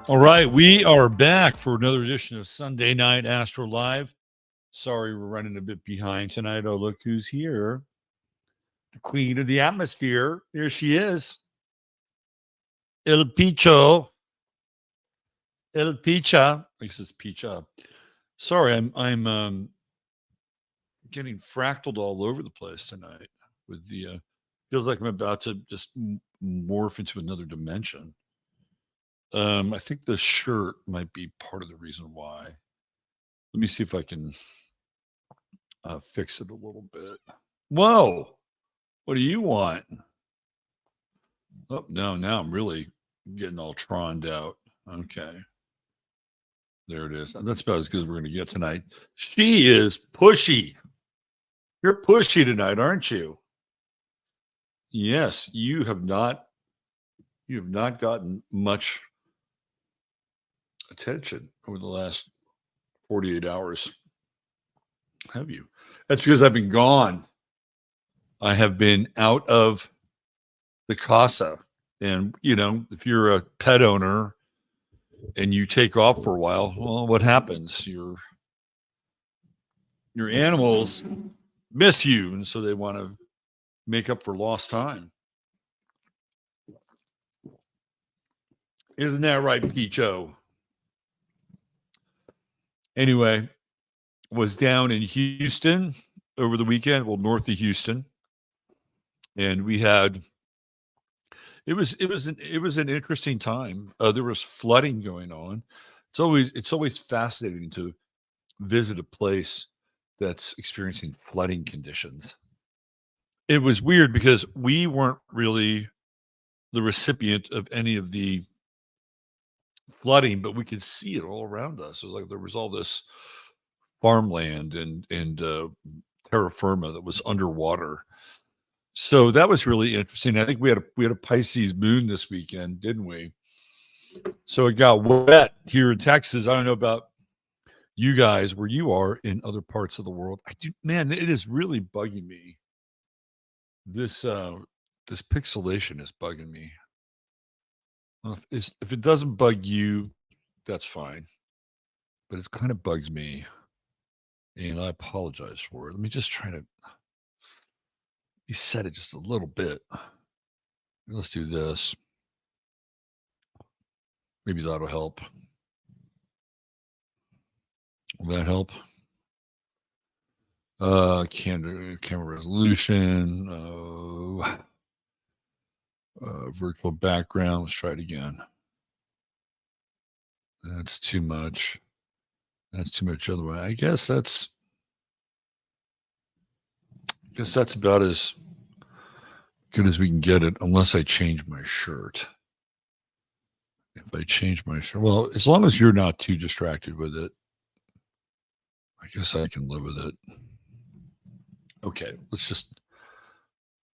All right, we are back for another edition of Sunday Night Astro Live. Sorry, we're running a bit behind tonight. Oh, look who's here. The queen of the atmosphere. Here she is. El Picho. El Picha. I guess it's Picha. Sorry, I'm getting fractaled all over the place tonight with the feels like I'm about to just morph into another dimension. I think the shirt might be part of the reason why. Let me see if I can fix it a little bit. Whoa, what do you want? Oh no, now I'm really getting all troned out. Okay, there it is. That's about as good as we're going to get tonight. She is pushy. You're pushy tonight, aren't you? Yes, you have not gotten much attention over the last 48 hours, have you? That's because I've been gone. I have been out of the casa. And, you know, if you're a pet owner and you take off for a while, well, what happens? Your animals miss you, and so they want to make up for lost time. Isn't that right, Picho? Anyway, was down in Houston over the weekend, well, north of Houston, and we had it was an interesting time. There was flooding going on. It's always fascinating to visit a place that's experiencing flooding conditions. It was weird because we weren't really the recipient of any of the flooding, but we could see it all around us. It was like there was all this farmland and terra firma that was underwater. So that was really interesting. I think we had a Pisces moon this weekend, didn't we? So it got wet here in Texas. I don't know about you guys where you are in other parts of the world. Man, it is really bugging me. This pixelation is bugging me. Well, if it doesn't bug you, that's fine. But it kind of bugs me. And I apologize for it. Let me just try to set it just a little bit. Let's do this. Maybe that'll help. Will that help? Camera resolution. Virtual background. Let's try it again. That's too much. That's too much other way. I guess that's about as good as we can get it, unless I change my shirt. If I change my shirt, well, as long as you're not too distracted with it, I guess I can live with it. Okay,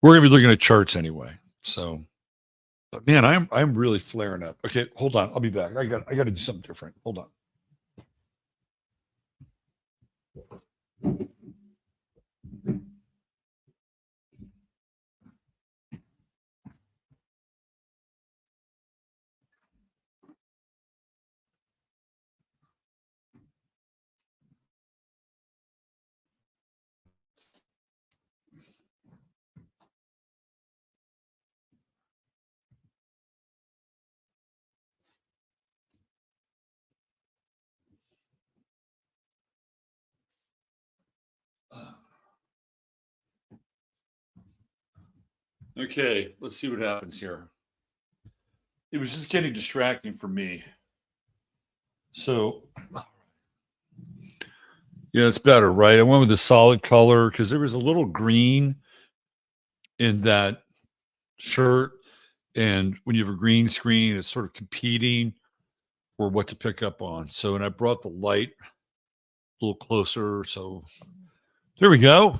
we're gonna be looking at charts anyway. So, but man, I'm really flaring up. Okay, hold on, I'll be back. I got to do something different. Hold on. Okay, let's see what happens here. It was just getting distracting for me. So, yeah, it's better, right? I went with a solid color because there was a little green in that shirt. And when you have a green screen, it's sort of competing for what to pick up on. So, and I brought the light a little closer. So there we go.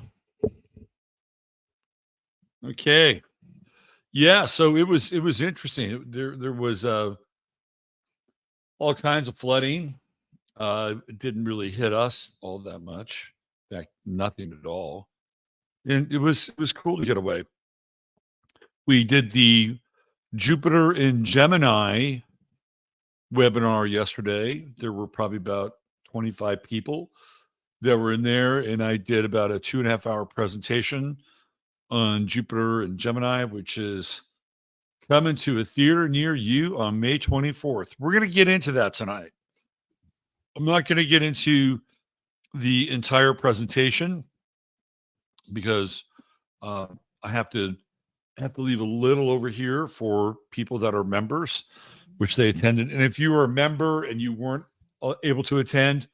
Okay. Yeah. So it was interesting. There was all kinds of flooding. It didn't really hit us all that much. In fact, nothing at all. And it was cool to get away. We did the Jupiter in Gemini webinar yesterday. There were probably about 25 people that were in there, and I did about a 2.5-hour presentation on Jupiter and Gemini, which is coming to a theater near you on May 24th. We're going to get into that tonight. I'm not going to get into the entire presentation because I have to leave a little over here for people that are members, which they attended. And if you are a member and you weren't able to attend,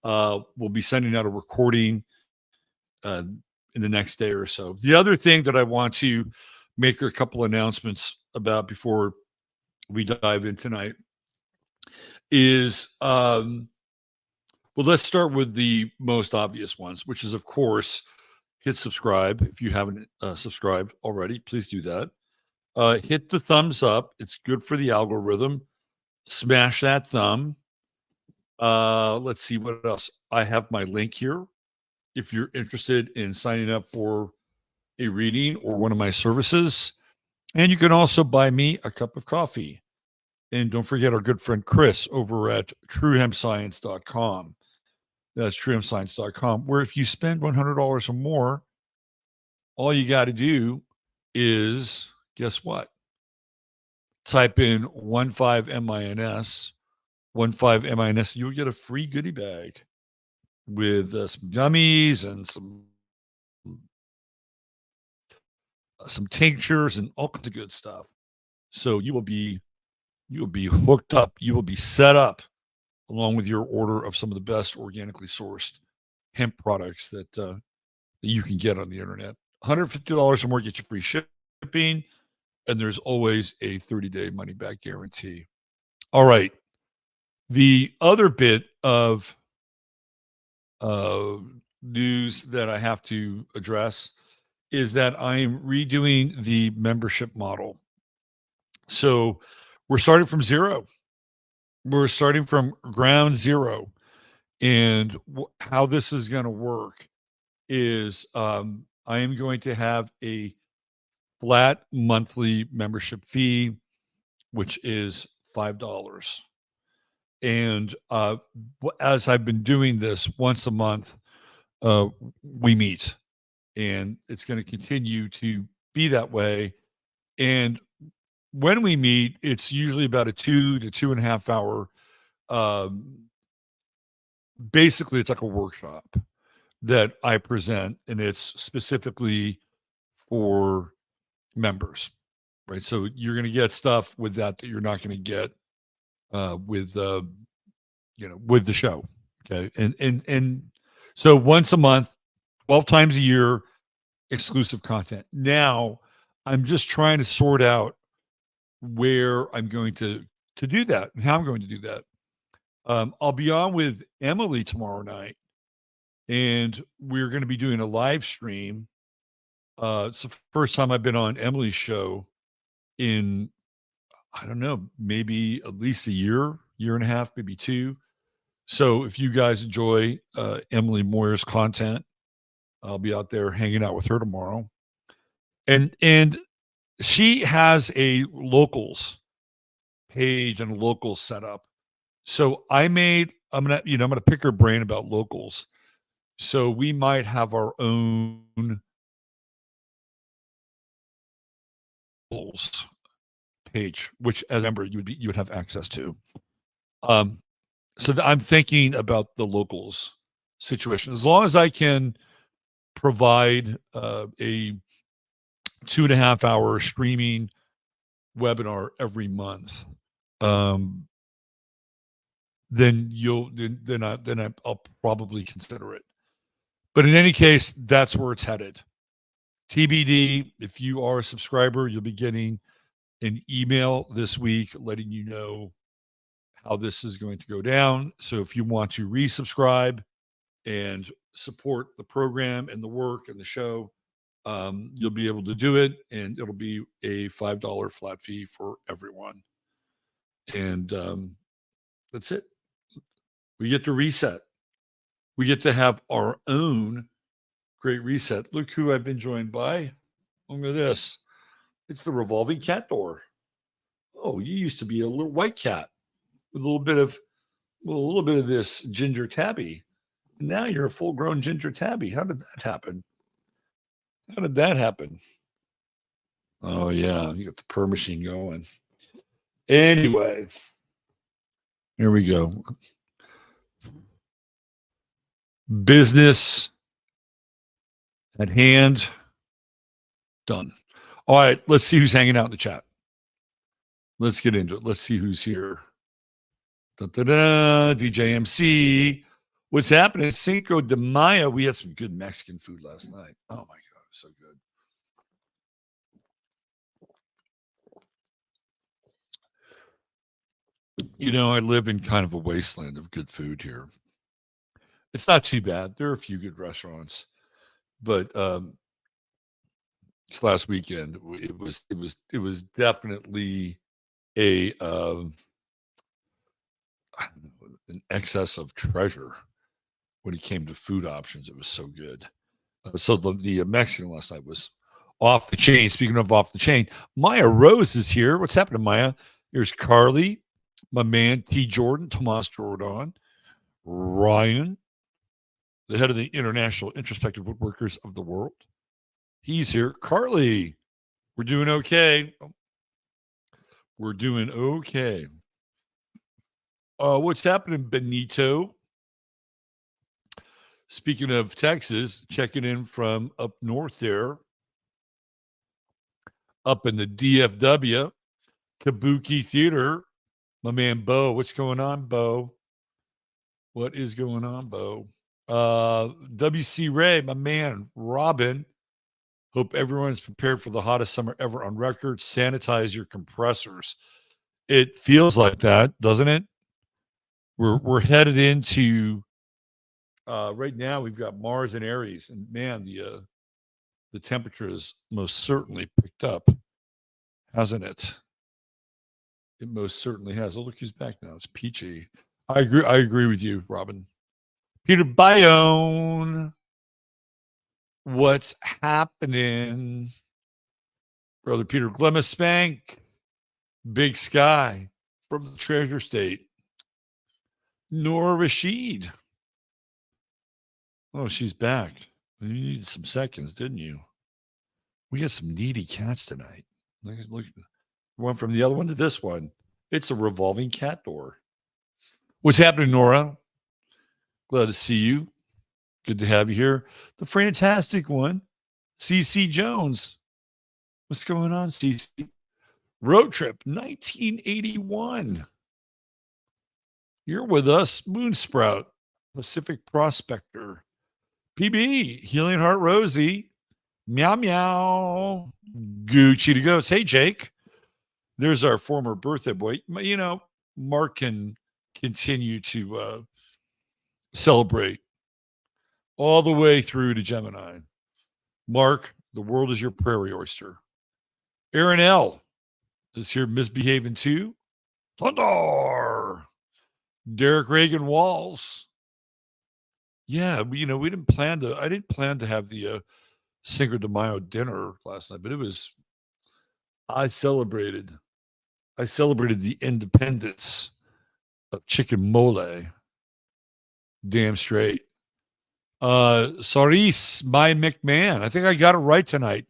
we'll be sending out a recording in the next day or so. The other thing that I want to make a couple announcements about before we dive in tonight is, well, let's start with the most obvious ones, which is, of course, hit subscribe. If you haven't subscribed already, please do that. Hit the thumbs up. It's good for the algorithm. Smash that thumb. Let's see what else. I have my link here. If you're interested in signing up for a reading or one of my services, and you can also buy me a cup of coffee. And don't forget our good friend Chris over at truehempscience.com. That's truehempscience.com, where if you spend $100 or more, all you got to do is, guess what? Type in 15MINS, 15MINS. You'll get a free goodie bag with some gummies and some tinctures and all kinds of good stuff. So you will be hooked up. You will be set up along with your order of some of the best organically sourced hemp products that you can get on the internet. $150 or more get you free shipping, and there's always a 30-day money-back guarantee. All right. The other bit of news that I have to address is that I am redoing the membership model. So we're starting from zero. We're starting from ground zero. And how this is going to work is I am going to have a flat monthly membership fee, which is $5. And as I've been doing this once a month, we meet, and it's going to continue to be that way. And when we meet, it's usually about a 2 to 2.5 hour. Basically, it's like a workshop that I present, and it's specifically for members, right? So you're going to get stuff with that you're not going to get with with the show. Okay. And so once a month, 12 times a year, exclusive content. Now I'm just trying to sort out where I'm going to do that and how I'm going to do that. I'll be on with Emily tomorrow night, and we're going to be doing a live stream. It's the first time I've been on Emily's show in, I don't know, maybe at least a year and a half, maybe 2. So if you guys enjoy Emily Moyer's content, I'll be out there hanging out with her tomorrow. And she has a locals page and a locals setup. So I'm gonna pick her brain about locals. So we might have our own locals page, which as a member you would have access to. So I'm thinking about the locals situation. As long as I can provide a 2.5 hour streaming webinar every month, then I'll probably consider it. But in any case, that's where it's headed. TBD. If you are a subscriber, you'll be getting an email this week letting you know how this is going to go down. So if you want to resubscribe and support the program and the work and the show, you'll be able to do it, and it'll be a $5 flat fee for everyone. And that's it. We get to reset. We get to have our own great reset. Look who I've been joined by. Look at this. It's the revolving cat door. Oh, you used to be a little white cat. with a little bit of this ginger tabby. Now you're a full-grown ginger tabby. How did that happen? How did that happen? Oh yeah, you got the purr machine going. Anyway, here we go. Business at hand. Done. All right, let's see who's hanging out in the chat. Let's get into it. Let's see who's here. DJ MC. What's happening? Cinco de Mayo. We had some good Mexican food last night. Oh my God, it was so good. You know, I live in kind of a wasteland of good food here. It's not too bad. There are a few good restaurants, but this last weekend it was definitely a an excess of treasure when it came to food options. It was so good. So the Mexican last night was off the chain. Speaking of off the chain, Maya Rose is here. What's happening, Maya? Here's Carly, my man T. Jordan, Tomas Jordan, Ryan, the head of the International Introspective Woodworkers of the World. He's here. Carly, we're doing okay. We're doing okay. What's happening, Benito? Speaking of Texas, checking in from up north there, up in the DFW, Kabuki Theater. My man Bo, what's going on, Bo? What is going on, Bo? WC Ray, my man Robin. Hope everyone's prepared for the hottest summer ever on record. Sanitize your compressors. It feels like that, doesn't it? We're headed into right now. We've got Mars and Aries, and man, the temperature has most certainly picked up, hasn't it? It most certainly has. Oh, look, he's back now. It's peachy. I agree with you, Robin. Peter Bayonne. What's happening? Brother Peter Glemmis Spank. Big Sky from the Treasure State. Nora Rashid. Oh, she's back. You needed some seconds, didn't you? We got some needy cats tonight. Look, one from the other one to this one. It's a revolving cat door. What's happening, Nora? Glad to see you. Good to have you here. The fantastic one, CC Jones. What's going on, CC? Road Trip 1981. You're with us, Moonsprout, Pacific Prospector, PB, Healing Heart Rosie, Meow Meow, Gucci to Ghost. Hey, Jake. There's our former birthday boy. You know, Mark can continue to celebrate all the way through to Gemini. Mark, the world is your prairie oyster. Aaron L. is here misbehaving too. Thunder. Derek Reagan Walls. Yeah, we didn't plan to. I didn't plan to have the Cinco de Mayo dinner last night, but it was. I celebrated the independence of chicken mole. Damn straight. Saris, my McMahon. I think I got it right tonight.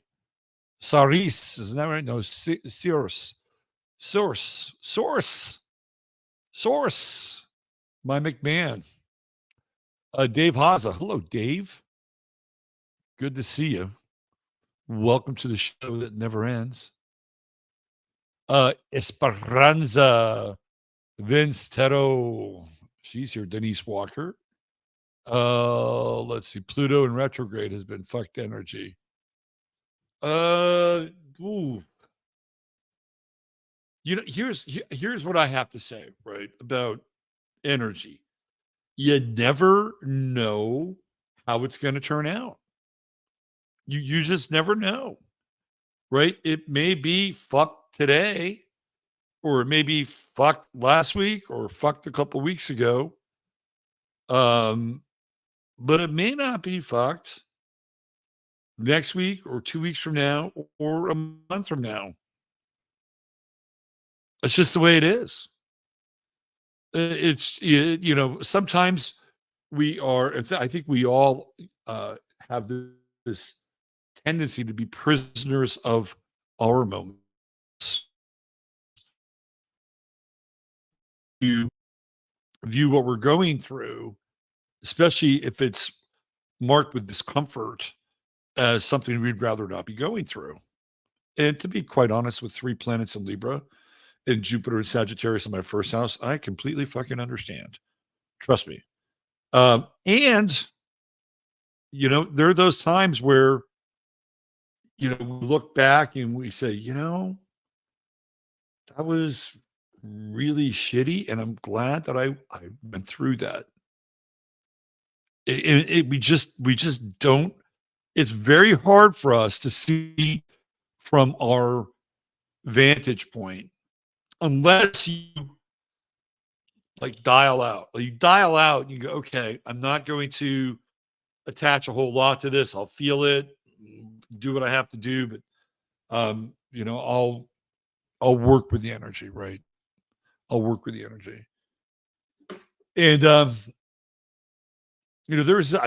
Saris, isn't that right? No, Source. My McMahon. Dave Haza. Hello, Dave. Good to see you. Welcome to the show that never ends. Esperanza Vince Tero. She's here. Denise Walker. Let's see. Pluto in retrograde has been fucked energy. Ooh. Here's what I have to say, right, about energy. You never know how it's going to turn out. You just never know, right? It may be fucked today, or it may be fucked last week, or fucked a couple weeks ago. But it may not be fucked next week or 2 weeks from now or a month from now. It's just the way it is. Sometimes I think we all have this tendency to be prisoners of our moments, to view what we're going through, especially if it's marked with discomfort, as something we'd rather not be going through. And to be quite honest, with 3 planets in Libra and Jupiter and Sagittarius in my first house, I completely fucking understand. Trust me. And there are those times where, we look back and we say, that was really shitty, and I'm glad that I went through that. We just don't. It's very hard for us to see from our vantage point unless you like dial out. You dial out and you go, okay, I'm not going to attach a whole lot to this. I'll feel it, do what I have to do, but I'll work with the energy, right? I'll work with the energy. And I've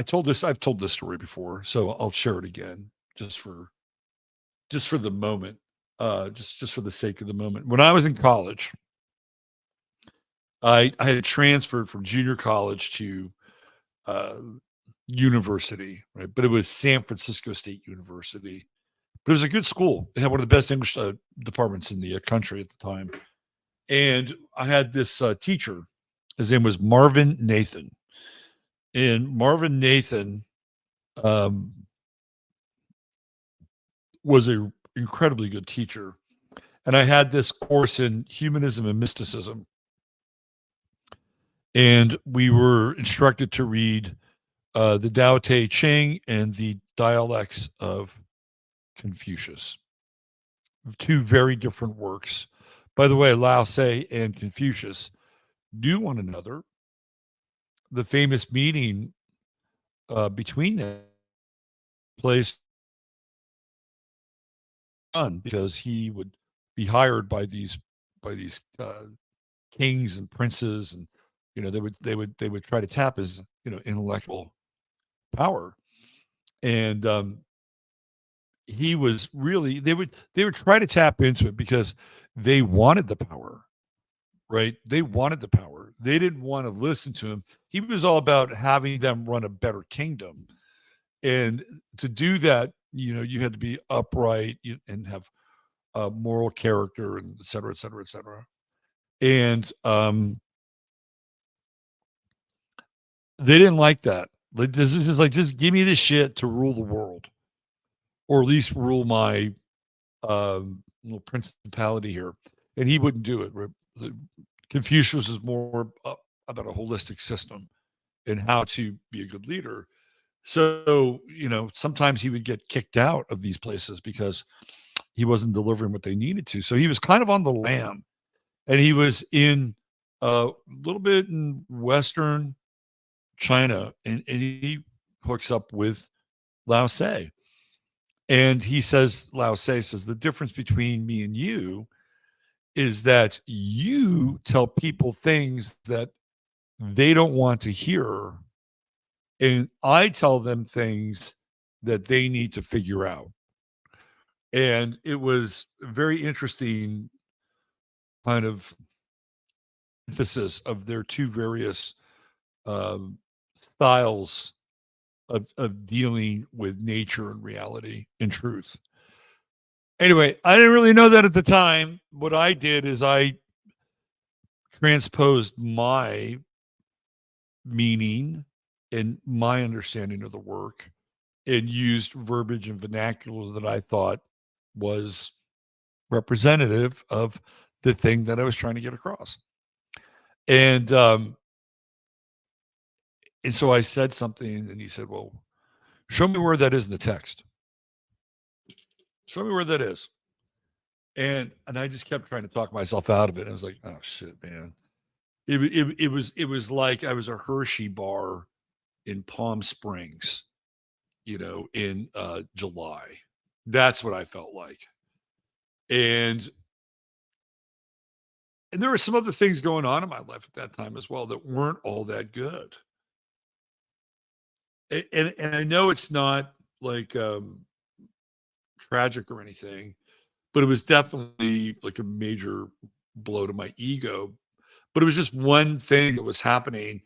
told this story before, so I'll share it again just for the moment. Just for the sake of the moment. When I was in college, I had transferred from junior college to uh, university, right? But it was San Francisco State University. But it was a good school. It had one of the best English departments in the country at the time. And I had this teacher. His name was Marvin Nathan. And Marvin Nathan um, was an incredibly good teacher. And I had this course in humanism and mysticism. And we were instructed to read the Tao Te Ching and the Dialects of Confucius. 2 very different works. By the way, Lao Tse and Confucius knew one another. The famous meeting between them placed on because he would be hired by these kings and princes, and they would try to tap his intellectual power. And he was really they would try to tap into it because they wanted the power, right? They wanted the power. They didn't want to listen to him. He was all about having them run a better kingdom. And to do that, you had to be upright and have moral character, and et cetera, et cetera, et cetera. And they didn't like that. Like, this is just like, just give me the shit to rule the world, or at least rule my little principality here. And he wouldn't do it. Confucius is more about a holistic system and how to be a good leader. So, sometimes he would get kicked out of these places because he wasn't delivering what they needed to. So he was kind of on the lam, and he was in a little bit in Western China, and he hooks up with Lao Tse. And Lao Tse says, the difference between me and you is that you tell people things that they don't want to hear, and I tell them things that they need to figure out. And it was a very interesting kind of emphasis of their 2 various um, styles of dealing with nature and reality and truth. Anyway, I didn't really know that at the time. What I did is I transposed my meaning and my understanding of the work, and used verbiage and vernacular that I thought was representative of the thing that I was trying to get across. And so I said something, and he said, well, show me where that is in the text. Show me where that is. And I just kept trying to talk myself out of it. I was like, oh shit, man. It was like I was a Hershey bar in Palm Springs, in July. That's what I felt like. And And there were some other things going on in my life at that time as well that weren't all that good. And I know it's not like tragic or anything, but it was definitely like a major blow to my ego. But it was just one thing that was happening,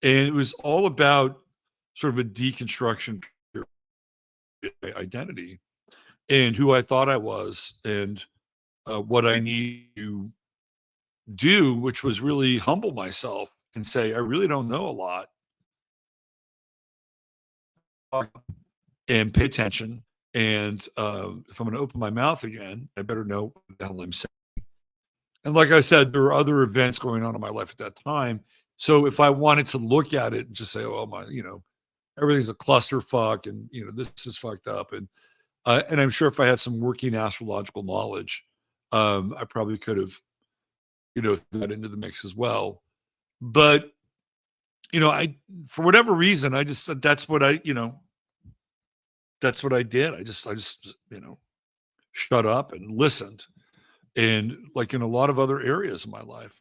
and it was all about sort of a deconstruction of my identity and who I thought I was, and what I need to do, which was really humble myself and say, I really don't know a lot, and pay attention. And if I'm going to open my mouth again, I better know what the hell I'm saying. And like I said, there were other events going on in my life at that time. So if I wanted to look at it and just say, oh my, everything's a clusterfuck, and this is fucked up, and I'm sure if I had some working astrological knowledge, I probably could have, threw that into the mix as well. But I, for whatever reason, I just that's what that's what I did. I just shut up and listened, and like in a lot of other areas of my life,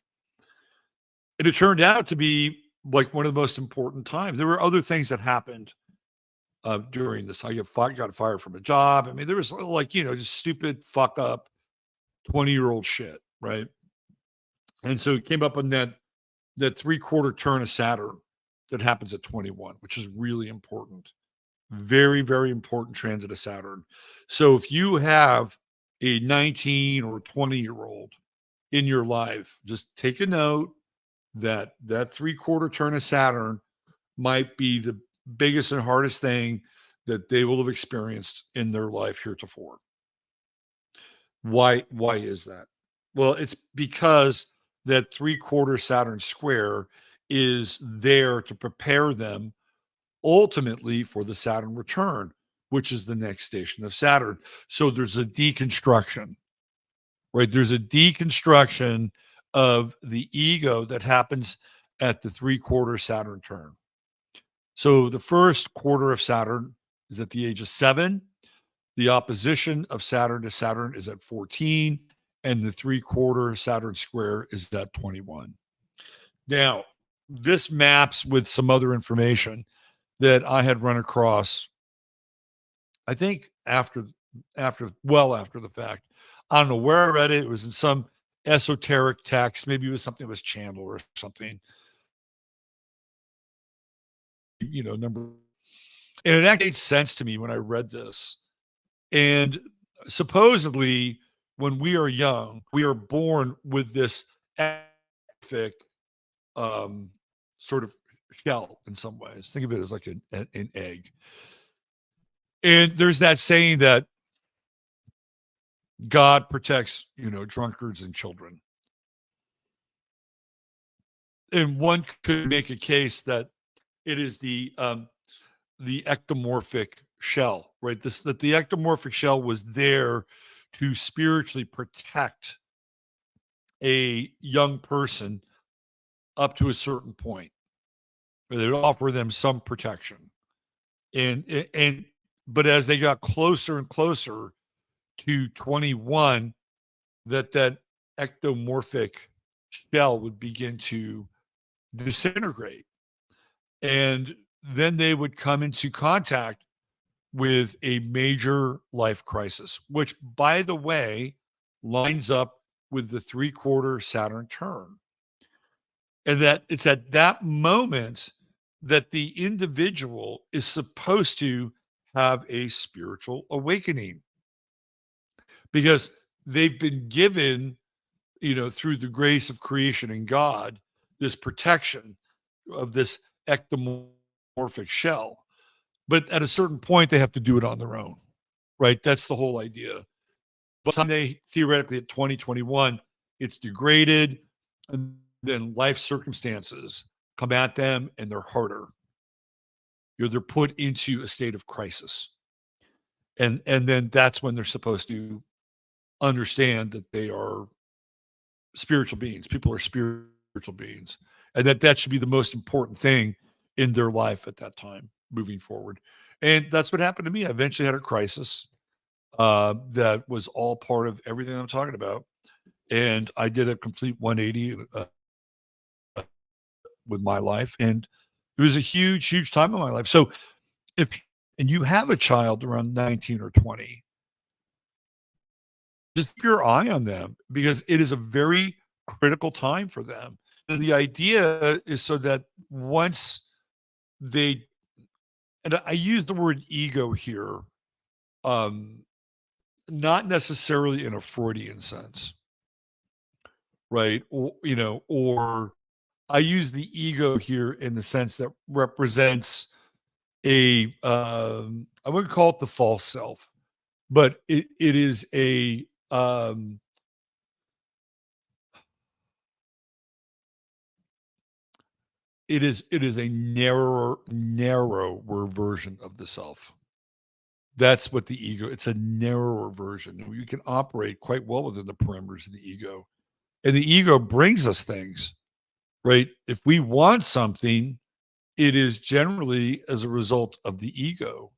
and it turned out to be like one of the most important times. There were other things that happened during this. I got fired from a job. I mean, there was like just stupid fuck up 20-year-old shit, right? And so it came up on that 3/4 turn of Saturn that happens at 21, which is really important. Very, very important transit of Saturn. So if you have a 19 or 20-year-old in your life, just take a note that 3/4 turn of Saturn might be the biggest and hardest thing that they will have experienced in their life heretofore. Why is that? Well, it's because that 3/4 Saturn square is there to prepare them ultimately for the Saturn return, which is the next station of Saturn. So there's a deconstruction, right? There's a deconstruction of the ego that happens at the 3/4 Saturn turn. So the first quarter of Saturn is at the age of 7. The opposition of Saturn to Saturn is at 14, and the 3/4 Saturn square is at 21. Now, this maps with some other information that I had run across, I think after the fact. I don't know where I read it. It was in some esoteric text. Maybe it was something that was channeled or something, number. And it actually made sense to me when I read this. And supposedly, when we are young, we are born with this ethic sort of shell in some ways. Think of it as like an egg. And there's that saying that God protects, drunkards and children. And one could make a case that it is the ectomorphic shell, right? That the ectomorphic shell was there to spiritually protect a young person up to a certain point, where they would offer them some protection. And but as they got closer and closer to 21, that ectomorphic shell would begin to disintegrate. And then they would come into contact with a major life crisis, which, by the way, lines up with the 3/4 Saturn turn. And that it's at that moment that the individual is supposed to have a spiritual awakening, because they've been given, through the grace of creation and God, this protection of this ectomorphic shell. But at a certain point, they have to do it on their own, right? That's the whole idea. By the time they theoretically at 2021, it's degraded, and then life circumstances come at them and they're harder. They're put into a state of crisis. And then that's when they're supposed to understand that they are spiritual beings. People are spiritual beings. And that should be the most important thing in their life at that time moving forward. And that's what happened to me. I eventually had a crisis that was all part of everything I'm talking about. and I did a complete 180 with my life, and it was a huge, huge time in my life. So if and you have a child around 19 or 20, just keep your eye on them because it is a very critical time for them. And the idea is so that once they, and I use the word ego here, um, not necessarily in a Freudian sense, right? Or, or I use the ego here in the sense that represents I wouldn't call it the false self, but it is it is a narrower version of the self. That's what the ego, it's a narrower version. You can operate quite well within the parameters of the ego. And the ego brings us things, right? If we want something, it is generally as a result of the ego.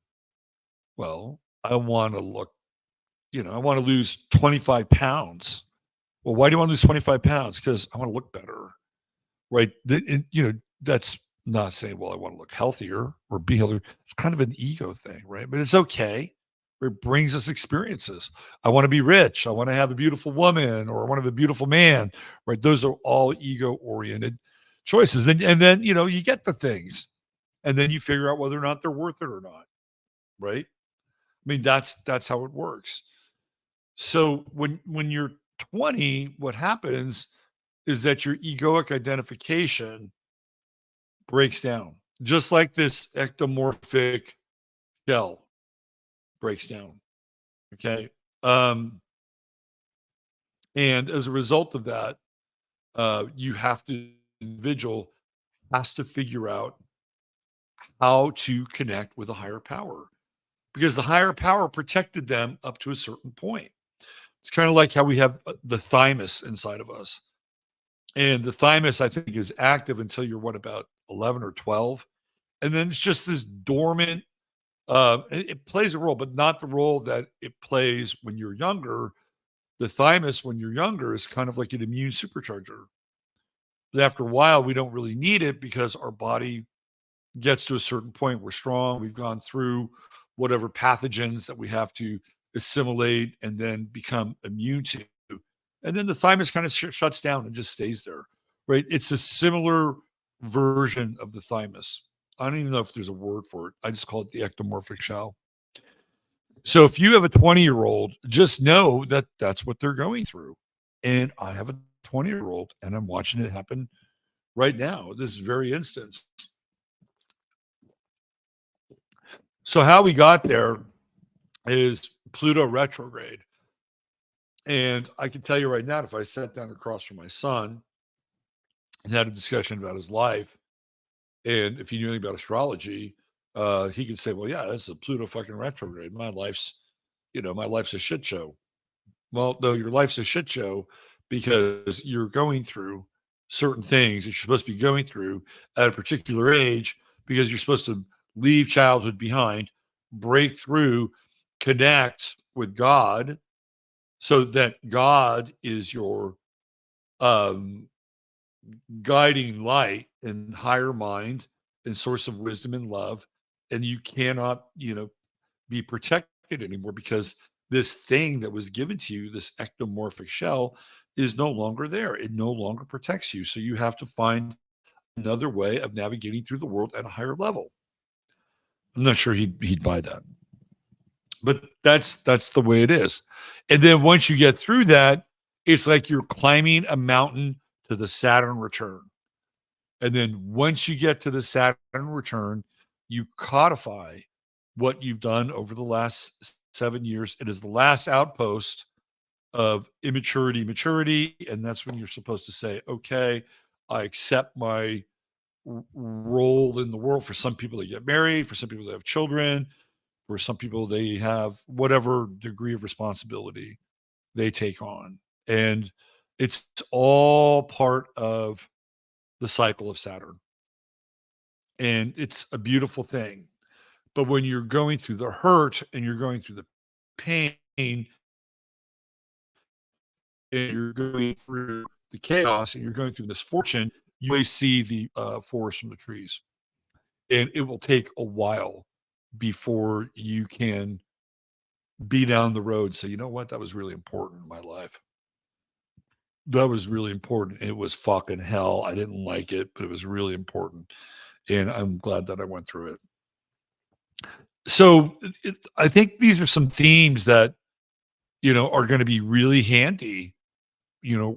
Well, I want to look, I want to lose 25 pounds. Well, why do you want to lose 25 pounds? Because I want to look better, right? That's not saying, well, I want to look healthier or be healthier. It's kind of an ego thing, right? But it's okay. It brings us experiences. I want to be rich. I want to have a beautiful woman or I want to have a beautiful man, right? Those are all ego oriented choices. And then, you get the things and then you figure out whether or not they're worth it or not, right? I mean, that's how it works. So when you're 20, what happens is that your egoic identification breaks down, just like this ectomorphic shell breaks down. Okay. Um, and as a result of that, you have to individual has to figure out how to connect with a higher power because the higher power protected them up to a certain point. It's kind of like how we have the thymus inside of us. And the thymus, I think, is active until you're what, about 11 or 12. And then it's just this dormant, it plays a role, but not the role that it plays when you're younger. The thymus, when you're younger, is kind of like an immune supercharger. But after a while, we don't really need it because our body gets to a certain point. We're strong. We've gone through whatever pathogens that we have to assimilate and then become immune to. And then the thymus kind of shuts down and just stays there, right? It's a similar version of the thymus. I don't even know if there's a word for it. I just call it the ectomorphic shell. So if you have a 20-year-old, just know that that's what they're going through. And I have a 20-year-old and I'm watching it happen right now, this very instance. So how we got there is Pluto retrograde. And I can tell you right now, if I sat down across from my son and had a discussion about his life, and if he knew anything about astrology, he could say, "Well, yeah, this is a Pluto fucking retrograde. My life's a shit show." Well, no, your life's a shit show because you're going through certain things that you're supposed to be going through at a particular age because you're supposed to leave childhood behind, break through, connect with God, so that God is your um, guiding light and higher mind and source of wisdom and love. And you cannot, be protected anymore because this thing that was given to you, this ectomorphic shell, is no longer there. It no longer protects you. So you have to find another way of navigating through the world at a higher level. I'm not sure he'd buy that, but that's the way it is. And then once you get through that, it's like you're climbing a mountain to the Saturn return. And then once you get to the Saturn return, you codify what you've done over the last 7 years. It is the last outpost of immaturity, maturity. And that's when you're supposed to say, okay, I accept my role in the world. For some people, they get married. For some people, they have children. For some people, they have whatever degree of responsibility they take on. And it's all part of the cycle of Saturn. And it's a beautiful thing. But when you're going through the hurt and you're going through the pain, and you're going through the chaos and you're going through misfortune, you always see the forest from the trees. And it will take a while before you can be down the road. So, you know what? That was really important in my life. That was really important. It was fucking hell. I didn't like it, but it was really important. And I'm glad that I went through it. So I think these are some themes that, are going to be really handy,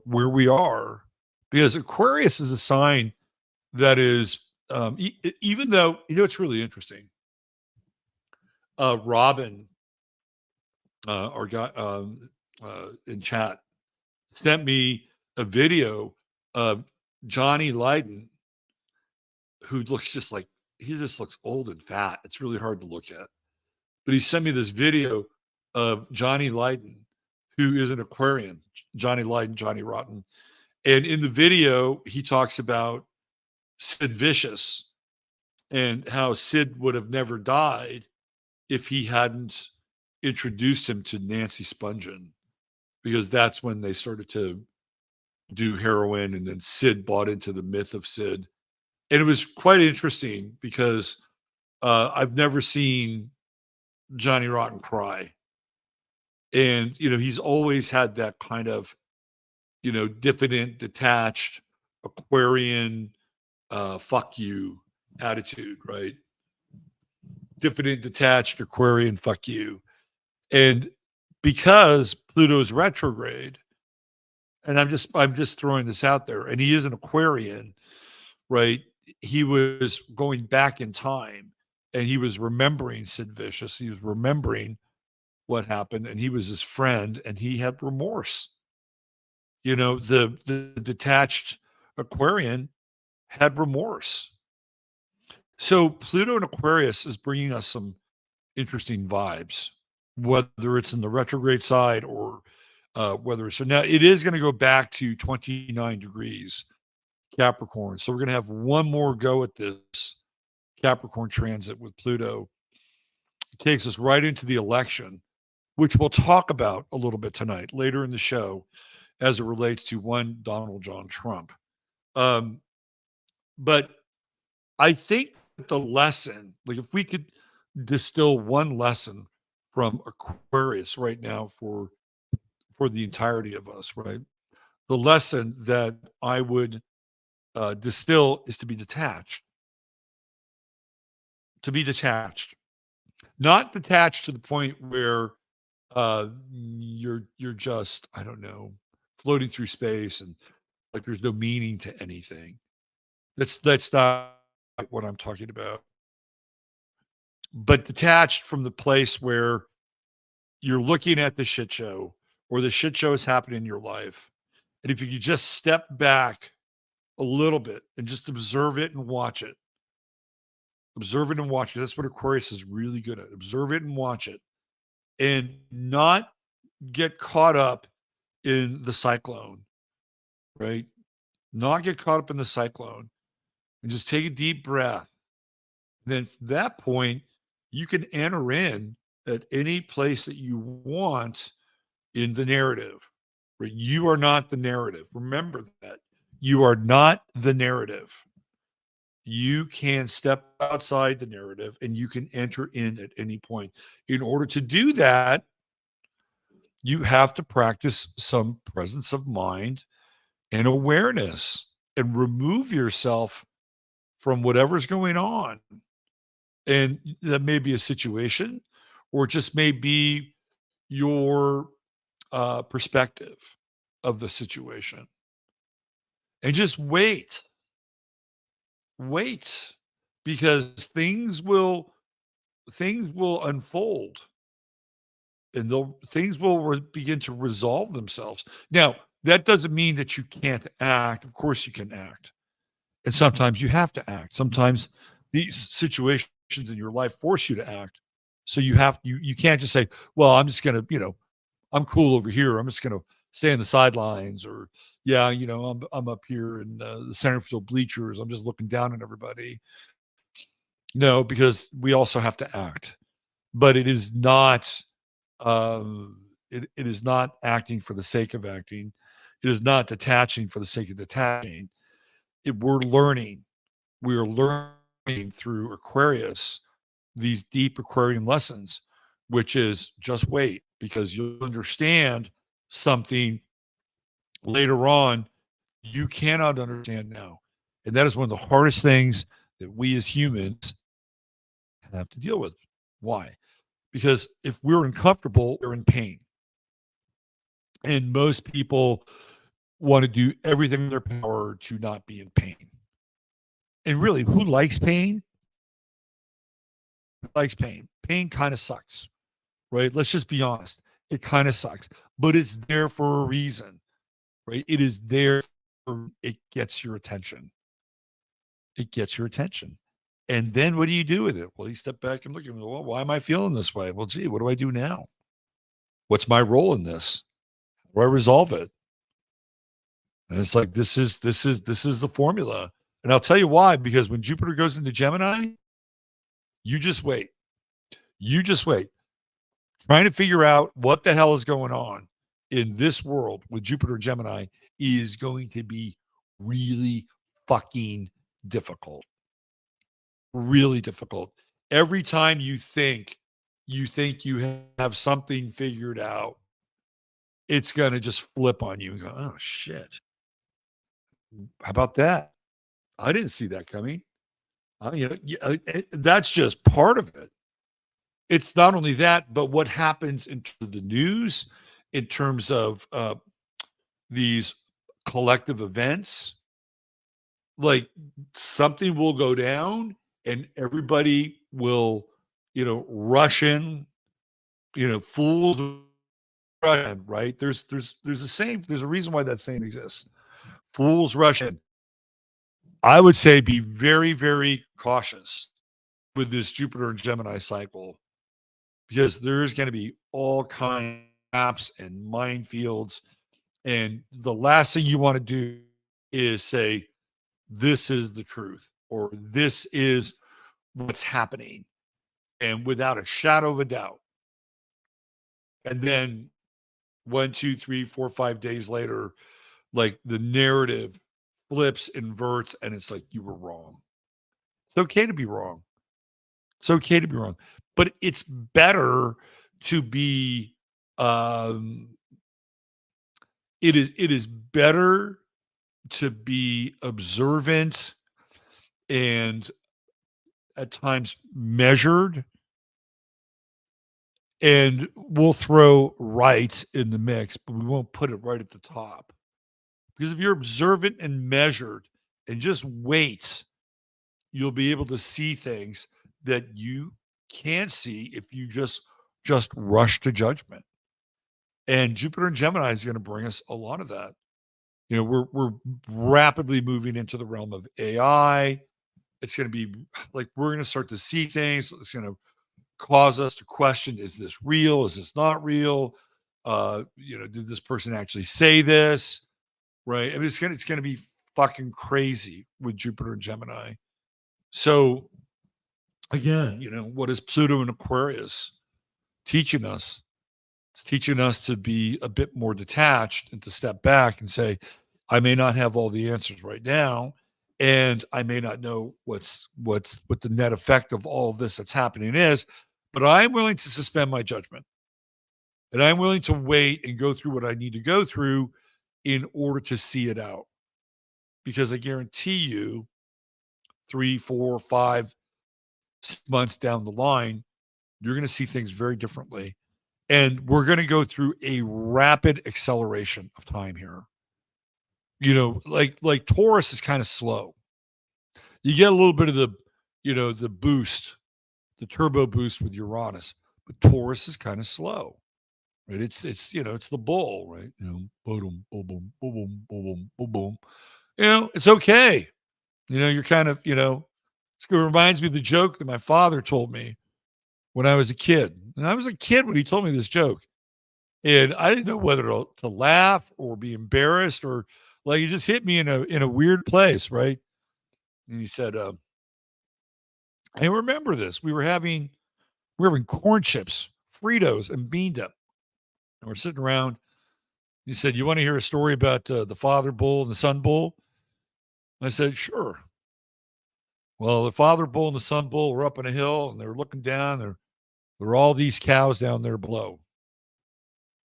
where we are, because Aquarius is a sign that is, even though, it's really interesting. Robin, our guy in chat, sent me a video of Johnny Lydon, who looks just like, he just looks old and fat. It's really hard to look at. But he sent me this video of Johnny Lydon, who is an Aquarian, Johnny Lydon, Johnny Rotten. And in the video, he talks about Sid Vicious and how Sid would have never died if he hadn't introduced him to Nancy Spungen, because that's when they started to do heroin, and then Sid bought into the myth of Sid. And it was quite interesting because I've never seen Johnny Rotten cry. And, he's always had that kind of, diffident, detached, Aquarian, fuck you attitude, right? Diffident, detached, Aquarian, fuck you. And because Pluto's retrograde, and I'm just throwing this out there, and he is an Aquarian, right? He was going back in time and he was remembering Sid Vicious. He was remembering what happened, and he was his friend, and he had remorse. The detached Aquarian had remorse. So Pluto in Aquarius is bringing us some interesting vibes, whether it's in the retrograde side or whether it's, so now it is going to go back to 29 degrees Capricorn. So we're going to have one more go at this Capricorn transit with Pluto. It takes us right into the election, which we'll talk about a little bit tonight, later in the show, as it relates to one Donald John Trump. But I think the lesson, like if we could distill one lesson from Aquarius right now for the entirety of us, right? The lesson that I would distill is to be detached. To be detached, not detached to the point where you're just, I don't know, floating through space and like there's no meaning to anything. That's not what I'm talking about. But detached from the place where you're looking at the shit show, or the shit show is happening in your life. And if you could just step back a little bit and just observe it and watch it. Observe it and watch it. That's what Aquarius is really good at. Observe it and watch it. And not get caught up in the cyclone, right? Not get caught up in the cyclone, and just take a deep breath. And then from that point, you can enter in at any place that you want in the narrative. Right? You are not the narrative. Remember that. You are not the narrative. You can step outside the narrative and you can enter in at any point. In order to do that, you have to practice some presence of mind and awareness and remove yourself from whatever's going on. And that may be a situation, or it just may be your perspective of the situation. And just wait, because things will unfold, and things will begin to resolve themselves. Now, that doesn't mean that you can't act. Of course, you can act, and sometimes you have to act. Sometimes these situations in your life force you to act. So you can't just say, "Well, I'm just gonna, I'm cool over here. I'm just gonna stay on the sidelines," or "Yeah, I'm up here in the center field bleachers. I'm just looking down on everybody." No, because we also have to act. But it is not. It is not acting for the sake of acting. It is not detaching for the sake of detaching. We're learning. We are learning through Aquarius these deep Aquarian lessons, which is just wait, because you'll understand something later on you cannot understand now. And that is one of the hardest things that we as humans have to deal with. Why? Because if we're uncomfortable, we're in pain. And most people want to do everything in their power to not be in pain. And really, who likes pain? Who likes pain? Pain kind of sucks, right? Let's just be honest. It kind of sucks, but it's there for a reason, right? It is there. It gets your attention. It gets your attention. And then what do you do with it? Well, you step back and look at, well, why am I feeling this way? Well, gee, what do I do now? What's my role in this? How do I resolve it? And it's like this is the formula. And I'll tell you why, because when Jupiter goes into Gemini, you just wait. You just wait. Trying to figure out what the hell is going on in this world with Jupiter and Gemini is going to be really fucking difficult. Really difficult. Every time you have something figured out, it's going to just flip on you and go, oh shit. How about that? I didn't see that coming. That's just part of it. It's not only that, but what happens in the news, in terms of these collective events, like something will go down and everybody will, rush in, fools rush in, right? There's a reason why that saying exists. Fools rush in. I would say be very, very cautious with this Jupiter and Gemini cycle, because there's going to be all kinds of apps and minefields. And the last thing you want to do is say, this is the truth, or this is what's happening. And without a shadow of a doubt. And then 1, 2, 3, 4, 5 days later, like the narrative flips, inverts, and it's like you were wrong. It's okay to be wrong. It's okay to be wrong. But it's better to be it is better to be observant and at times measured, and we'll throw right in the mix, but we won't put it right at the top. Because if you're observant and measured and just wait, you'll be able to see things that you can't see if you just rush to judgment. And Jupiter and Gemini is going to bring us a lot of that. We're rapidly moving into the realm of AI. It's going to be like we're going to start to see things. It's going to cause us to question: is this real? Is this not real? Did this person actually say this? Right? I mean, it's gonna be fucking crazy with Jupiter and Gemini. So again, what is Pluto and Aquarius teaching us? It's teaching us to be a bit more detached and to step back and say, I may not have all the answers right now, and I may not know what the net effect of all of this that's happening is, but I'm willing to suspend my judgment. And I'm willing to wait and go through what I need to go through in order to see it out. Because I guarantee you, 3, 4, 5, 6 months down the line, you're going to see things very differently. And we're going to go through a rapid acceleration of time here. Like Taurus is kind of slow. You get a little bit of the boost, the turbo boost with Uranus, but Taurus is kind of slow. Right? It's the bull, right? Boom, boom, boom, boom, boom, boom, boom, boom. It's okay. You're kind of, it reminds me of the joke that my father told me when I was a kid. And I was a kid when he told me this joke. And I didn't know whether to laugh or be embarrassed, or like it just hit me in a weird place, right? And he said, I remember this. We were having corn chips, Fritos, and bean dip. And we're sitting around. He said, "You want to hear a story about the father bull and the son bull?" I said, "Sure." Well, the father bull and the son bull were up on a hill, and they're looking down. There were all these cows down there below.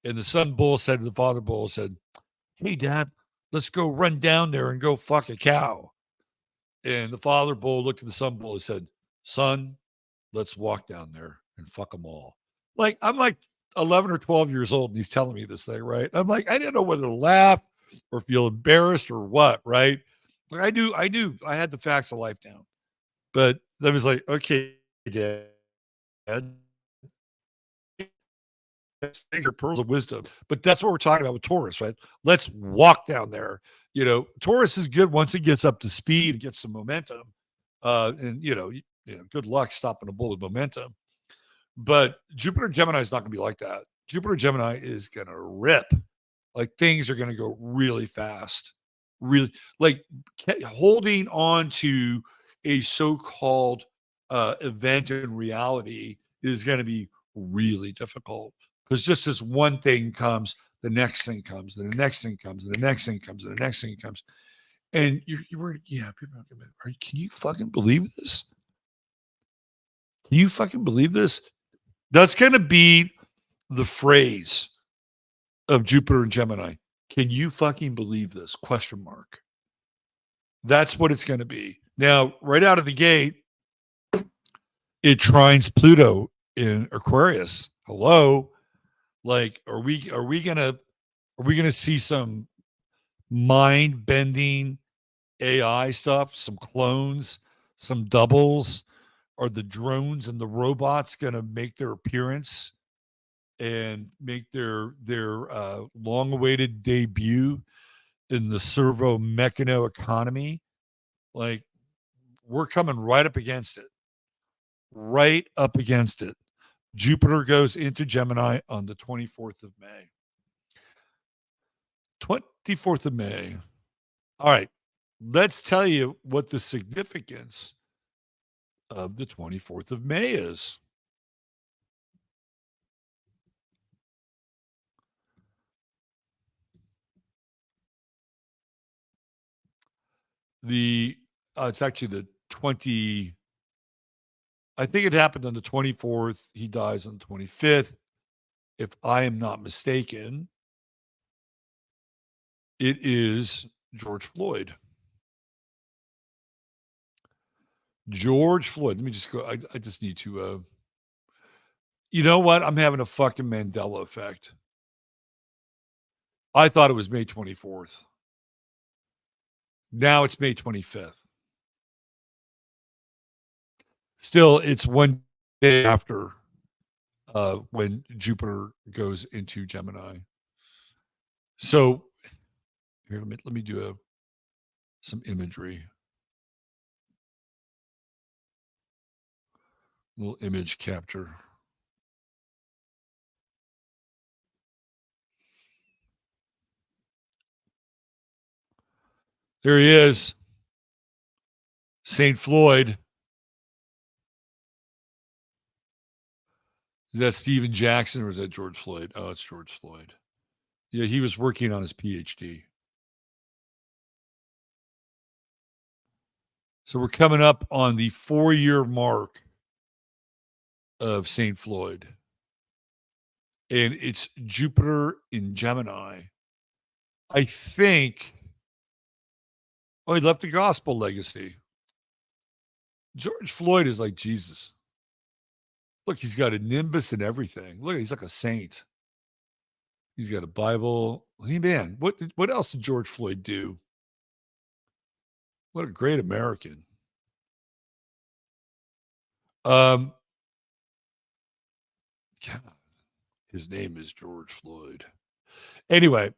And the son bull said to the father bull, said, "Hey, Dad, let's go run down there and go fuck a cow." And the father bull looked at the son bull and said, "Son, let's walk down there and fuck them all." Like, I'm like 11 or 12 years old, and he's telling me this thing, right? I'm like, I didn't know whether to laugh or feel embarrassed or what, right? Like, I had the facts of life down. But I was like, "Okay, Dad, these are pearls of wisdom." But that's what we're talking about with Taurus, right? Let's walk down there. Taurus is good once it gets up to speed and gets some momentum. And good luck stopping a bull with momentum. But Jupiter Gemini is not going to be like that. Jupiter Gemini is going to rip. Like, things are going to go really fast. Really, like, holding on to a so-called event in reality is going to be really difficult, because just as one thing comes, the next thing comes, and the next thing comes, and the next thing comes, and the next thing comes. And you were, yeah, people are going to, can you fucking believe this? Can you fucking believe this? That's going to be the phrase of Jupiter and Gemini. Can you fucking believe this? Question mark. That's what it's going to be. Now, right out of the gate, it trines Pluto in Aquarius. Hello. Like, are we gonna see some mind-bending AI stuff, some clones, some doubles? Are the drones and the robots gonna make their appearance and make their long-awaited debut in the servo mechano economy? Like, we're coming right up against it. Right up against it. Jupiter goes into Gemini on the 24th of May. 24th of May. All right. Let's tell you what the significance of the 24th of May is. It's actually the 20. I think it happened on the 24th. He dies on the 25th. If I am not mistaken, it is George Floyd. George Floyd. Let me just go. I just need to. You know what? I'm having a fucking Mandela effect. I thought it was May 24th. Now it's May 25th. Still, it's one day after when Jupiter goes into Gemini. So here, let me do some imagery. A little image capture. There he is. St. Floyd. Is that Stephen Jackson or is that George Floyd? Oh, it's George Floyd. Yeah, he was working on his PhD. So we're coming up on the 4-year mark of St. Floyd. And it's Jupiter in Gemini. I think. Oh, he left a gospel legacy. George Floyd is like Jesus. Look, he's got a nimbus and everything. Look, he's like a saint. He's got a Bible. Hey, man, what else did George Floyd do? What a great American. God, his name is George Floyd. Anyway,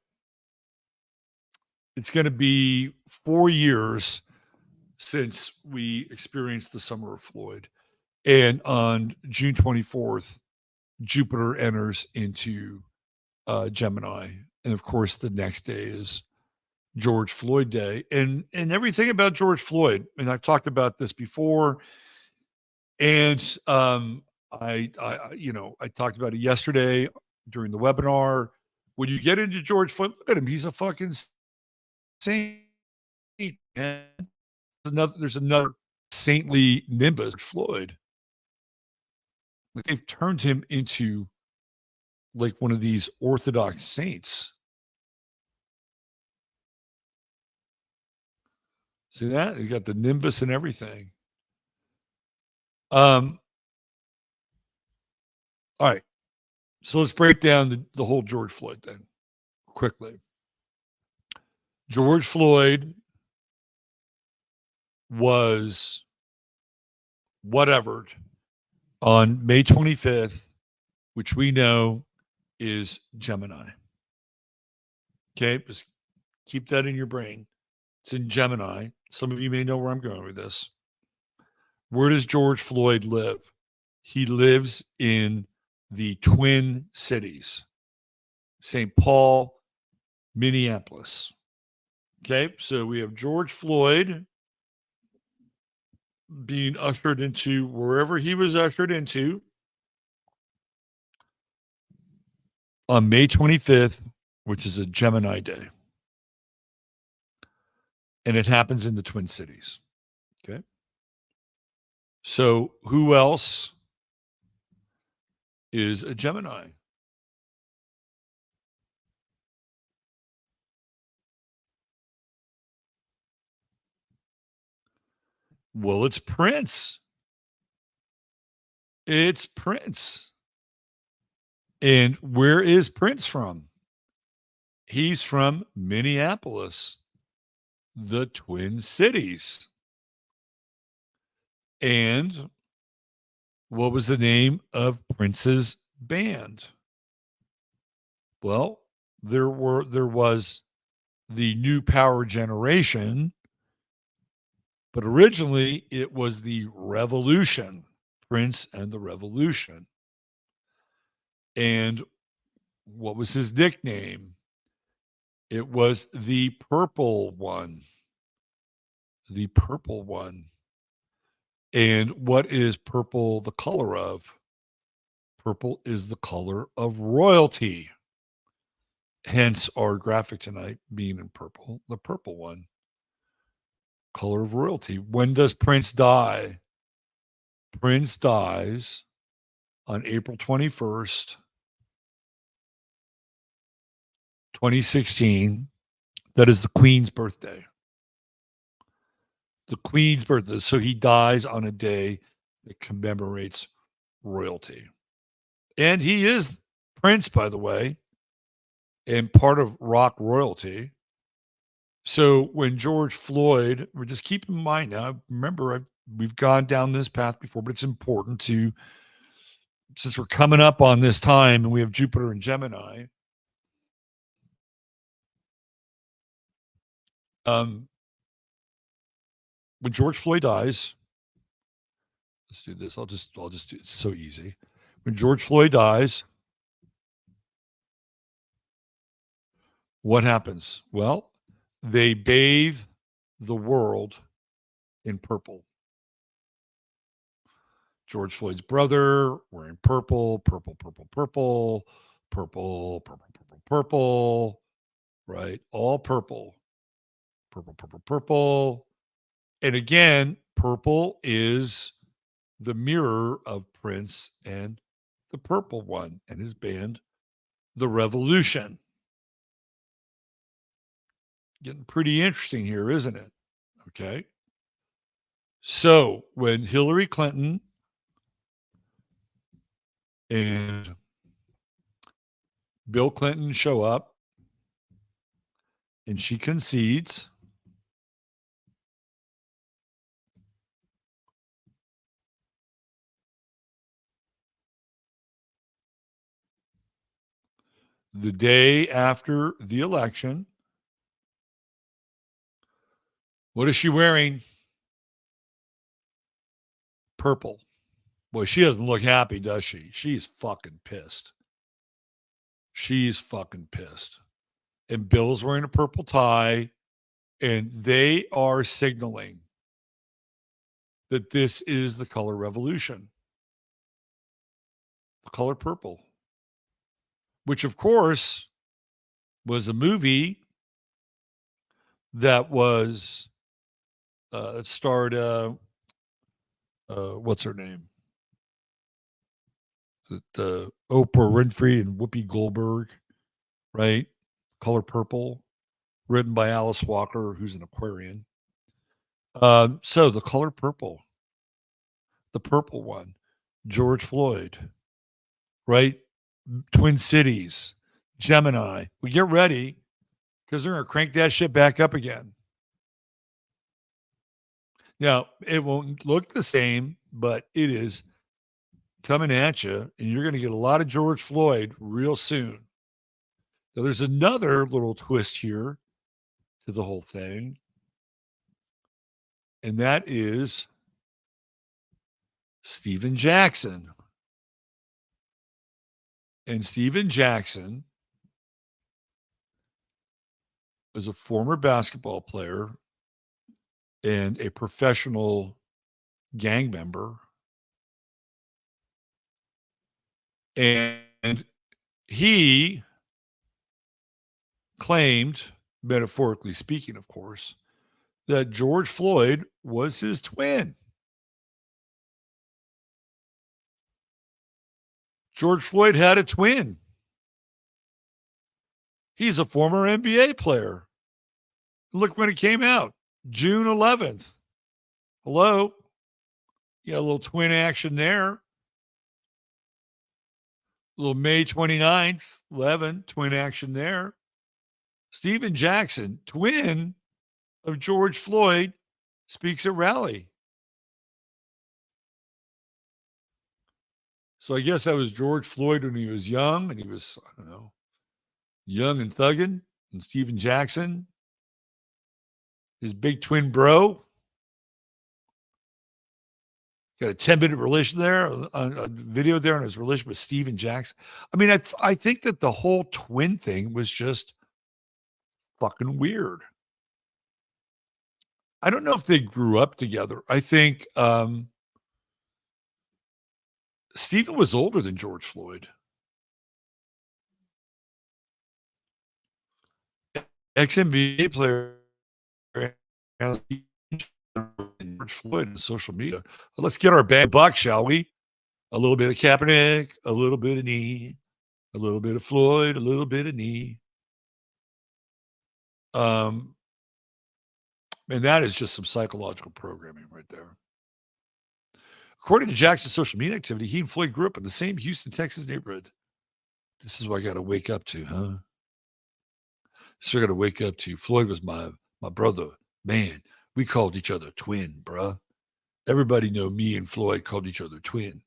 it's going to be 4 years since we experienced the summer of Floyd. And on June 24th, Jupiter enters into Gemini. And of course, the next day is George Floyd Day. And everything about George Floyd, and I've talked about this before, and I talked about it yesterday. during the webinar. When you get into George Floyd, look at him. He's a fucking saint, man. There's another saintly nimbus, Floyd. Like they've turned him into like one of these Orthodox saints. See that? You got the nimbus and everything. All right. So let's break down the whole George Floyd thing quickly. George Floyd was whatever on May 25th, which we know is Gemini. Okay, just keep that in your brain. It's in Gemini. Some of you may know where I'm going with this. Where does George Floyd live? He lives in the Twin Cities, St. Paul, Minneapolis. Okay, so we have George Floyd being ushered into wherever he was ushered into on May 25th, which is a Gemini day. And it happens in the Twin Cities. Okay. So who else is a Gemini? Well, it's Prince. It's Prince. And where is Prince from? He's from Minneapolis, the Twin Cities. And what was the name of Prince's band? Well, there was the New Power Generation, but originally it was the Revolution, Prince and the Revolution. And what was his nickname? It was the Purple One. The Purple One. And what is purple the color of? Purple is the color of royalty. Hence our graphic tonight being in purple, the purple one. Color of royalty. When does Prince die? Prince dies on April 21st, 2016. That is the Queen's birthday. The Queen's birthday. So he dies on a day that commemorates royalty. And he is Prince, by the way, and part of rock royalty. So when George Floyd, we're just keep in mind now, remember, we've gone down this path before, but it's important to, since we're coming up on this time and we have Jupiter and Gemini, when George Floyd dies, let's do this. I'll just do it. It's so easy. When George Floyd dies, what happens? Well, they bathe the world in purple. George Floyd's brother wearing purple, purple, purple, purple, purple, purple, purple, purple, right? All purple, purple, purple, purple. And again, purple is the mirror of Prince and the Purple One and his band, The Revolution. Getting pretty interesting here, isn't it? Okay. So when Hillary Clinton and Bill Clinton show up and she concedes, the day after the election, what is she wearing? Purple. Boy, she doesn't look happy, does she? She's fucking pissed. She's fucking pissed. And Bill's wearing a purple tie, and they are signaling that this is the color revolution. The color purple. which of course was a movie that was it starred what's her name? Oprah Winfrey and Whoopi Goldberg, right? Color Purple, written by Alice Walker, who's an Aquarian. So the color purple, the purple one, George Floyd, right? Twin Cities, Gemini. We get ready because they're going to crank that shit back up again. Now, it won't look the same, but it is coming at you, and you're going to get a lot of George Floyd real soon. Now, there's another little twist here to the whole thing, and that is Steven Jackson. And Steven Jackson was a former basketball player and a professional gang member. And he claimed, metaphorically speaking, of course, that George Floyd was his twin. George Floyd had a twin. He's a former NBA player. Look when it came out, June 11th. Hello? You got a little twin action there. A little May 29th, 11, twin action there. Steven Jackson, twin of George Floyd, speaks at rally. So I guess that was George Floyd when he was young, and he was, I don't know, young and thugging. And Steven Jackson, his big twin bro, got a 10-minute relation there, a video there on his relation with Steven Jackson. I mean, I think that the whole twin thing was just fucking weird. I don't know if they grew up together. I think Steven was older than George Floyd. Ex-NBA player George Floyd and social media. Let's get our bad buck, shall we? A little bit of Kaepernick, a little bit of knee, a little bit of Floyd, a little bit of knee. And that is just some psychological programming right there. According to Jackson's social media activity, he and Floyd grew up in the same Houston, Texas neighborhood. This is what I got to wake up to, huh? So I got to wake up to. Floyd was my brother. Man, we called each other twin, bruh. Everybody know me and Floyd called each other twin.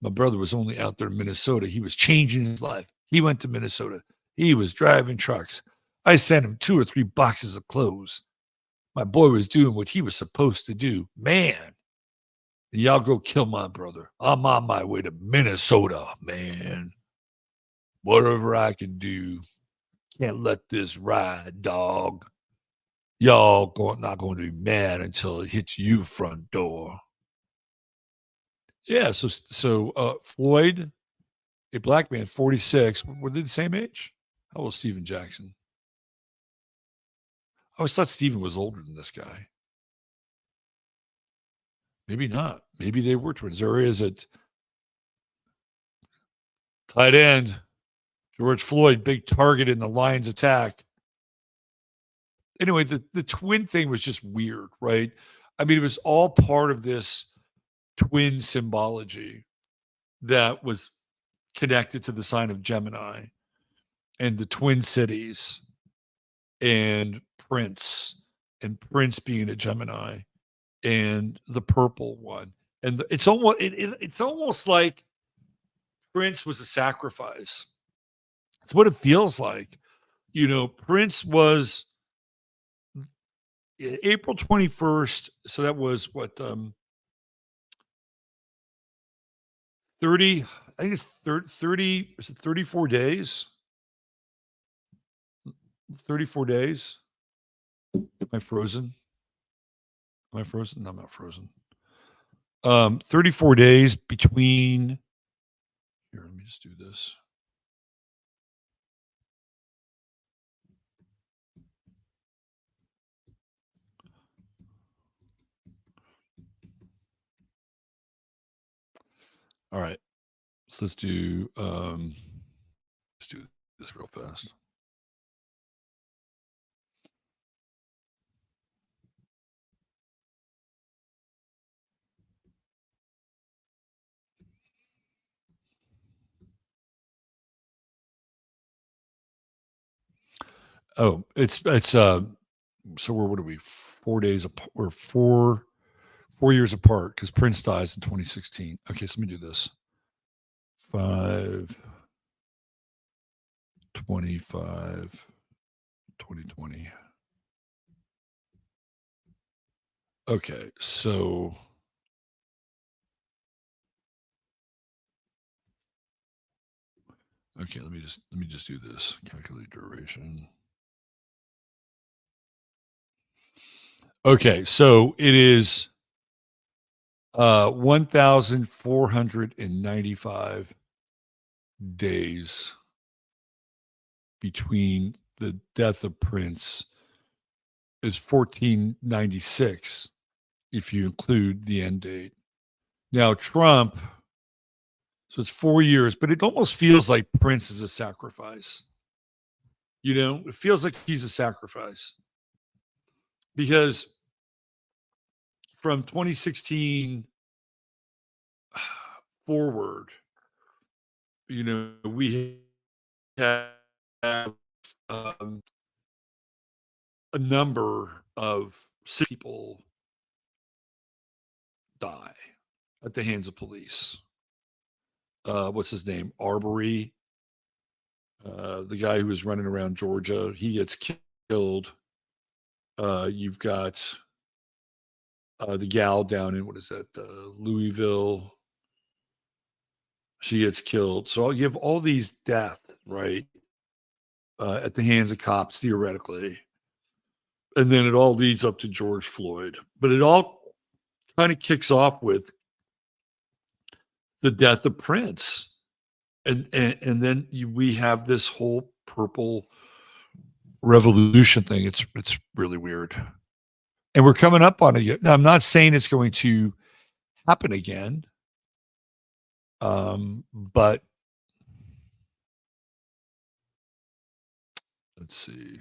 My brother was only out there in Minnesota. He was changing his life. He went to Minnesota. He was driving trucks. I sent him 2 or 3 boxes of clothes. My boy was doing what he was supposed to do. Man, y'all go kill my brother. I'm on my way to Minnesota, man. Whatever I can do. Can't let this ride, dog. Y'all not going to be mad until it hits you front door. Yeah, so Floyd, a black man, 46. Were they the same age? How old was Steven Jackson? I always thought Steven was older than this guy. Maybe not. Maybe they were twins. There is a tight end, George Floyd, big target in the Lions attack. Anyway, the twin thing was just weird, right? I mean, it was all part of this twin symbology that was connected to the sign of Gemini and the Twin Cities and Prince being a Gemini and the purple one. And it's almost like Prince was a sacrifice. It's what it feels like. You know, Prince was April 21st. So that was what, 30, I think it's 30, is it 34 days? 34 days. Am I frozen? Am I frozen? No, I'm not frozen. 34 days between, here, let me just do this. All right. So let's do this real fast. Oh, it's so what are we? 4 days apart or 4 years apart because Prince dies in 2016. Okay, so let me do this. 5 25 2020. Okay, so okay, let me just do this. Calculate duration. Okay, so it is 1,495 days between the death of Prince. Is 1496 if you include the end date. Now Trump, so it's 4 years, but it almost feels like Prince is a sacrifice. You know, it feels like he's a sacrifice because from 2016 forward, you know, we have um, a number of sick people die at the hands of police. What's his name? Arbery, the guy who was running around Georgia, he gets killed. You've got the gal down in what is that, Louisville? She gets killed. So I'll give all these death right at the hands of cops theoretically, and then it all leads up to George Floyd. But it all kind of kicks off with the death of Prince, and then we have this whole purple revolution thing. It's really weird, and we're coming up on it. Now, I'm not saying it's going to happen again, but let's see.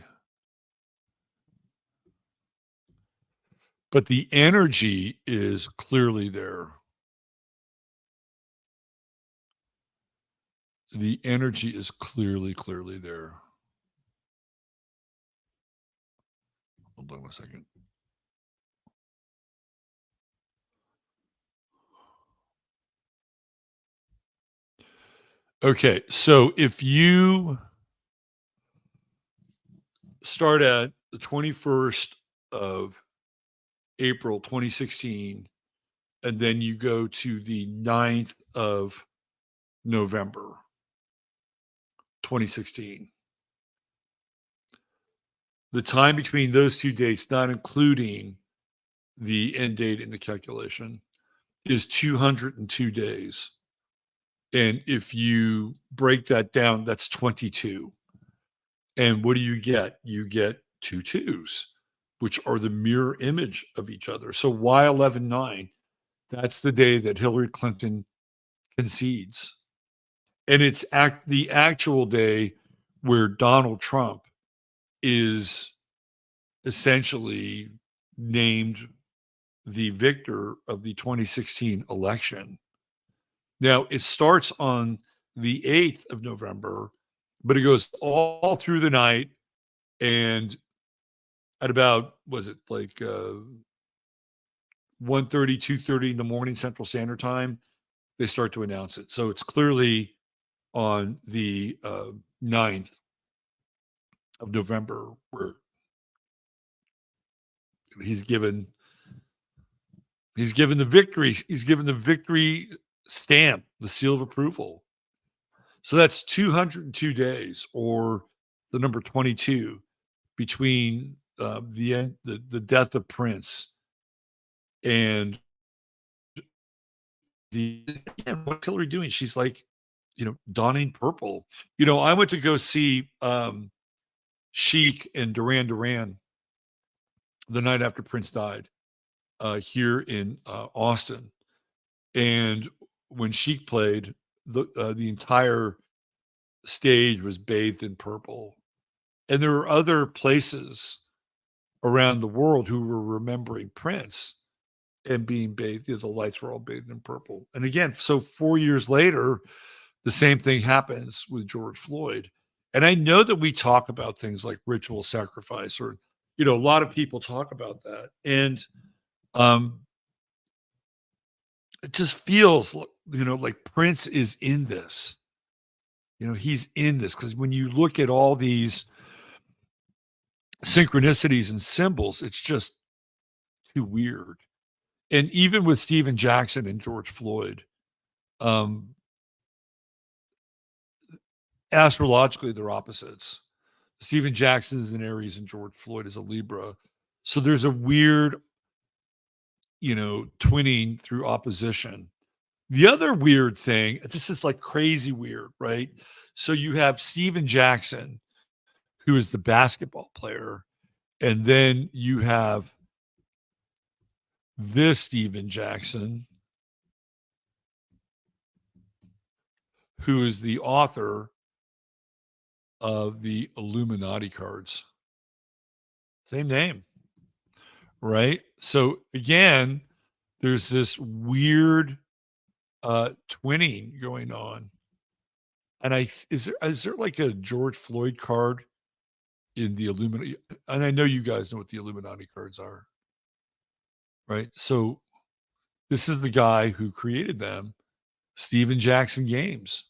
But the energy is clearly there. The energy is clearly there. Hold on 1 second. Okay, so if you start at the 21st of April 2016, and then you go to the 9th of November 2016, the time between those two dates, not including the end date in the calculation, is 202 days. And if you break that down, that's 22. And what do you get? You get two twos, which are the mirror image of each other. So Y11/9, that's the day that Hillary Clinton concedes. And it's the actual day where Donald Trump is essentially named the victor of the 2016 election. Now, it starts on the 8th of November, but it goes all through the night. And at about, was it like 1:30, 2:30 in the morning Central Standard Time, they start to announce it. So it's clearly on the 9th of November where he's given the victory. He's given the victory stamp, the seal of approval. So that's 202 days, or the number 22, between the death of Prince and again, what's Hillary doing? She's like, donning purple. I went to go see Chic and Duran Duran the night after Prince died here in Austin, and when Chic played, the entire stage was bathed in purple. And there were other places around the world who were remembering Prince and being bathed, the lights were all bathed in purple. And again, so 4 years later, the same thing happens with George Floyd. And I know that we talk about things like ritual sacrifice, or, a lot of people talk about that. And it just feels, like Prince is in this. He's in this because when you look at all these synchronicities and symbols, it's just too weird. And even with Stephen Jackson and George Floyd, um, astrologically, they're opposites. Stephen Jackson is an Aries and George Floyd is a Libra. So there's a weird, twinning through opposition. The other weird thing, this is like crazy weird, right? So you have Stephen Jackson, who is the basketball player, and then you have this Stephen Jackson, who is the author of the Illuminati cards. Same name, right? So again, there's this weird twinning going on. And is there like a George Floyd card in the Illuminati? And I know you guys know what the Illuminati cards are, right? So this is the guy who created them, Stephen Jackson Games.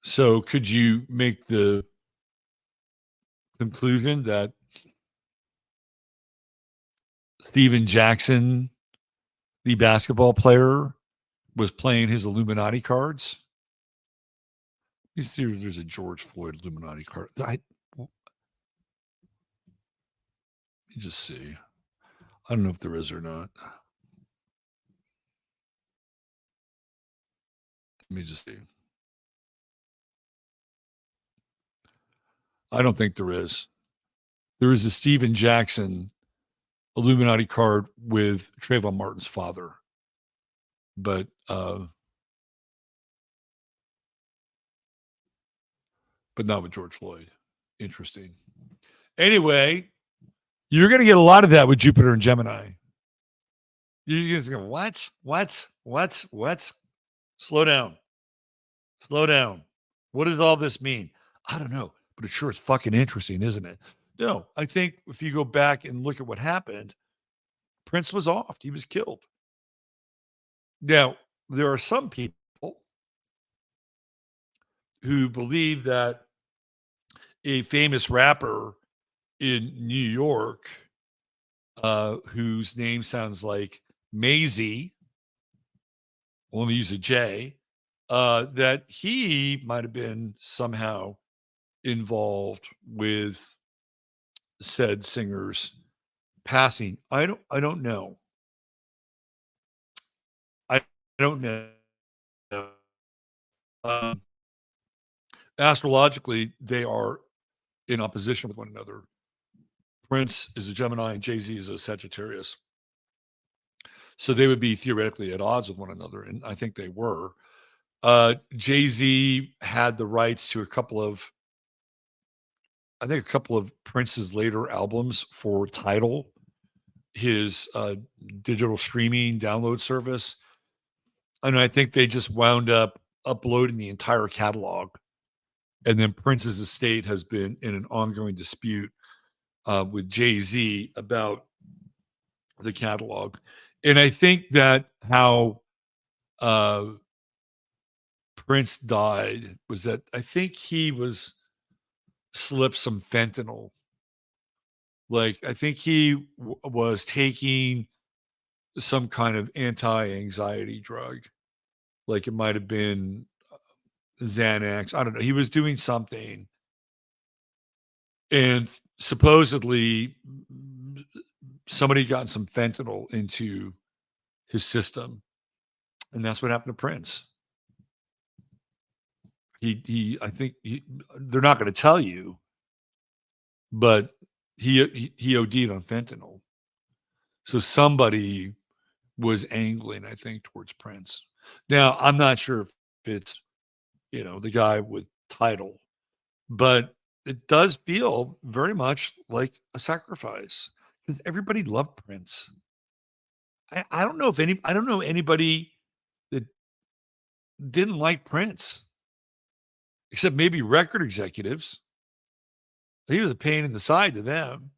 So could you make the conclusion that Stephen Jackson, the basketball player, was playing his Illuminati cards? There's a George Floyd Illuminati card. Let me just see. I don't know if there is or not. Let me just see. I don't think there is. There is a Stephen Jackson Illuminati card with Trayvon Martin's father, but not with George Floyd. Interesting. Anyway, you're going to get a lot of that with Jupiter and Gemini. You're going to go, what? Slow down. What does all this mean? I don't know, but it sure is fucking interesting, isn't it? No, I think if you go back and look at what happened, Prince was off. He was killed. Now, there are some people who believe that a famous rapper in New York, whose name sounds like Maisie, well, let me use a J, that he might have been somehow involved with said singer's passing. I don't know. I don't know. Um, Astrologically, they are in opposition with one another. Prince is a Gemini and Jay-Z is a Sagittarius. So they would be theoretically at odds with one another. And I think they were. Jay-Z had the rights to a couple of Prince's later albums for Tidal, his digital streaming download service. And I think they just wound up uploading the entire catalog. And then Prince's estate has been in an ongoing dispute with Jay-Z about the catalog. And I think that how Prince died was that I think he was slipped some fentanyl. Like, I think he was taking some kind of anti-anxiety drug. Like, it might have been Xanax. I don't know. He was doing something. And supposedly somebody got some fentanyl into his system. And that's what happened to Prince. I think they're not going to tell you, but he OD'd on fentanyl. So somebody was angling, I think, towards Prince. Now, I'm not sure if it's, the guy with title, but it does feel very much like a sacrifice because everybody loved Prince. I don't know I don't know anybody that didn't like Prince, except maybe record executives. He was a pain in the side to them,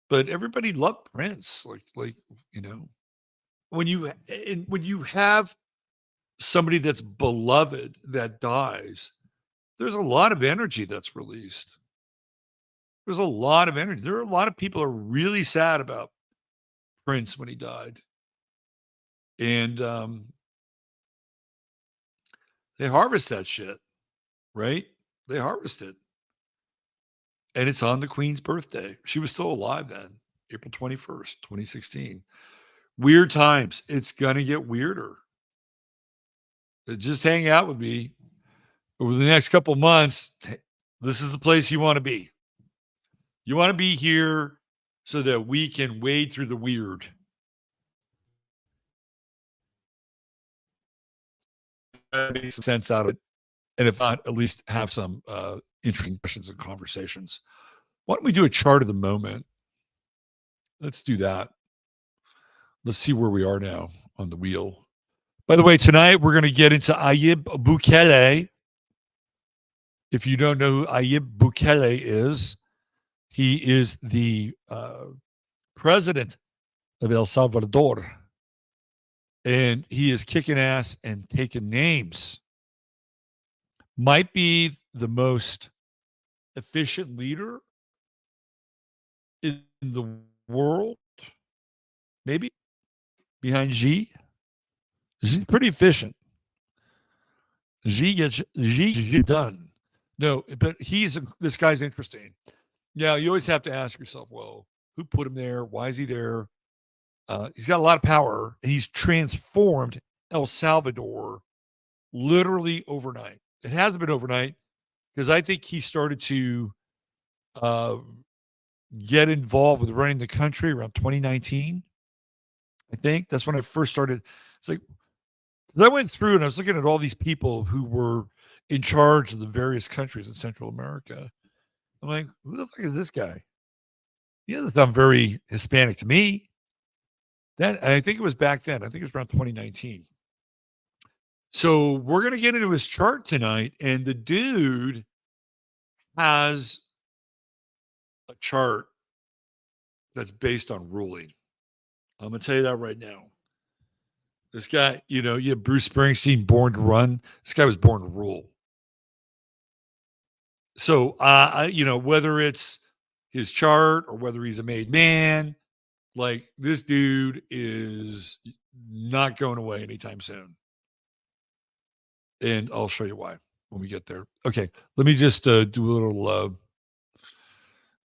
but everybody loved Prince. You know, when you have somebody that's beloved that dies, there's a lot of energy that's released. There's a lot of energy. There are a lot of people are really sad about Prince when he died, and they harvest that shit, right? They harvest it, and it's on the Queen's birthday. She was still alive then, April 21st, 2016. Weird times. It's gonna get weirder. Just hang out with me over the next couple months. This is the place you want to be. You want to be here so that we can wade through the weird. Make some sense out of it. And if not, at least have some interesting questions and conversations. Why don't we do a chart of the moment? Let's do that. Let's see where we are now on the wheel. By the way, tonight we're going to get into Ayib Bukele. If you don't know who Ayib Bukele is, he is the president of El Salvador. And he is kicking ass and taking names. Might be the most efficient leader in the world, maybe behind Xi. He's pretty efficient. Xi gets done. No, but this guy's interesting. Yeah, you always have to ask yourself, well, who put him there? Why is he there? He's got a lot of power, and he's transformed El Salvador literally overnight. It hasn't been overnight because I think he started to uh, get involved with running the country around 2019. I think that's when I first started. It's like I went through and I was looking at all these people who were in charge of the various countries in Central America. I'm like, who the fuck is this guy? He doesn't sound very Hispanic to me. I think it was back then. I think it was around 2019. So we're going to get into his chart tonight, and the dude has a chart that's based on ruling. I'm going to tell you that right now. This guy, you have Bruce Springsteen, Born to Run. This guy was born to rule. So, whether it's his chart or whether he's a made man, like this dude is not going away anytime soon. And I'll show you why when we get there. Okay, let me just do a little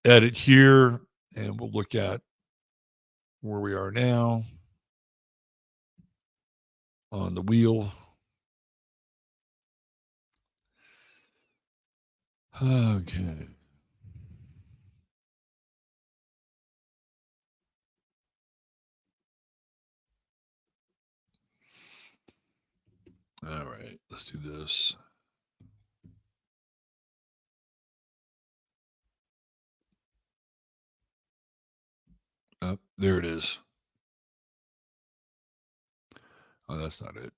edit here, and we'll look at where we are now on the wheel. Okay. All right, let's do this. Oh, there it is. Oh, that's not it.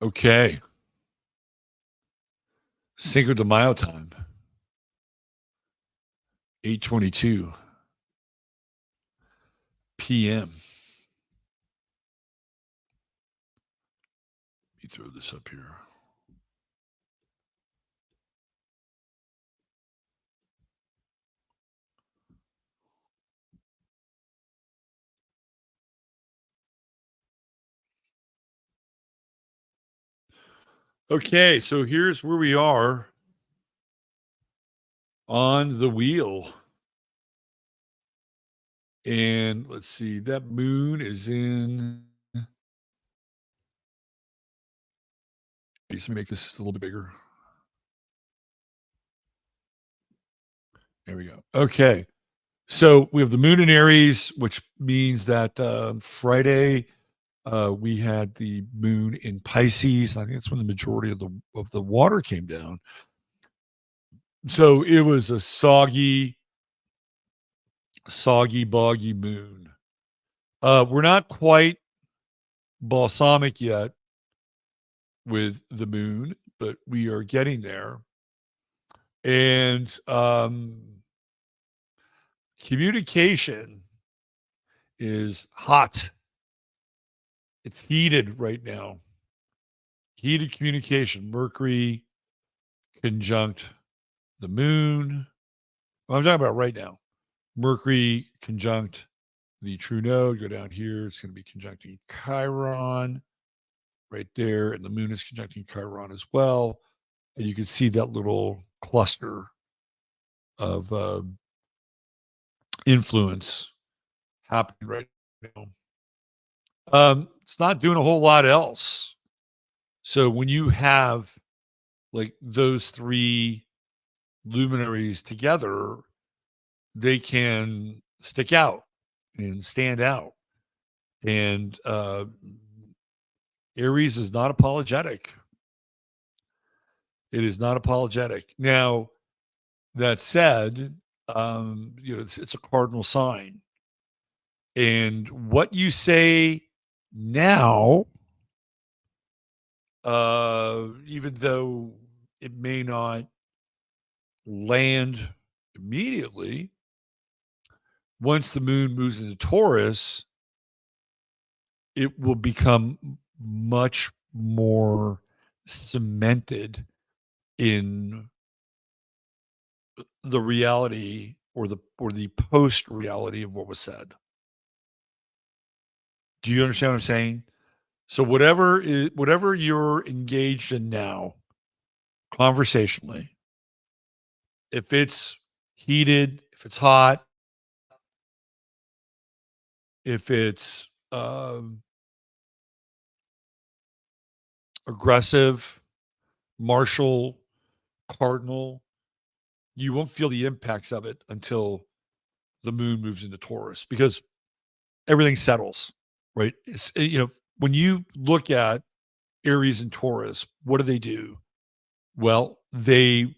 Okay. Cinco de Mayo time. 8:22 p.m. Let me throw this up here. Okay, so here's where we are on the wheel. And let's see, that moon is in Let me make this just a little bit bigger. There we go. Okay. So we have the moon in Aries, which means that Friday we had the moon in Pisces. I think that's when the majority of the water came down. So it was a soggy, boggy moon. We're not quite balsamic yet with the moon, but we are getting there. And communication is hot. It's heated right now. Heated communication. Mercury conjunct the moon. Well, I'm talking about right now. Mercury conjunct the true node. Go down here. It's going to be conjuncting Chiron right there. And the moon is conjuncting Chiron as well. And you can see that little cluster of influence happening right now. It's not doing a whole lot else. So when you have like those three luminaries together, they can stick out and stand out. And Aries is not apologetic. It is not apologetic. Now, that said, it's a cardinal sign. And what you say now, even though it may not land immediately, once the moon moves into Taurus, it will become much more cemented in the reality or the post reality of what was said. Do you understand what I'm saying? So whatever you're engaged in now, conversationally, if it's heated, if it's hot, if it's aggressive, martial, cardinal, you won't feel the impacts of it until the moon moves into Taurus because everything settles, right? When you look at Aries and Taurus, what do? Well, they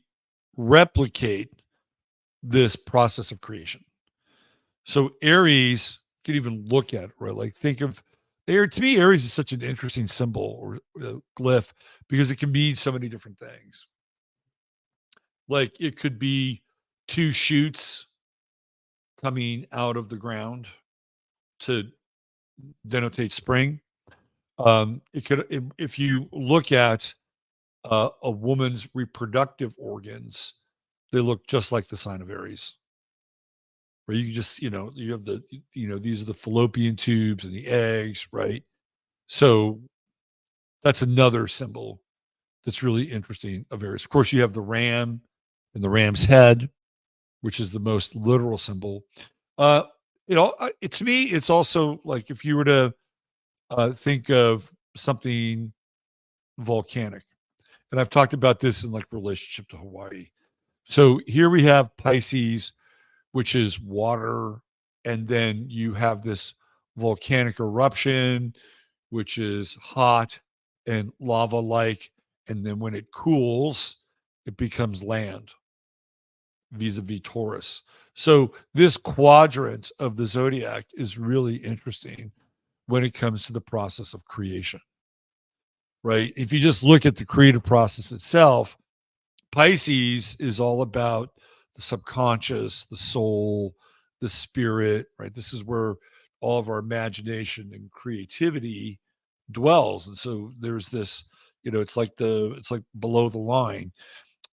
replicate this process of creation. So Aries, you can even look at it, right? Like think of Aries. To me, Aries is such an interesting symbol or glyph because it can mean so many different things. Like it could be two shoots coming out of the ground to denotate spring. If you look at a woman's reproductive organs, they look just like the sign of Aries. Where you just, you have these are the fallopian tubes and the eggs, right? So that's another symbol that's really interesting of Aries. Of course, you have the ram and the ram's head, which is the most literal symbol. To me, it's also like if you were to think of something volcanic, and I've talked about this in like relationship to Hawaii. So here we have Pisces, which is water, and then you have this volcanic eruption, which is hot and lava-like, and then when it cools, it becomes land, vis-a-vis Taurus. So this quadrant of the zodiac is really interesting when it comes to the process of creation, right? If you just look at the creative process itself, Pisces is all about the subconscious, the soul, the spirit, right? This is where all of our imagination and creativity dwells. And so there's this, it's like below the line.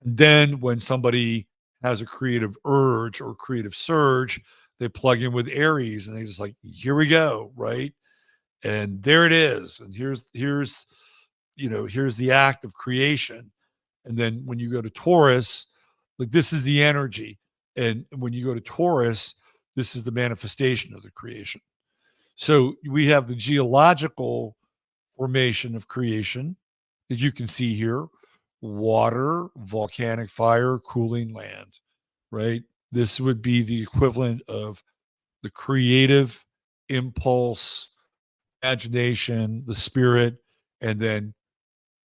And then when somebody has a creative urge or creative surge, they plug in with Aries and they just like, here we go, right? And there it is. And here's the act of creation. And then when you go to Taurus, like this is the energy. And when you go to Taurus, this is the manifestation of the creation. So we have the geological formation of creation, that you can see here: water, volcanic fire, cooling land, right? This would be the equivalent of the creative impulse, imagination, the spirit, and then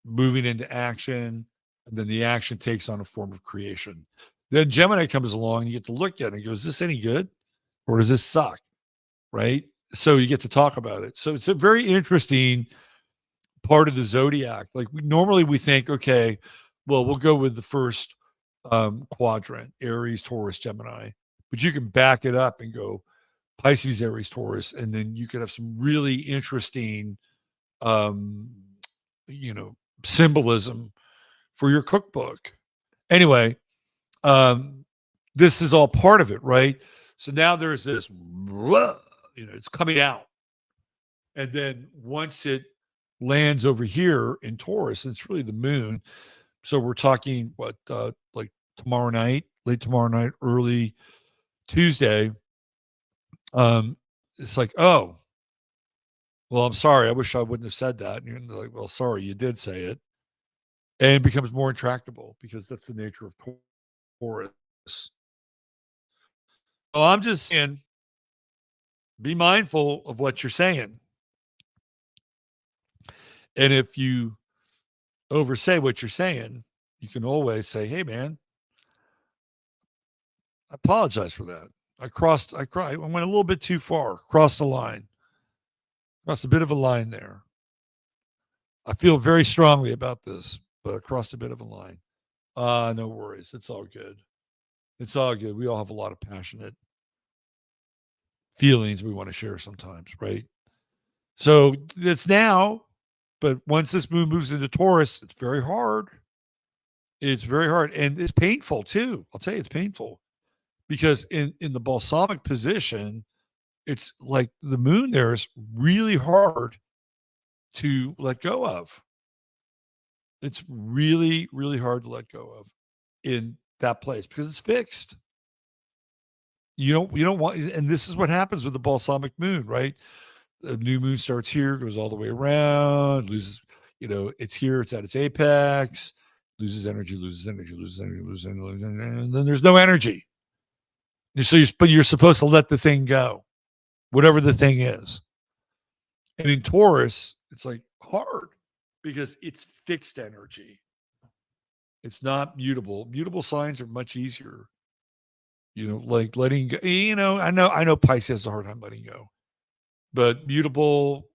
moving into action. And then the action takes on a form of creation. Then Gemini comes along and you get to look at it and goes, is this any good? Or does this suck? Right? So you get to talk about it. So it's a very interesting part of the zodiac. Like normally we think, okay, well, we'll go with the first quadrant, Aries, Taurus, Gemini. But you can back it up and go Pisces, Aries, Taurus, and then you could have some really interesting, um, symbolism for your cookbook. Anyway, this is all part of it, right? So now there's this, it's coming out. And then once it lands over here in Taurus, it's really the moon. So we're talking like tomorrow night, late tomorrow night, early Tuesday. It's like, oh, well, I'm sorry. I wish I wouldn't have said that. And you're like, well, sorry, you did say it. And it becomes more intractable because that's the nature of Taurus. So I'm just saying, be mindful of what you're saying. And if you oversay what you're saying, you can always say, hey, man, I apologize for that. I went a little bit too far, crossed the line, crossed a bit of a line there. I feel very strongly about this, but I crossed a bit of a line. No worries. It's all good. It's all good. We all have a lot of passionate feelings we want to share sometimes, right? So it's now, but once this moon moves into Taurus, it's very hard. It's very hard. And it's painful too. I'll tell you, it's painful because in the balsamic position, it's like the moon there is really hard to let go of. It's really, really hard to let go of in that place because it's fixed. You don't want, and this is what happens with the balsamic moon, right? The new moon starts here, goes all the way around, loses, it's here, it's at its apex, loses energy, loses energy, loses energy, loses energy, and then there's no energy. But you're supposed to let the thing go, whatever the thing is. And in Taurus, it's like hard because it's fixed energy. It's not mutable. Mutable signs are much easier. Like letting go. I know Pisces has a hard time letting go, but mutable,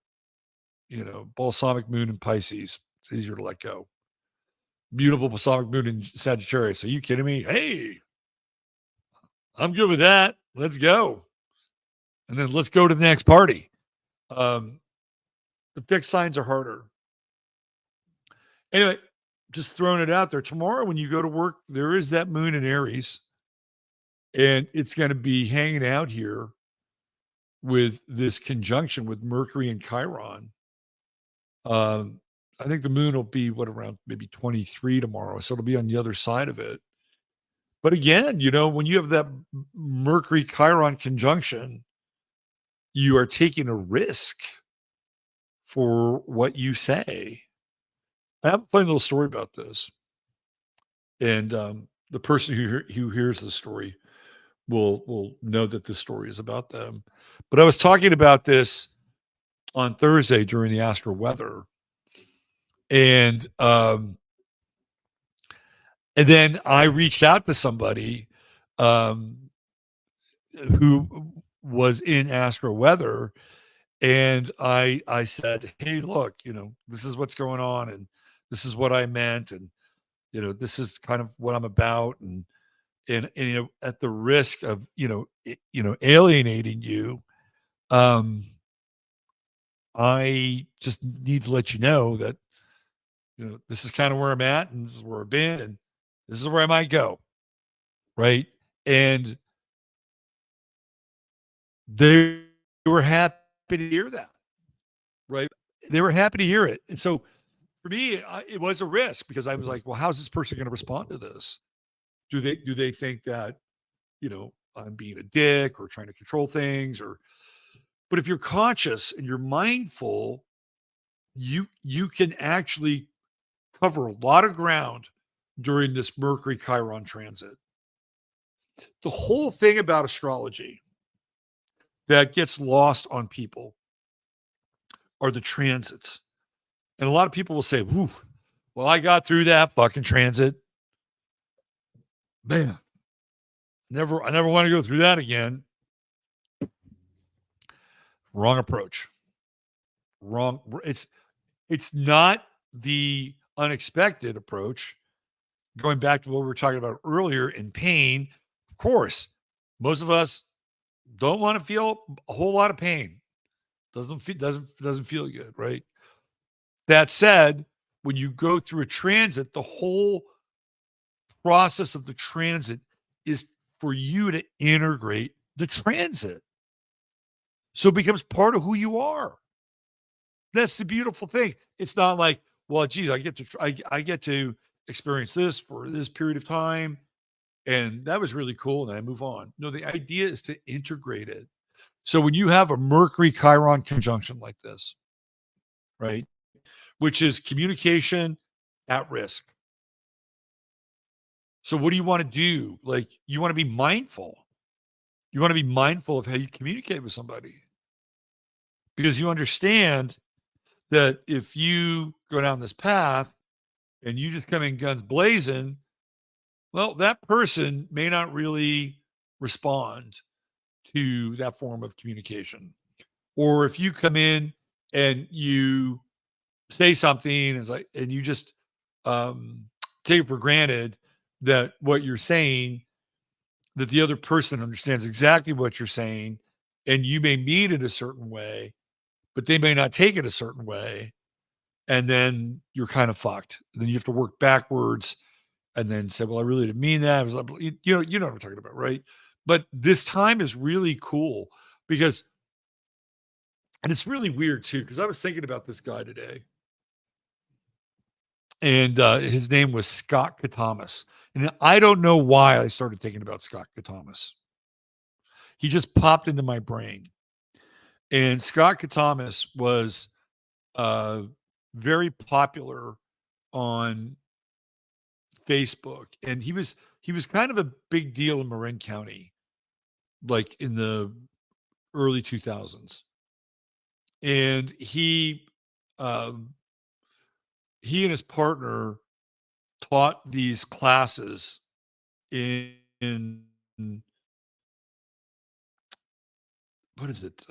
balsamic moon in Pisces, it's easier to let go. Mutable balsamic moon in Sagittarius. Are you kidding me? Hey, I'm good with that. Let's go. And then let's go to the next party. The fixed signs are harder. Anyway, just throwing it out there. Tomorrow, when you go to work, there is that moon in Aries, and it's going to be hanging out here with this conjunction with Mercury and Chiron. I think the moon will be around maybe 23 tomorrow, so it'll be on the other side of it. But again, when you have that Mercury Chiron conjunction, you are taking a risk for what you say. I have a funny little story about this, and the person who hears the story will know that this story is about them. But I was talking about this on Thursday during the Astro Weather, and then I reached out to somebody who was in Astro Weather, and I said, hey, look, this is what's going on, and this is what I meant, and this is kind of what I'm about, and at the risk of alienating you, I just need to let you know that this is kind of where I'm at, and this is where I've been, and this is where I might go, right? And they were happy to hear that, right? They were happy to hear it, and so for me, it was a risk because I was like, well, how's this person going to respond to this? Do they think that I'm being a dick or trying to control things? But if you're conscious and you're mindful, you can actually cover a lot of ground during this Mercury Chiron transit. The whole thing about astrology that gets lost on people are the transits. And a lot of people will say, "Whew, well, I got through that fucking transit. Man, I never want to go through that again." Wrong approach. Wrong. It's not the unexpected approach. Going back to what we were talking about earlier in pain, of course, most of us don't want to feel a whole lot of pain. Doesn't feel good, right? That said, when you go through a transit, the whole process of the transit is for you to integrate the transit. So it becomes part of who you are. That's the beautiful thing. It's not like, well, geez, I get to experience this for this period of time, and that was really cool, and I move on. No, the idea is to integrate it. So when you have a Mercury Chiron conjunction like this, right, which is communication at risk. So what do you want to do? Like, you want to be mindful. You want to be mindful of how you communicate with somebody, because you understand that if you go down this path and you just come in guns blazing, well, that person may not really respond to that form of communication. Or if you come in and you say something and you just um, take it for granted that what you're saying, that the other person understands exactly what you're saying, and you may mean it a certain way, but they may not take it a certain way, and then you're kind of fucked. And then you have to work backwards and then say, well, I really didn't mean that. You know what I'm talking about, right? But this time is really cool because, and it's really weird too, because I was thinking about this guy today, and his name was Scott Katamas. And I don't know why I started thinking about Scott Katamas. He just popped into my brain. And Scott Katamas was uh, very popular on Facebook, and he was kind of a big deal in Marin County, like in the early 2000s. And um, he and his partner taught these classes in what is it,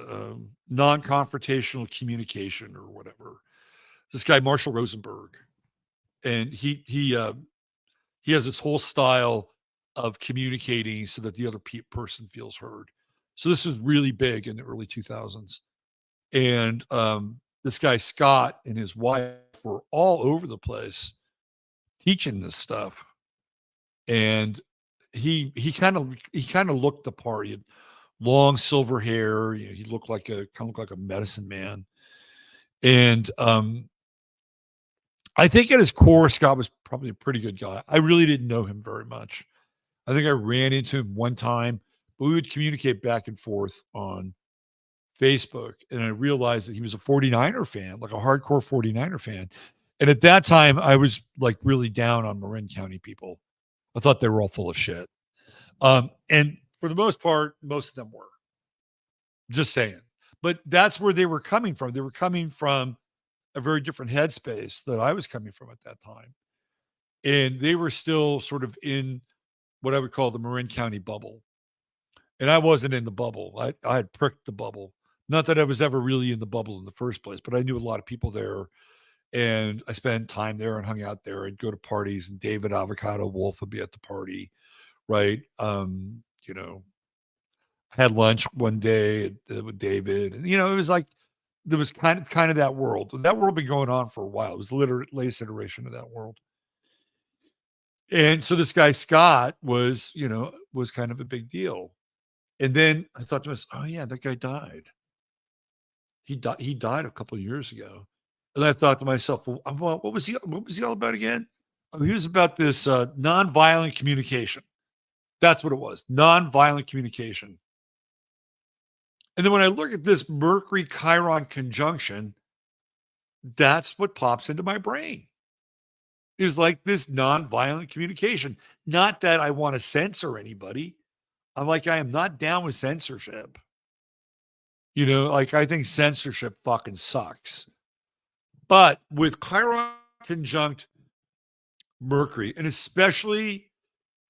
non-confrontational communication or whatever. This guy Marshall Rosenberg, and he has this whole style of communicating so that the other person feels heard. So this is really big in the early 2000s. And this guy Scott and his wife were all over the place teaching this stuff. And he kind of looked the part. He had long silver hair. He looked like a medicine man. And I think at his core, Scott was probably a pretty good guy. I really didn't know him very much. I think I ran into him one time, but we would communicate back and forth on Facebook. And I realized that he was a 49er fan, like a hardcore 49er fan. And at that time, I was like really down on Marin County people. I thought they were all full of shit. And for the most part, most of them were. Just saying. But that's where they were coming from. They were coming from a very different headspace that I was coming from at that time. And they were still sort of in what I would call the Marin County bubble. And I wasn't in the bubble. I had pricked the bubble. Not that I was ever really in the bubble in the first place, but I knew a lot of people there. And I spent time there and hung out there. I'd go to parties, and David Avocado Wolf would be at the party, right? Had lunch one day with David. And, it was like, there was kind of that world. That world been going on for a while. It was the latest iteration of that world. And so this guy Scott was kind of a big deal. And then I thought to myself, oh yeah, that guy died. He died a couple of years ago. And I thought to myself, well, what was he all about again? Oh, he was about this nonviolent communication. That's what it was. Nonviolent communication. And then when I look at this Mercury Chiron conjunction, that's what pops into my brain. is like this nonviolent communication. Not that I want to censor anybody. I'm like, I am not down with censorship. Like I think censorship fucking sucks. But with Chiron conjunct Mercury, and especially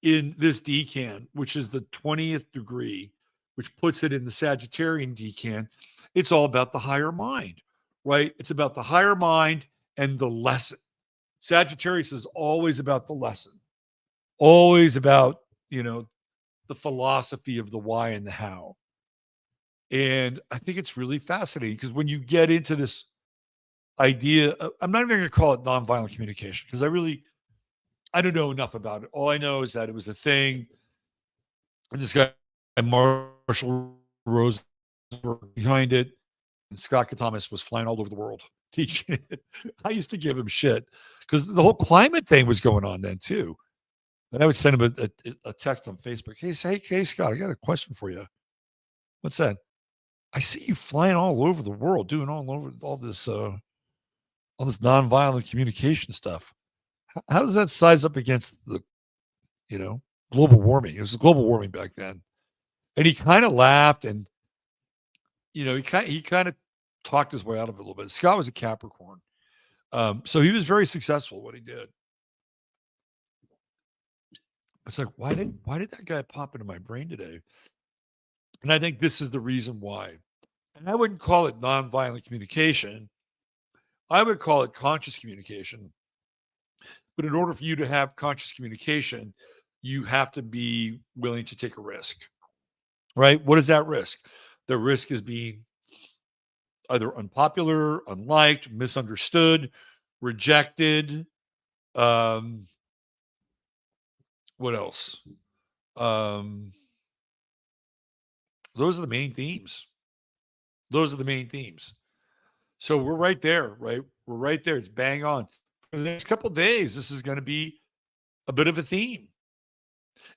in this decan, which is the 20th degree, which puts it in the Sagittarian decan, it's all about the higher mind, right? It's about the higher mind and the lesson. Sagittarius is always about the lesson, always about, the philosophy of the why and the how. And I think it's really fascinating because when you get into this idea, I'm not even going to call it nonviolent communication because I don't know enough about it. All I know is that it was a thing. And this guy, Marshall Rose, behind it. And Scott Thomas was flying all over the world teaching it. I used to give him shit because the whole climate thing was going on then too. And I would send him a text on Facebook. Hey, Scott, I got a question for you. What's that? I see you flying all over the world, doing all this nonviolent communication stuff. How does that size up against the, global warming? It was global warming back then. And he kind of laughed and, he kind of talked his way out of it a little bit. Scott was a Capricorn. So he was very successful at what he did. It's like, why did that guy pop into my brain today? And I think this is the reason why. And I wouldn't call it nonviolent communication. I would call it conscious communication. But in order for you to have conscious communication, you have to be willing to take a risk, right? What is that risk? The risk is being either unpopular, unliked, misunderstood, rejected. What else? Those are the main themes. So we're right there, right? We're right there. It's bang on. For the next couple of days, this is going to be a bit of a theme.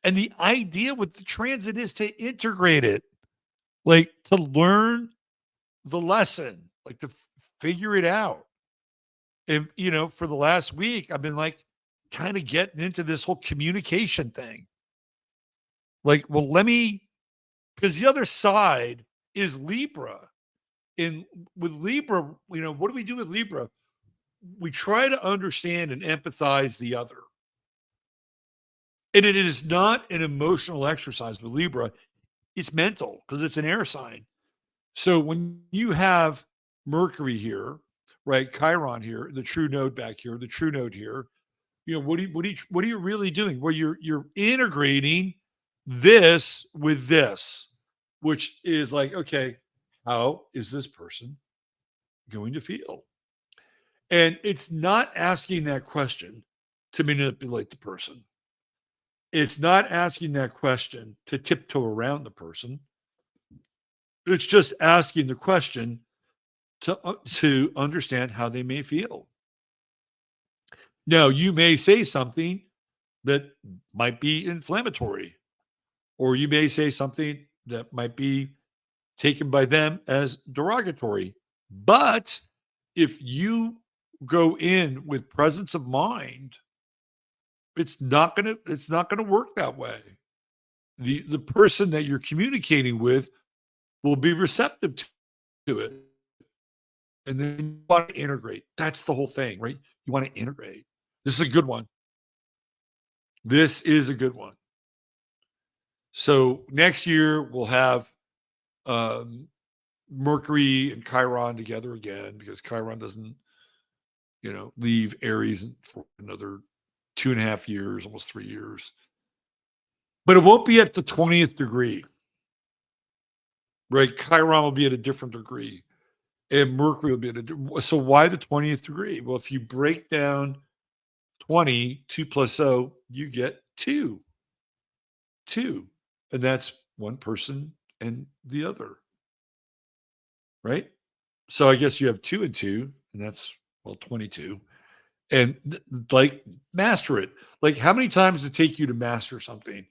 And the idea with the transit is to integrate it, like to learn the lesson, like to figure it out. And, for the last week, I've been like kind of getting into this whole communication thing. Like, well, because the other side is Libra. And with Libra, what do we do with Libra? We try to understand and empathize the other. And it is not an emotional exercise with Libra. It's mental because it's an air sign. So when you have Mercury here, right, Chiron here, the true node back here, the true node here, what are you really doing? Well, you're integrating this with this, which is like, okay, how is this person going to feel? And it's not asking that question to manipulate the person. It's not asking that question to tiptoe around the person. It's just asking the question to understand how they may feel. Now, you may say something that might be inflammatory, or you may say something that might be taken by them as derogatory. But if you go in with presence of mind, it's not gonna work that way. The person that you're communicating with will be receptive to it. And then you want to integrate. That's the whole thing, right? You want to integrate. This is a good one. This is a good one. So next year we'll have Mercury and Chiron together again because Chiron doesn't, leave Aries for another 2.5 years, almost 3 years. But it won't be at the 20th degree, right? Chiron will be at a different degree. And Mercury will be at so why the 20th degree? Well, if you break down 20, 2 plus 0, you get 2. And that's one person and the other. Right? So I guess you have 2 and 2, and that's 22. And like master it. Like how many times does it take you to master something?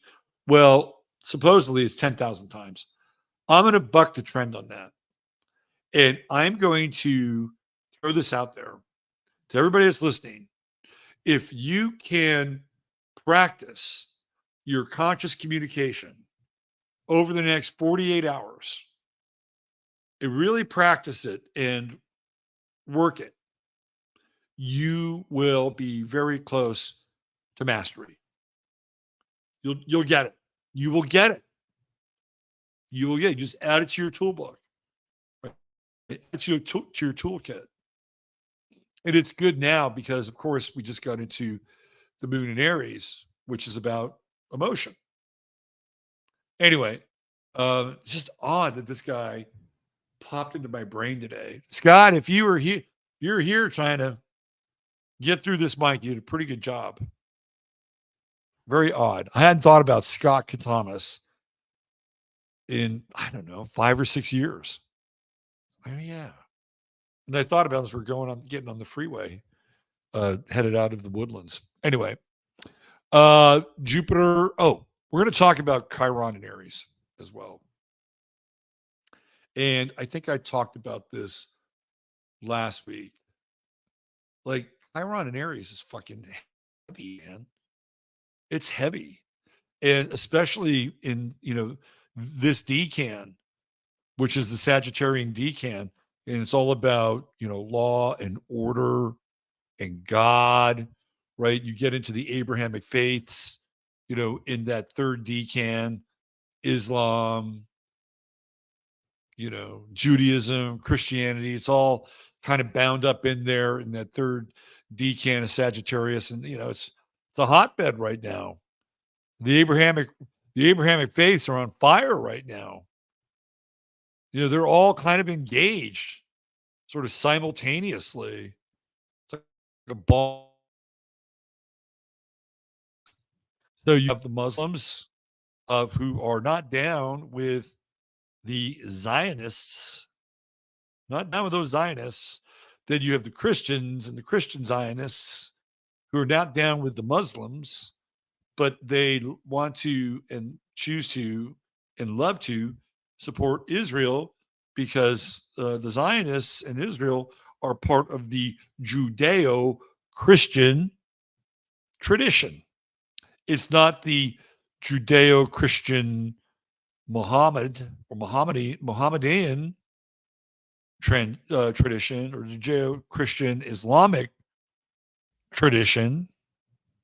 Well, supposedly it's 10,000 times. I'm going to buck the trend on that. And I'm going to throw this out there to everybody that's listening. if you can practice your conscious communication over the next 48 hours, and really practice it and work it, you will be very close to mastery. You'll get it. You will get it. You will get it. Just add it to your toolbook. Right? Add it to your toolkit. And it's good now because, of course, we just got into the moon in Aries, which is about emotion. Anyway, it's just odd that this guy popped into my brain today. Scott, if you were here, you're here trying to get through this mic, you did a pretty good job. Very odd. I hadn't thought about Scott Katamas in, I don't know, 5 or 6 years. Oh, yeah. And I thought about it as we're getting on the freeway, headed out of the woodlands. Anyway, Jupiter. Oh, we're going to talk about Chiron and Aries as well. And I think I talked about this last week. Like, Chiron and Aries is fucking heavy, man. It's heavy. And especially in, this decan, which is the Sagittarian decan. And it's all about, law and order and God, right? You get into the Abrahamic faiths, in that third decan, Islam, Judaism, Christianity. It's all kind of bound up in there in that third decan of Sagittarius. And, it's a hotbed right now. The Abrahamic faiths are on fire right now. They're all kind of engaged sort of simultaneously. It's like a bomb. So you have the Muslims who are not down with the Zionists, not down with those Zionists. Then you have the Christians and the Christian Zionists who are not down with the Muslims, but they want to and choose to and love to support Israel because the Zionists and Israel are part of the Judeo-Christian tradition. It's not the Judeo-Christian Mohammedan tradition or the Judeo-Christian Islamic tradition.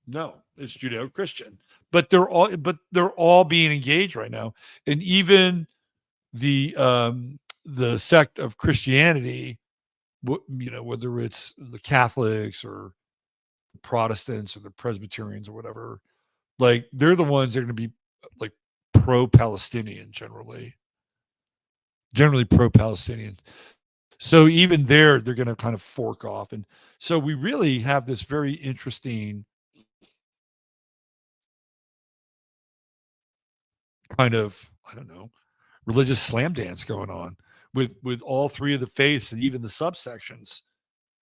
No, it's Judeo-Christian. But they're all being engaged right now. And even the sect of Christianity, whether it's the Catholics or the Protestants or the Presbyterians or whatever, like they're the ones that are going to be like pro-Palestinian generally pro-Palestinian. So even they're going to kind of fork off. And so we really have this very interesting kind of, I don't know, religious slam dance going on with all three of the faiths and even the subsections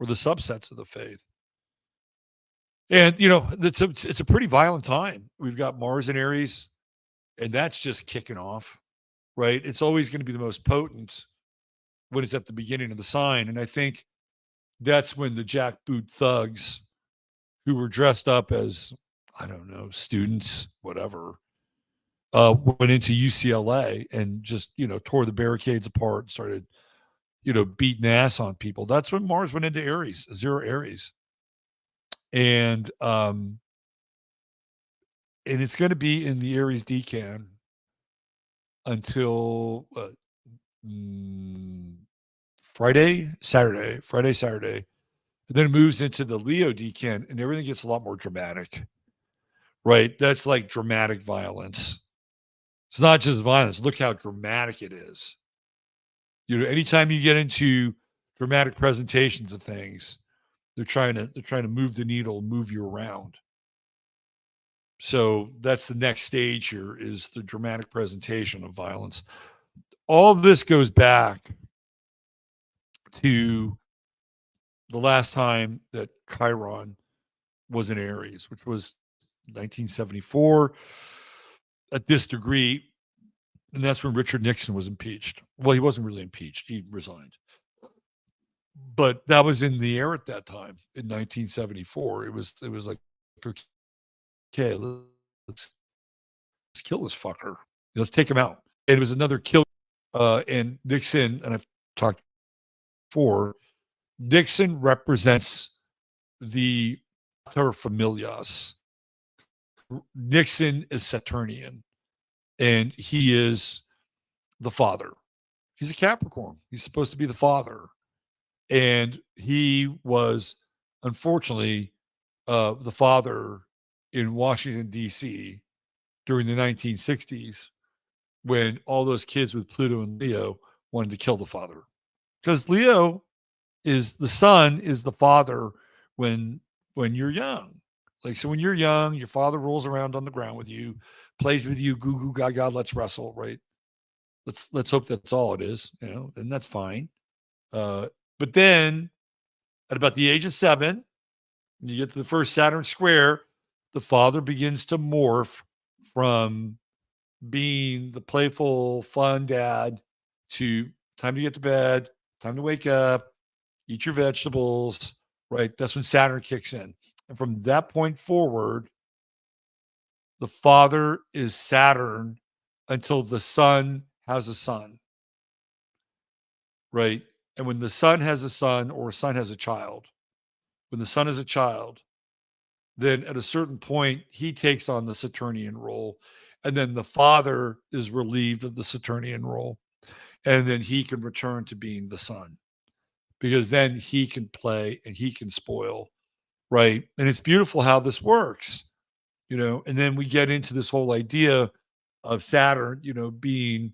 or the subsets of the faith. And it's a pretty violent time. We've got Mars in Aries, and that's just kicking off, right? It's always going to be the most potent when it's at the beginning of the sign. And I think that's when the jackboot thugs who were dressed up as, I don't know, students, whatever, went into UCLA and just, tore the barricades apart and started, beating ass on people. That's when Mars went into Aries, 0 Aries. And it's going to be in the Aries decan until Friday, Saturday. And then it moves into the Leo decan and everything gets a lot more dramatic, right? That's like dramatic violence. It's not just violence. Look how dramatic it is. Anytime you get into dramatic presentations of things, they're trying to move the needle, move you around. So that's the next stage here is the dramatic presentation of violence. All of this goes back to the last time that Chiron was in Aries, which was 1974 at this degree. And that's when Richard Nixon was impeached. Well, he wasn't really impeached. He resigned. But that was in the air at that time in 1974. It was like, okay, let's kill this fucker. Let's take him out. And it was another kill. And Nixon, and I've talked before, Nixon represents the pater familias. Nixon is Saturnian, and he is the father. He's a Capricorn. He's supposed to be the father. And he was, unfortunately, the father in Washington, D.C. during the 1960s when all those kids with Pluto and Leo wanted to kill the father. Because Leo is the son, is the father when you're young. Like, so when you're young, your father rolls around on the ground with you, plays with you, goo goo gaga, let's wrestle, right? Let's hope that's all it is, and that's fine. But then at about the age of 7, when you get to the first Saturn square, the father begins to morph from being the playful, fun dad to time to get to bed, time to wake up, eat your vegetables, right? That's when Saturn kicks in. And from that point forward, the father is Saturn until the son has a son, right? And when the son has a son or a son has a child, when the son is a child, then at a certain point, he takes on the Saturnian role. And then the father is relieved of the Saturnian role. And then he can return to being the son because then he can play and he can spoil, right? And it's beautiful how this works, and then we get into this whole idea of Saturn, being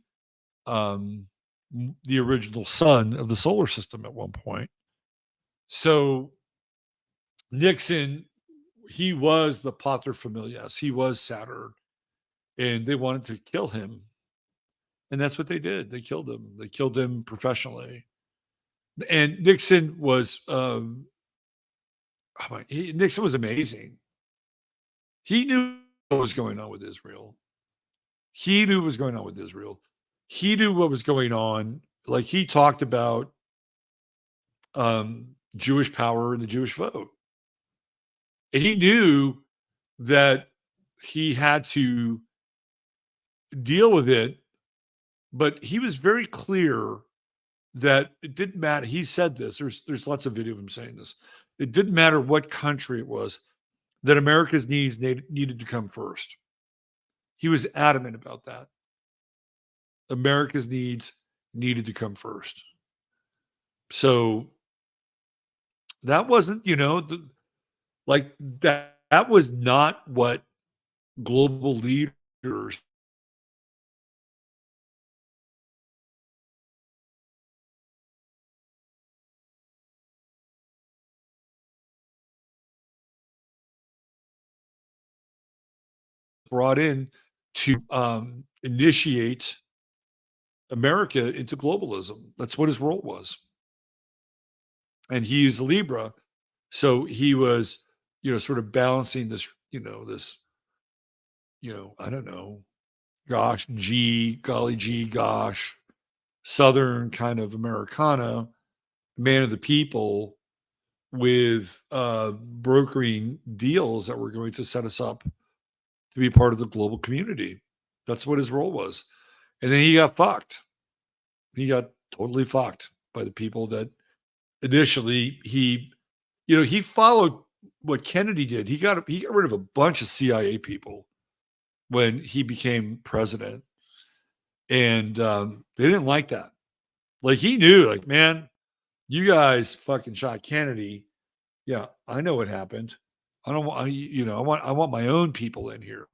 the original sun of the solar system at one point. So Nixon, he was the pater familias. He was Saturn, and they wanted to kill him. And that's what they did. They killed him. They killed him professionally. And Nixon was, Nixon was amazing. He knew what was going on with Israel. He knew what was going on with Israel. He knew what was going on. Like, he talked about Jewish power and the Jewish vote. And he knew that he had to deal with it, but he was very clear that it didn't matter. He said this. There's lots of video of him saying this. It didn't matter what country it was, that America's needs needed to come first. He was adamant about that. America's needs needed to come first. So that wasn't, like that was not what global leaders brought in to initiate America into globalism. That's what his role was. And he is a Libra. So he was, sort of balancing this, I don't know, golly gee, gosh, Southern kind of Americana, man of the people, with brokering deals that were going to set us up to be part of the global community. That's what his role was. And then he got fucked. He got totally fucked by the people that initially he followed what Kennedy did. He got rid of a bunch of CIA people when he became president. And they didn't like that. Like, he knew, like, man, you guys fucking shot Kennedy. Yeah, I know what happened. I don't want, I want my own people in here.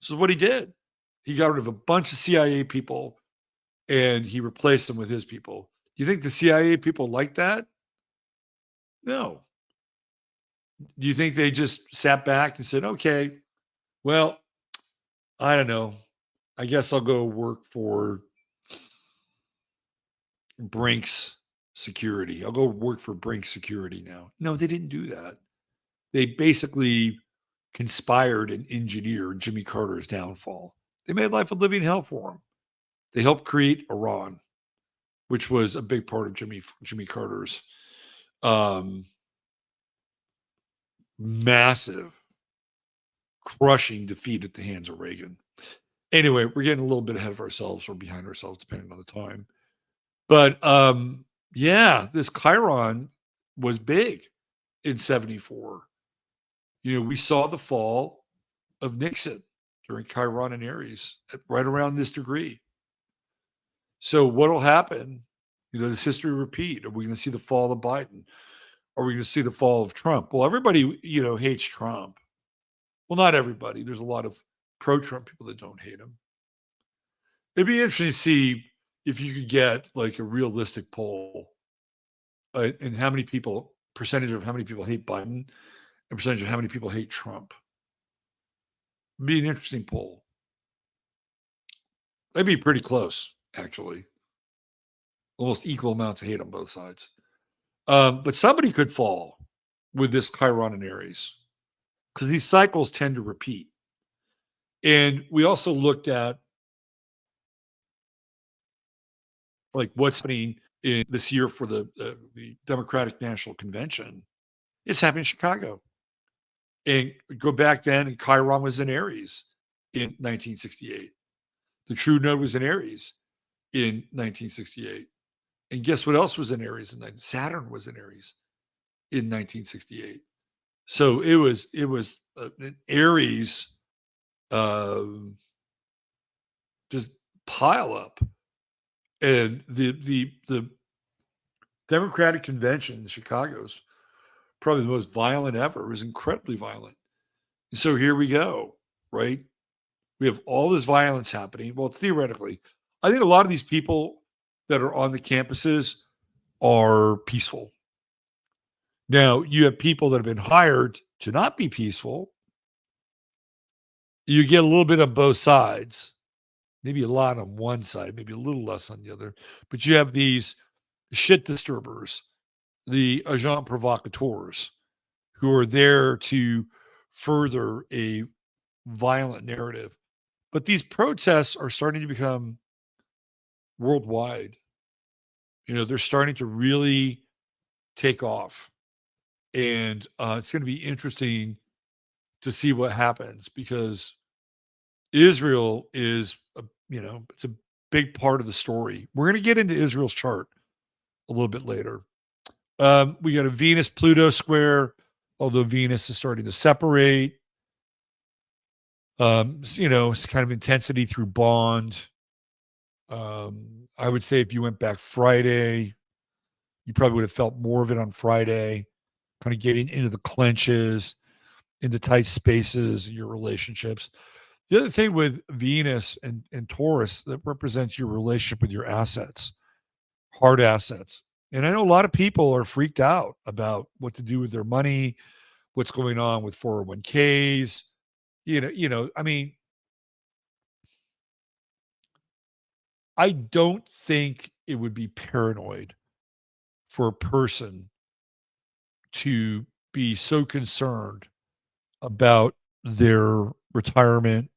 This is what he did. He got rid of a bunch of CIA people and he replaced them with his people. You think the CIA people like that? No. Do you think they just sat back and said, okay, well, I don't know. I guess I'll go work for Brink's Security. I'll go work for Brink's Security now. No, they didn't do that. They basically conspired and engineered Jimmy Carter's downfall. They made life a living hell for him. They helped create Iran. which was a big part of Jimmy Carter's massive, crushing defeat at the hands of Reagan. Anyway, we're getting a little bit ahead of ourselves or behind ourselves, depending on the time. But yeah, this Chiron was big in 74. We saw the fall of Nixon during Chiron and Aries at right around this degree. So what'll happen? Does history repeat? Are we going to see the fall of Biden? Are we going to see the fall of Trump? Well, everybody, hates Trump. Well, not everybody. There's a lot of pro-Trump people that don't hate him. It'd be interesting to see if you could get like a realistic poll and percentage of how many people hate Biden and percentage of how many people hate Trump. It'd be an interesting poll. That'd be pretty close, actually. Almost equal amounts of hate on both sides. But somebody could fall with this Chiron and Aries because these cycles tend to repeat. And we also looked at like what's happening in this year for the Democratic National Convention. It's happening in Chicago. And go back then, and Chiron was in Aries in 1968. The true node was in Aries in 1968. And guess what else was in Aries? Saturn was in Aries in 1968. So it was an Aries just pile up. And the Democratic Convention in Chicago is probably the most violent ever. It was incredibly violent. And so here we go, right? We have all this violence happening. Well, theoretically, I think a lot of these people that are on the campuses are peaceful. Now, you have people that have been hired to not be peaceful. You get a little bit on both sides, maybe a lot on one side, maybe a little less on the other. But you have these shit disturbers, the agent provocateurs, who are there to further a violent narrative. But these protests are starting to become worldwide. They're starting to really take off. And it's going to be interesting to see what happens because Israel is, it's a big part of the story. We're going to get into Israel's chart a little bit later. We got a Venus-Pluto square, although Venus is starting to separate. It's kind of intensity through bond. I would say if you went back Friday, you probably would have felt more of it on Friday, kind of getting into the clenches, into tight spaces in your relationships. The other thing with Venus and Taurus that represents your relationship with your assets, hard assets. And I know a lot of people are freaked out about what to do with their money, what's going on with 401ks. I mean, I don't think it would be paranoid for a person to be so concerned about their retirement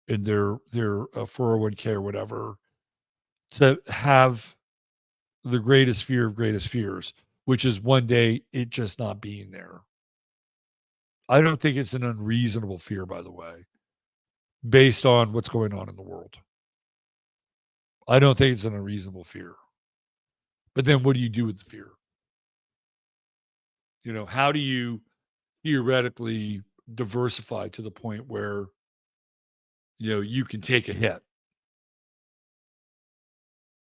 and their 401k or whatever to have the greatest fear of greatest fears, which is one day it just not being there. I don't think it's an unreasonable fear, by the way, based on what's going on in the world. I don't think it's an unreasonable fear. But then what do you do with the fear? How do you theoretically diversify to the point where, you can take a hit?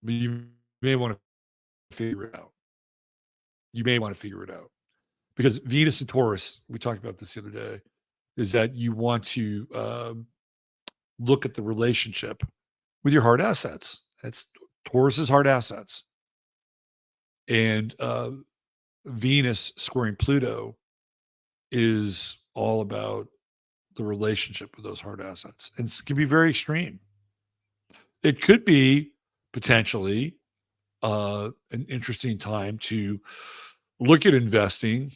But you may want to figure it out. Because Venus and Taurus, we talked about this the other day, is that you want to look at the relationship with your hard assets. That's Taurus's hard assets. And Venus squaring Pluto is all about the relationship with those hard assets. And it can be very extreme. It could be potentially an interesting time to look at investing.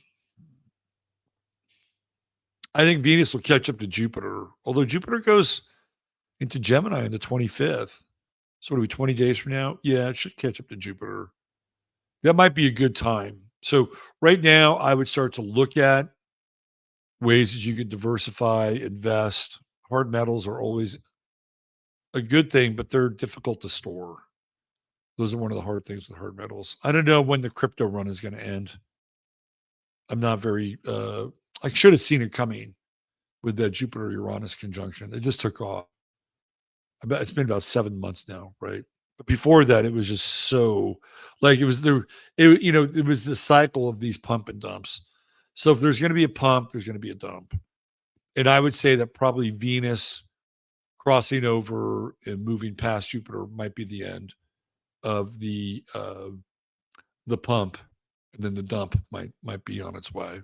I think Venus will catch up to Jupiter, although Jupiter goes into Gemini on the 25th. So what are we, 20 days from now? Yeah, it should catch up to Jupiter. That might be a good time. So right now, I would start to look at ways that you could diversify, invest. Hard metals are always a good thing, but they're difficult to store. Those are one of the hard things with hard metals. I don't know when the crypto run is going to end. I'm not very, I should have seen it coming with that Jupiter Uranus conjunction. It just took off. It's been about 7 months now, right? But before that, it was just so like it was there. It was the cycle of these pump and dumps. So if there's going to be a pump, there's going to be a dump. And I would say that probably Venus crossing over and moving past Jupiter might be the end of the pump, and then the dump might be on its way.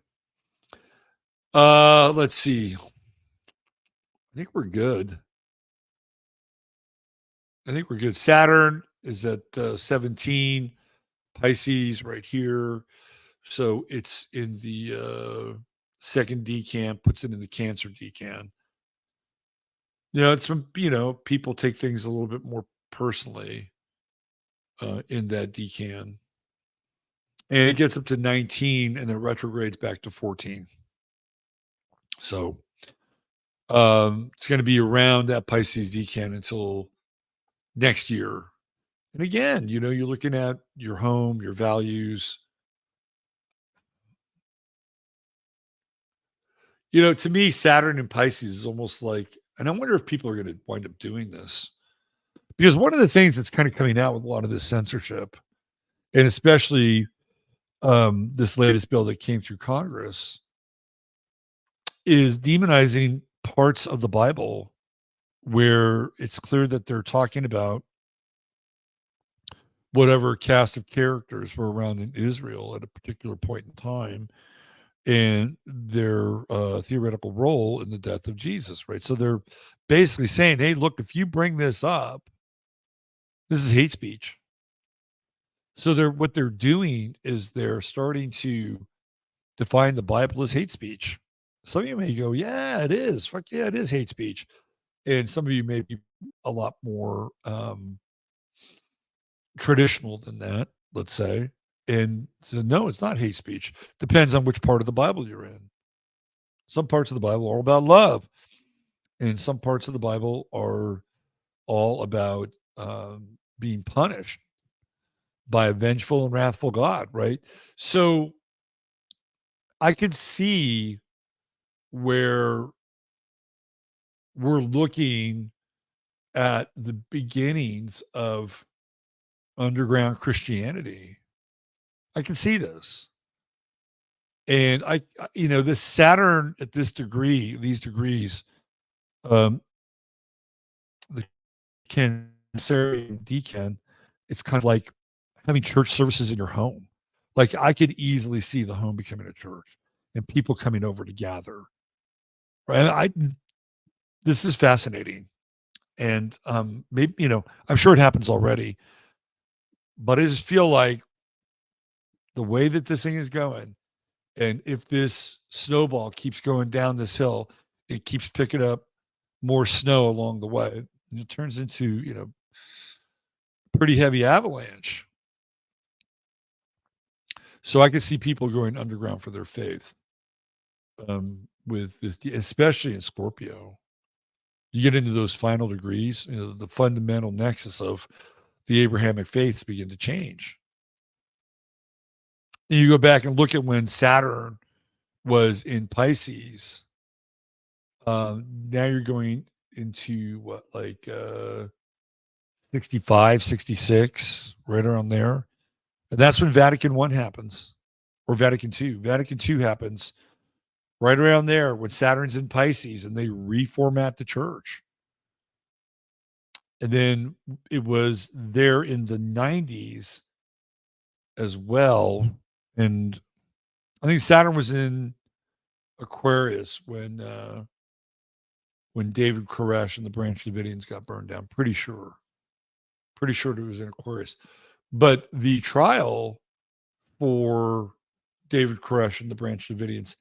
Let's see. I think we're good. Saturn is at 17, Pisces right here. So it's in the second decan, puts it in the Cancer decan. It's when, people take things a little bit more personally in that decan. And it gets up to 19 and then retrogrades back to 14. So it's going to be around that Pisces decan until next year. And again, you're looking at your home, your values. To me, Saturn and Pisces is almost like, and I wonder if people are going to wind up doing this. Because one of the things that's kind of coming out with a lot of this censorship, and especially this latest bill that came through Congress, is demonizing parts of the Bible where it's clear that they're talking about whatever cast of characters were around in Israel at a particular point in time and their theoretical role in the death of Jesus, right? So they're basically saying, hey, look, if you bring this up, this is hate speech. So what they're doing is they're starting to define the Bible as hate speech. Some of you may go, yeah, it is. Fuck yeah, it is hate speech. And some of you may be a lot more traditional than that, let's say. And so, no, it's not hate speech. Depends on which part of the Bible you're in. Some parts of the Bible are all about love, and some parts of the Bible are all about being punished by a vengeful and wrathful God, right? So I could see where we're looking at the beginnings of underground Christianity. I can see this. And this Saturn at these degrees, the Cancerian decan, it's kind of like having church services in your home. Like I could easily see the home becoming a church and people coming over to gather. Right. This is fascinating. And maybe, I'm sure it happens already, but I just feel like the way that this thing is going, and if this snowball keeps going down this hill, it keeps picking up more snow along the way. And it turns into, pretty heavy avalanche. So I can see people going underground for their faith with this, especially in Scorpio. You get into those final degrees, the fundamental nexus of the Abrahamic faiths begin to change. And you go back and look at when Saturn was in Pisces. Now you're going into what, like 65, 66, right around there. And that's when Vatican I happens, or Vatican II. Vatican II happens right around there when Saturn's in Pisces and they reformat the church. And then it was there in the 90s as well. And I think Saturn was in Aquarius when David Koresh and the Branch Davidians got burned down. Pretty sure it was in Aquarius. But the trial for David Koresh and the Branch Davidians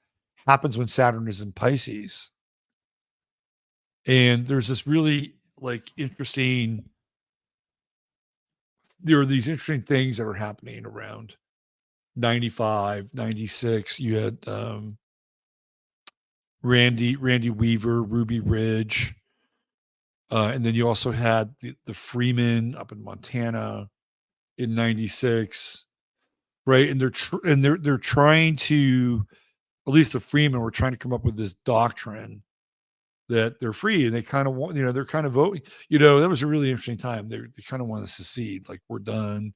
happens when Saturn is in Pisces. And there's this really interesting there are these interesting things that are happening around 95, 96. You had Randy Weaver, Ruby Ridge. And then you also had the Freeman up in Montana in 96, right? And they're trying to, at least the Freeman were trying to come up with this doctrine that they're free and they kind of want, they're kind of voting. That was a really interesting time. They kind of want to secede, like we're done.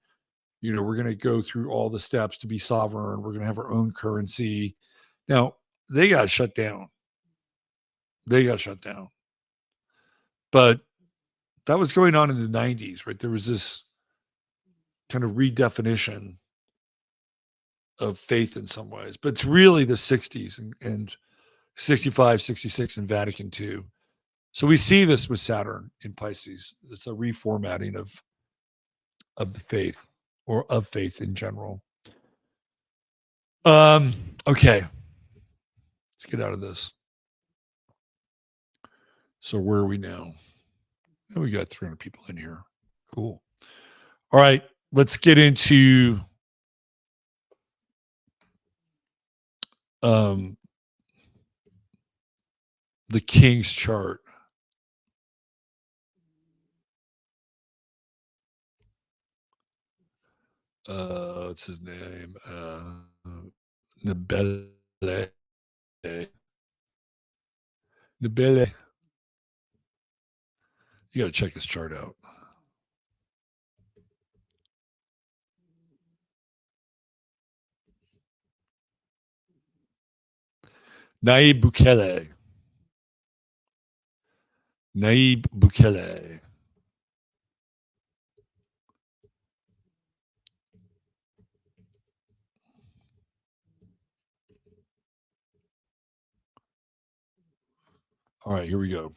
We're going to go through all the steps to be sovereign. We're going to have our own currency. Now they got shut down. But that was going on in the 90s, right? There was this kind of redefinition of faith in some ways, but it's really the 60s and 65, 66 in Vatican II. So we see this with Saturn in Pisces. It's a reformatting of the faith or of faith in general. Okay. Let's get out of this. So where are we now? We got 300 people in here. Cool. All right. Let's get into the King's chart. What's his name? Nibele. You got to check his chart out. Ayib Bukele. All right, here we go.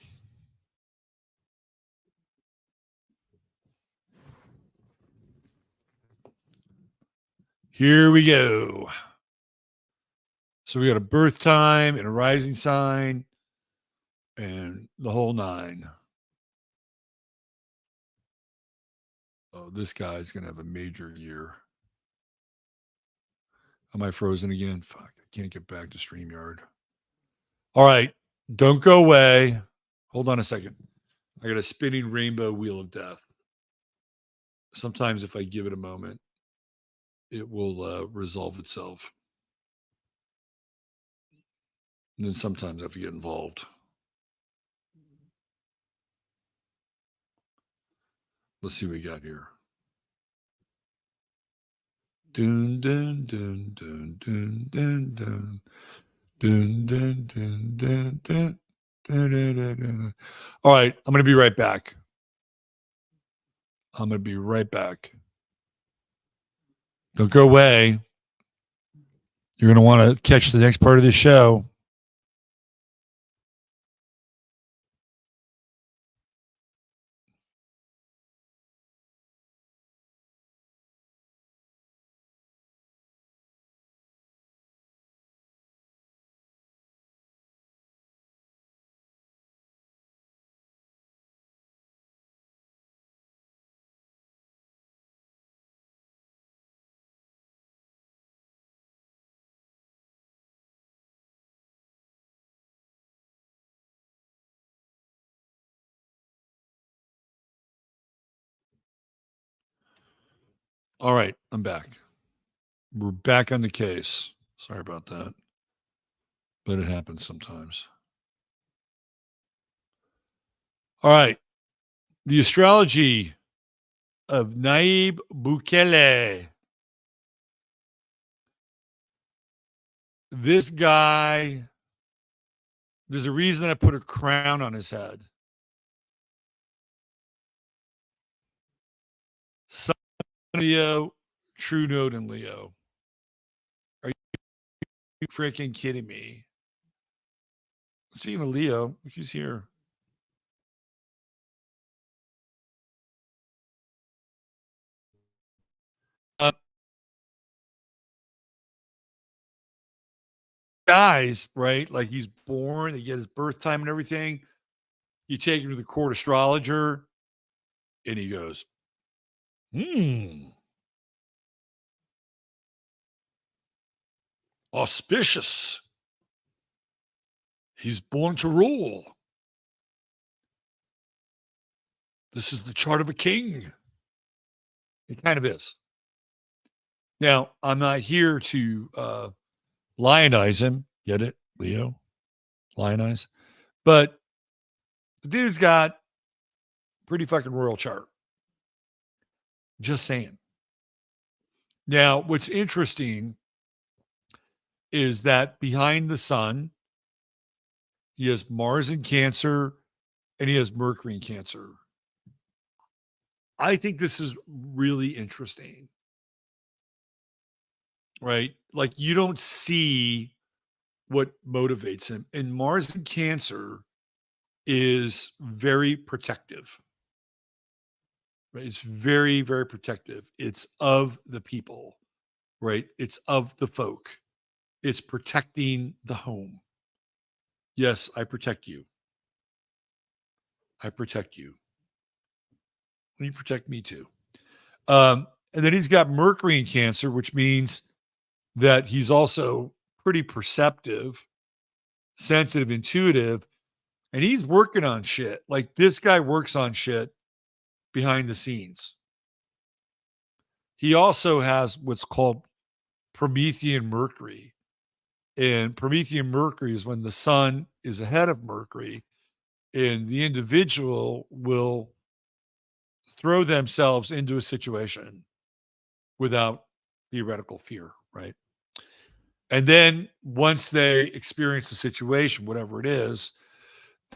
Here we go. So we got a birth time and a rising sign and the whole nine. Oh, this guy's going to have a major year. Am I frozen again? Fuck, I can't get back to StreamYard. All right, don't go away. Hold on a second. I got a spinning rainbow wheel of death. Sometimes if I give it a moment, it will resolve itself. And then sometimes I have to get involved. Let's see what we got here. Dun dun dun dun dun dun dun dun dun dun dun dun. All right, I'm going to be right back. Don't go away. You're going to want to catch the next part of the show. All right, I'm back. We're back on the case. Sorry about that. But it happens sometimes. All right. The astrology of Ayib Bukele. This guy, there's a reason I put a crown on his head. Sun Leo, true node in Leo. Are you freaking kidding me? Speaking of Leo, who's here? Guys, right? Like he's born, they get his birth time and everything. You take him to the court astrologer, and he goes, Auspicious. He's born to rule. This is the chart of a king. It kind of is. Now, I'm not here to lionize him. Get it, Leo? Lionize. But the dude's got pretty fucking royal chart. Just saying. Now, what's interesting is that behind the sun, he has Mars in Cancer and he has Mercury in Cancer. I think this is really interesting, right? Like you don't see what motivates him. And Mars in Cancer is very protective. Right? It's very, very protective. It's of the people, right? It's of the folk. It's protecting the home. Yes, I protect you. I protect you. You protect me too. And then he's got Mercury in Cancer, which means that he's also pretty perceptive, sensitive, intuitive, and he's working on shit. Like this guy works on shit behind the scenes. He also has what's called Promethean Mercury. And Promethean Mercury is when the sun is ahead of Mercury, and the individual will throw themselves into a situation without theoretical fear, right? And then once they experience the situation, whatever it is,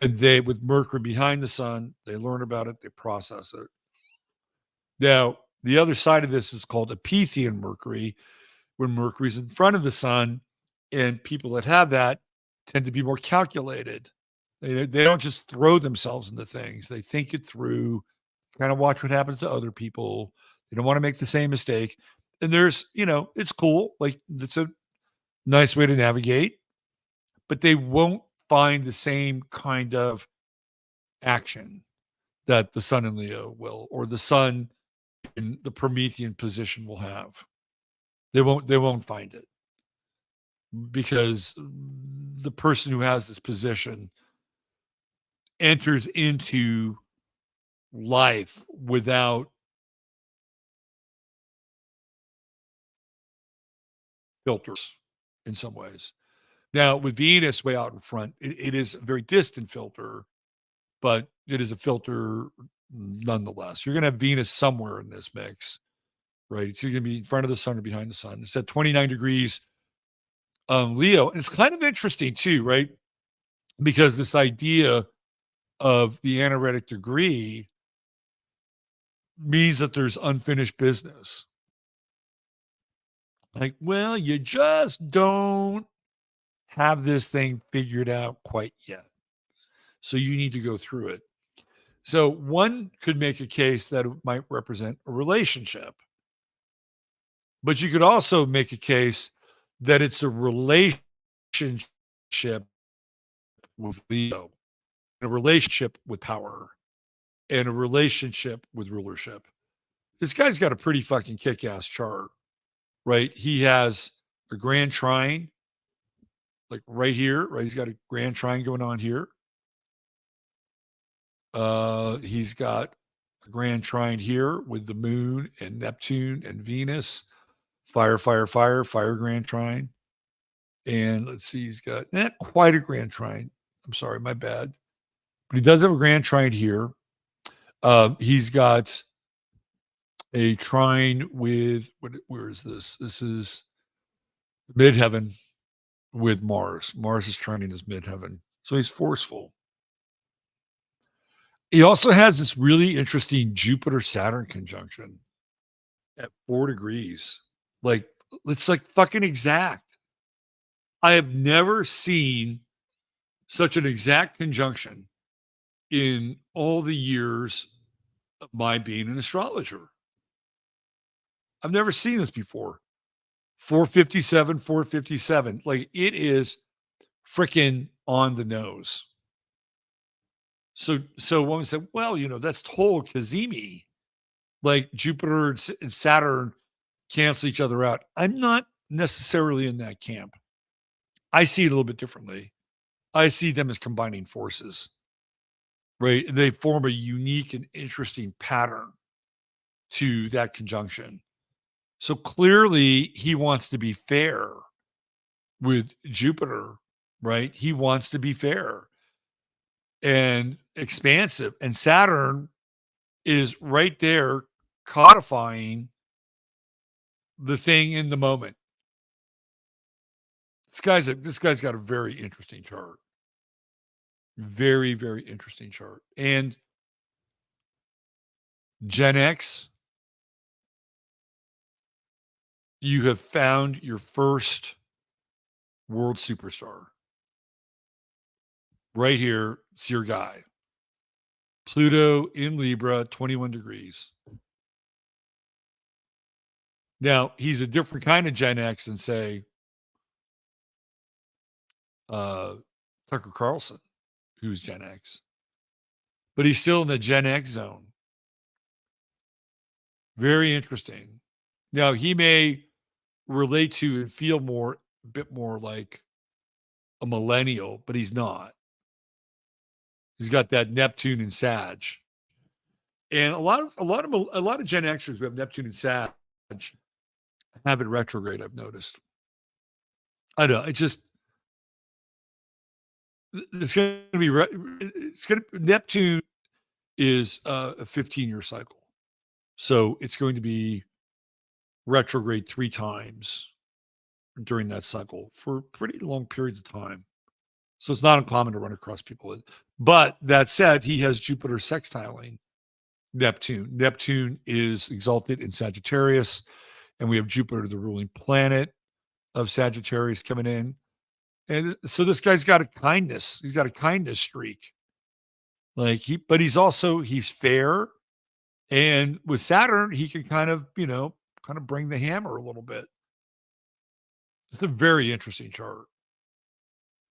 then they, with Mercury behind the sun, they learn about it, they process it. Now, the other side of this is called Epithean Mercury, when Mercury's in front of the sun, and people that have that tend to be more calculated. They don't just throw themselves into things. They think it through, kind of watch what happens to other people. They don't want to make the same mistake. And there's, it's cool. Like it's a nice way to navigate, but they won't find the same kind of action that the sun in Leo will, or the sun in the Promethean position will have. They won't find it because the person who has this position enters into life without filters in some ways. Now, with Venus way out in front, it is a very distant filter, but it is a filter nonetheless. You're going to have Venus somewhere in this mix, right? It's going to be in front of the sun or behind the sun. It's at 29 degrees Leo. And it's kind of interesting too, right? Because this idea of the anaretic degree means that there's unfinished business. Like, well, you just don't have this thing figured out quite yet. So you need to go through it. So one could make a case that it might represent a relationship. But you could also make a case that it's a relationship with Leo, a relationship with power, and a relationship with rulership. This guy's got a pretty fucking kick-ass chart, right? He has a grand trine, like right here, right? He's got a grand trine going on here. He's got a grand trine here with the moon and Neptune and Venus. Fire grand trine. And let's see, he's got not quite a grand trine. I'm sorry, my bad. But he does have a grand trine here. He's got a trine with, where is this? This is midheaven with Mars. Mars is trining his midheaven. So he's forceful. He also has this really interesting Jupiter-Saturn conjunction at 4 degrees. Like, it's like fucking exact. I have never seen such an exact conjunction in all the years of my being an astrologer. I've never seen this before. 457, 457. Like it is freaking on the nose. So one said, well, that's total Kazemi. like Jupiter and Saturn cancel each other out. I'm not necessarily in that camp. I see it a little bit differently. I see them as combining forces, right? And they form a unique and interesting pattern to that conjunction. So clearly, he wants to be fair with Jupiter, right? He wants to be fair and expansive. And Saturn is right there codifying the thing in the moment. This guy's got a very interesting chart. Very, very interesting chart. And Gen X, you have found your first world superstar. Right here, it's your guy. Pluto in Libra, 21 degrees. Now, he's a different kind of Gen X than, say, Tucker Carlson, who's Gen X. But he's still in the Gen X zone. Very interesting. Now, he may relate to and feel a bit more like a millennial, but he's not. He's got that Neptune and Sag. And a lot of Gen Xers who have Neptune and Sag have it retrograde, I've noticed. I know. It's going to be, Neptune is a 15-year cycle. So it's going to be retrograde 3 times during that cycle for pretty long periods of time. So it's not uncommon to run across people. But that said, he has Jupiter sextiling Neptune. Neptune is exalted in Sagittarius, and we have Jupiter, the ruling planet of Sagittarius, coming in. And so this guy's got a kindness. He's got a kindness streak. But he's fair. And with Saturn, he can kind of bring the hammer a little bit. It's a very interesting chart.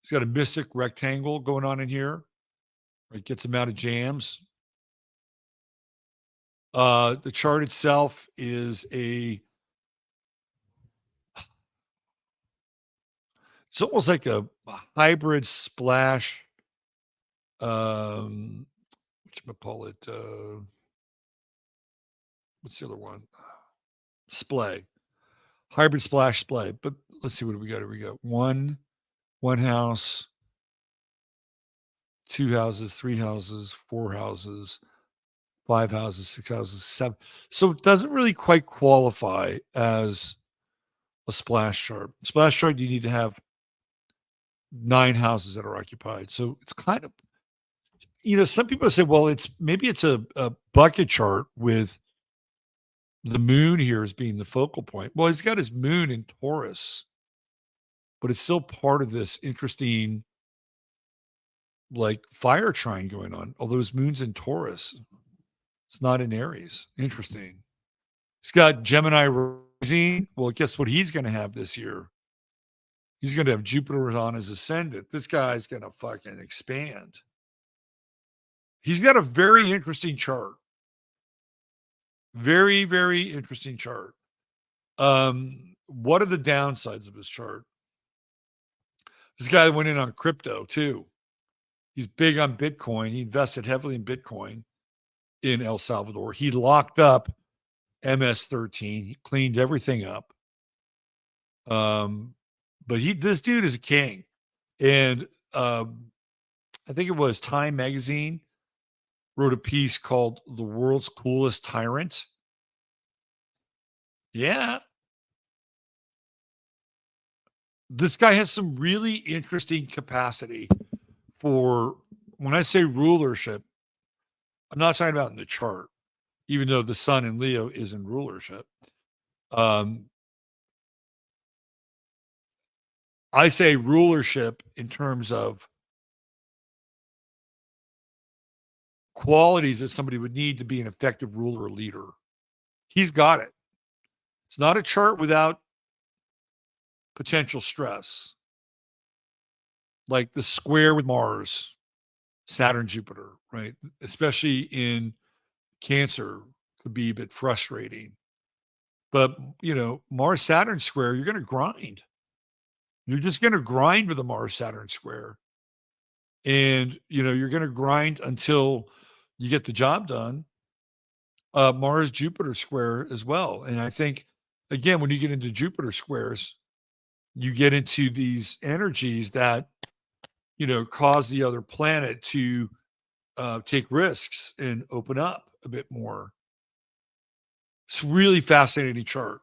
He's got a mystic rectangle going on in here. It gets him out of jams. The chart itself is it's almost like a hybrid splash. Whatchamacallit? What's the other one? Splay. Hybrid splash splay. But let's see, what do we got? Here we go. One house, 2 houses, 3 houses, 4 houses, 5 houses, 6 houses, 7. So it doesn't really quite qualify as a splash chart. Splash chart, you need to have 9 houses that are occupied. So it's kind of, some people say, well, maybe it's a bucket chart with the moon here as being the focal point. Well, he's got his moon in Taurus, but it's still part of this interesting fire trine going on. Although his moon's in Taurus, it's not in Aries. Interesting. He's got Gemini rising. Well, guess what he's going to have this year? He's going to have Jupiter on his ascendant. This guy's going to fucking expand. He's got a very interesting chart. Very, very interesting chart. What are the downsides of his chart? This guy went in on crypto too. He's big on Bitcoin. He invested heavily in Bitcoin in El Salvador. He locked up MS-13. He cleaned everything up. But this dude is a king. And I think it was Time Magazine wrote a piece called The World's Coolest Tyrant. Yeah. This guy has some really interesting capacity for, when I say rulership, I'm not talking about in the chart, even though the sun in Leo is in rulership. I say rulership in terms of qualities that somebody would need to be an effective ruler or leader. He's got it. It's not a chart without potential stress. Like the square with Mars, Saturn, Jupiter, right? Especially in Cancer, could be a bit frustrating. But, Mars Saturn square, you're going to grind. You're just going to grind with a Mars Saturn square. And, you're going to grind until you get the job done. Mars Jupiter square as well. And I think, again, when you get into Jupiter squares, you get into these energies that, cause the other planet to take risks and open up a bit more. It's really fascinating chart.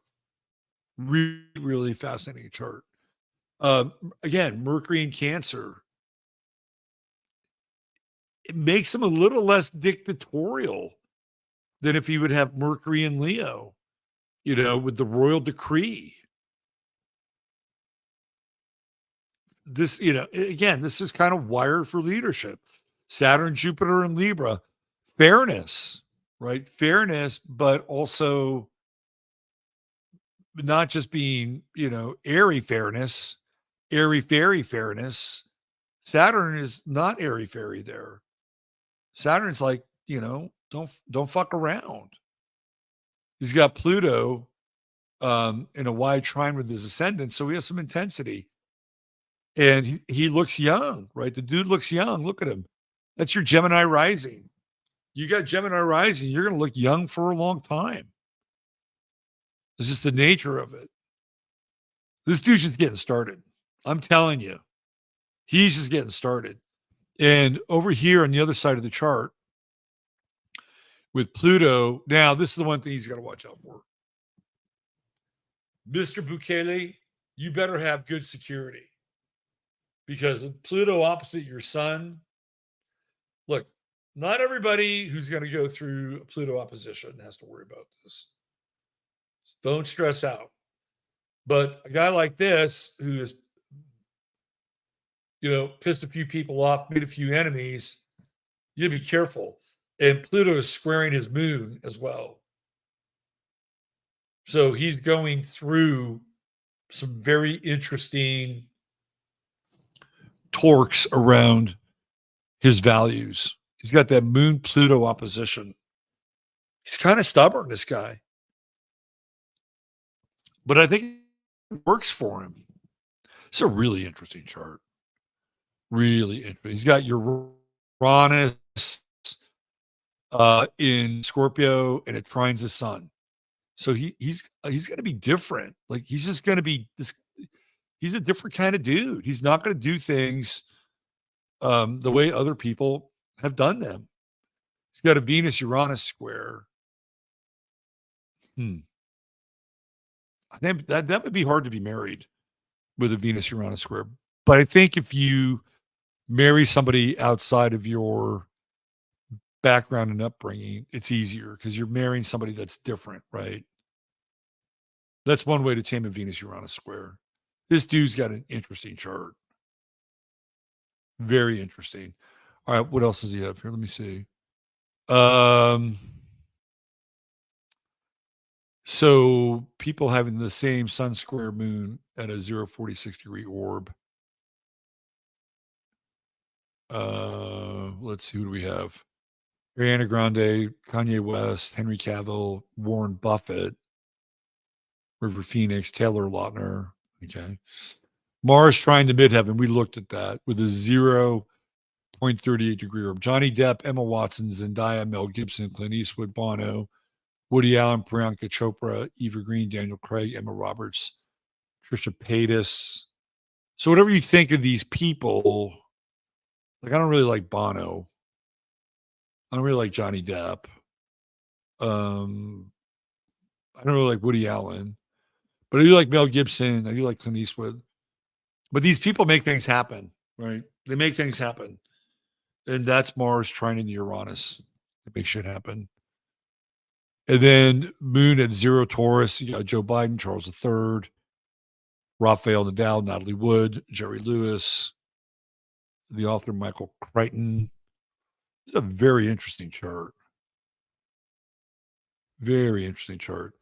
Really, really fascinating chart. Again, Mercury in Cancer. It makes him a little less dictatorial than if he would have Mercury in Leo, with the royal decree. This, again, this is kind of wired for leadership. Saturn, Jupiter, and Libra. Fairness, right? Fairness, but also not just being, airy fairness, airy fairy fairness. Saturn is not airy fairy there. Saturn's like, don't fuck around. He's got Pluto in a wide trine with his ascendant, so he has some intensity. And he looks young, right? The dude looks young. Look at him. That's your Gemini rising. You got Gemini rising, you're going to look young for a long time. It's just the nature of it. This dude's just getting started. I'm telling you, he's just getting started. And over here on the other side of the chart with Pluto, now this is the one thing he's got to watch out for. Mr. Bukele, you better have good security. Because with Pluto opposite your sun, look, not everybody who's going to go through a Pluto opposition has to worry about this. Don't stress out. But a guy like this who is, pissed a few people off, made a few enemies, you gotta be careful. And Pluto is squaring his moon as well. So he's going through some very interesting torques around his values. He's got that moon Pluto opposition. He's kind of stubborn, this guy. But I think it works for him. It's a really interesting chart. Really interesting. He's got Uranus in Scorpio and it trines the sun. So he's going to be different. Like he's just going to be this. He's a different kind of dude. He's not going to do things the way other people have done them. He's got a Venus Uranus square. I think that would be hard to be married with a Venus Uranus square. But I think if you marry somebody outside of your background and upbringing, it's easier because you're marrying somebody that's different, right? That's one way to tame a Venus Uranus square. This dude's got an interesting chart. Very interesting. All right, what else does he have here? Let me see. So people having the same sun square moon at a 046 degree orb. Let's see, who do we have? Ariana Grande, Kanye West, Henry Cavill, Warren Buffett, River Phoenix, Taylor Lautner. Okay. Mars trying to midheaven. We looked at that with a 0.38 degree orb. Johnny Depp, Emma Watson, Zendaya, Mel Gibson, Clint Eastwood, Bono, Woody Allen, Priyanka Chopra, Eva Green, Daniel Craig, Emma Roberts, Trisha Paytas. So whatever you think of these people, like I don't really like Bono. I don't really like Johnny Depp. I don't really like Woody Allen. But I do like Mel Gibson. I do like Clint Eastwood. But these people make things happen, right? They make things happen. And that's Mars trying in Uranus to make shit happen. And then Moon at 0 Taurus, you got Joe Biden, Charles III, Rafael Nadal, Natalie Wood, Jerry Lewis, the author Michael Crichton. It's a very interesting chart. Very interesting chart.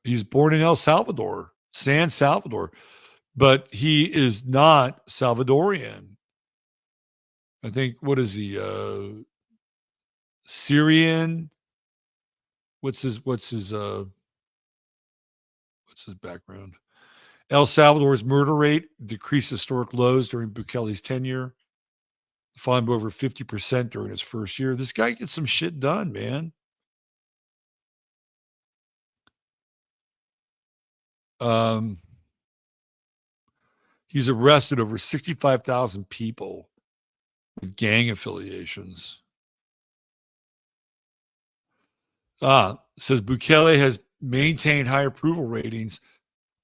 He's born in El Salvador, San Salvador, but he is not Salvadorian. I think, what is he? Syrian. What's his background? El Salvador's murder rate decreased historic lows during Bukele's tenure, falling by over 50% during his first year. This guy gets some shit done, man. He's arrested over 65,000 people with gang affiliations. Says Bukele has maintained high approval ratings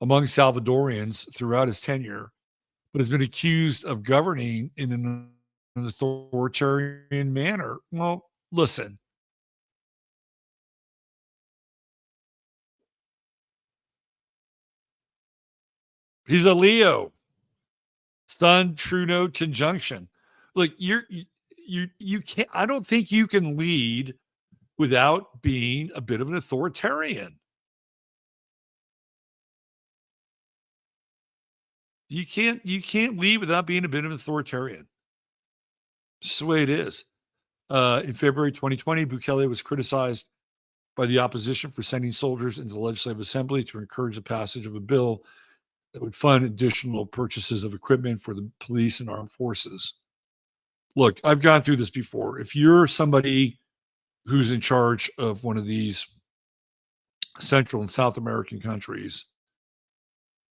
among Salvadorians throughout his tenure, but has been accused of governing in an authoritarian manner. Well, listen. He's a Leo. Sun true node conjunction. Look, you can't. I don't think you can lead without being a bit of an authoritarian. You can't lead without being a bit of an authoritarian. It's the way it is. In February 2020, Bukele was criticized by the opposition for sending soldiers into the Legislative Assembly to encourage the passage of a bill that would fund additional purchases of equipment for the police and armed forces. Look, I've gone through this before. If you're somebody who's in charge of one of these Central and South American countries,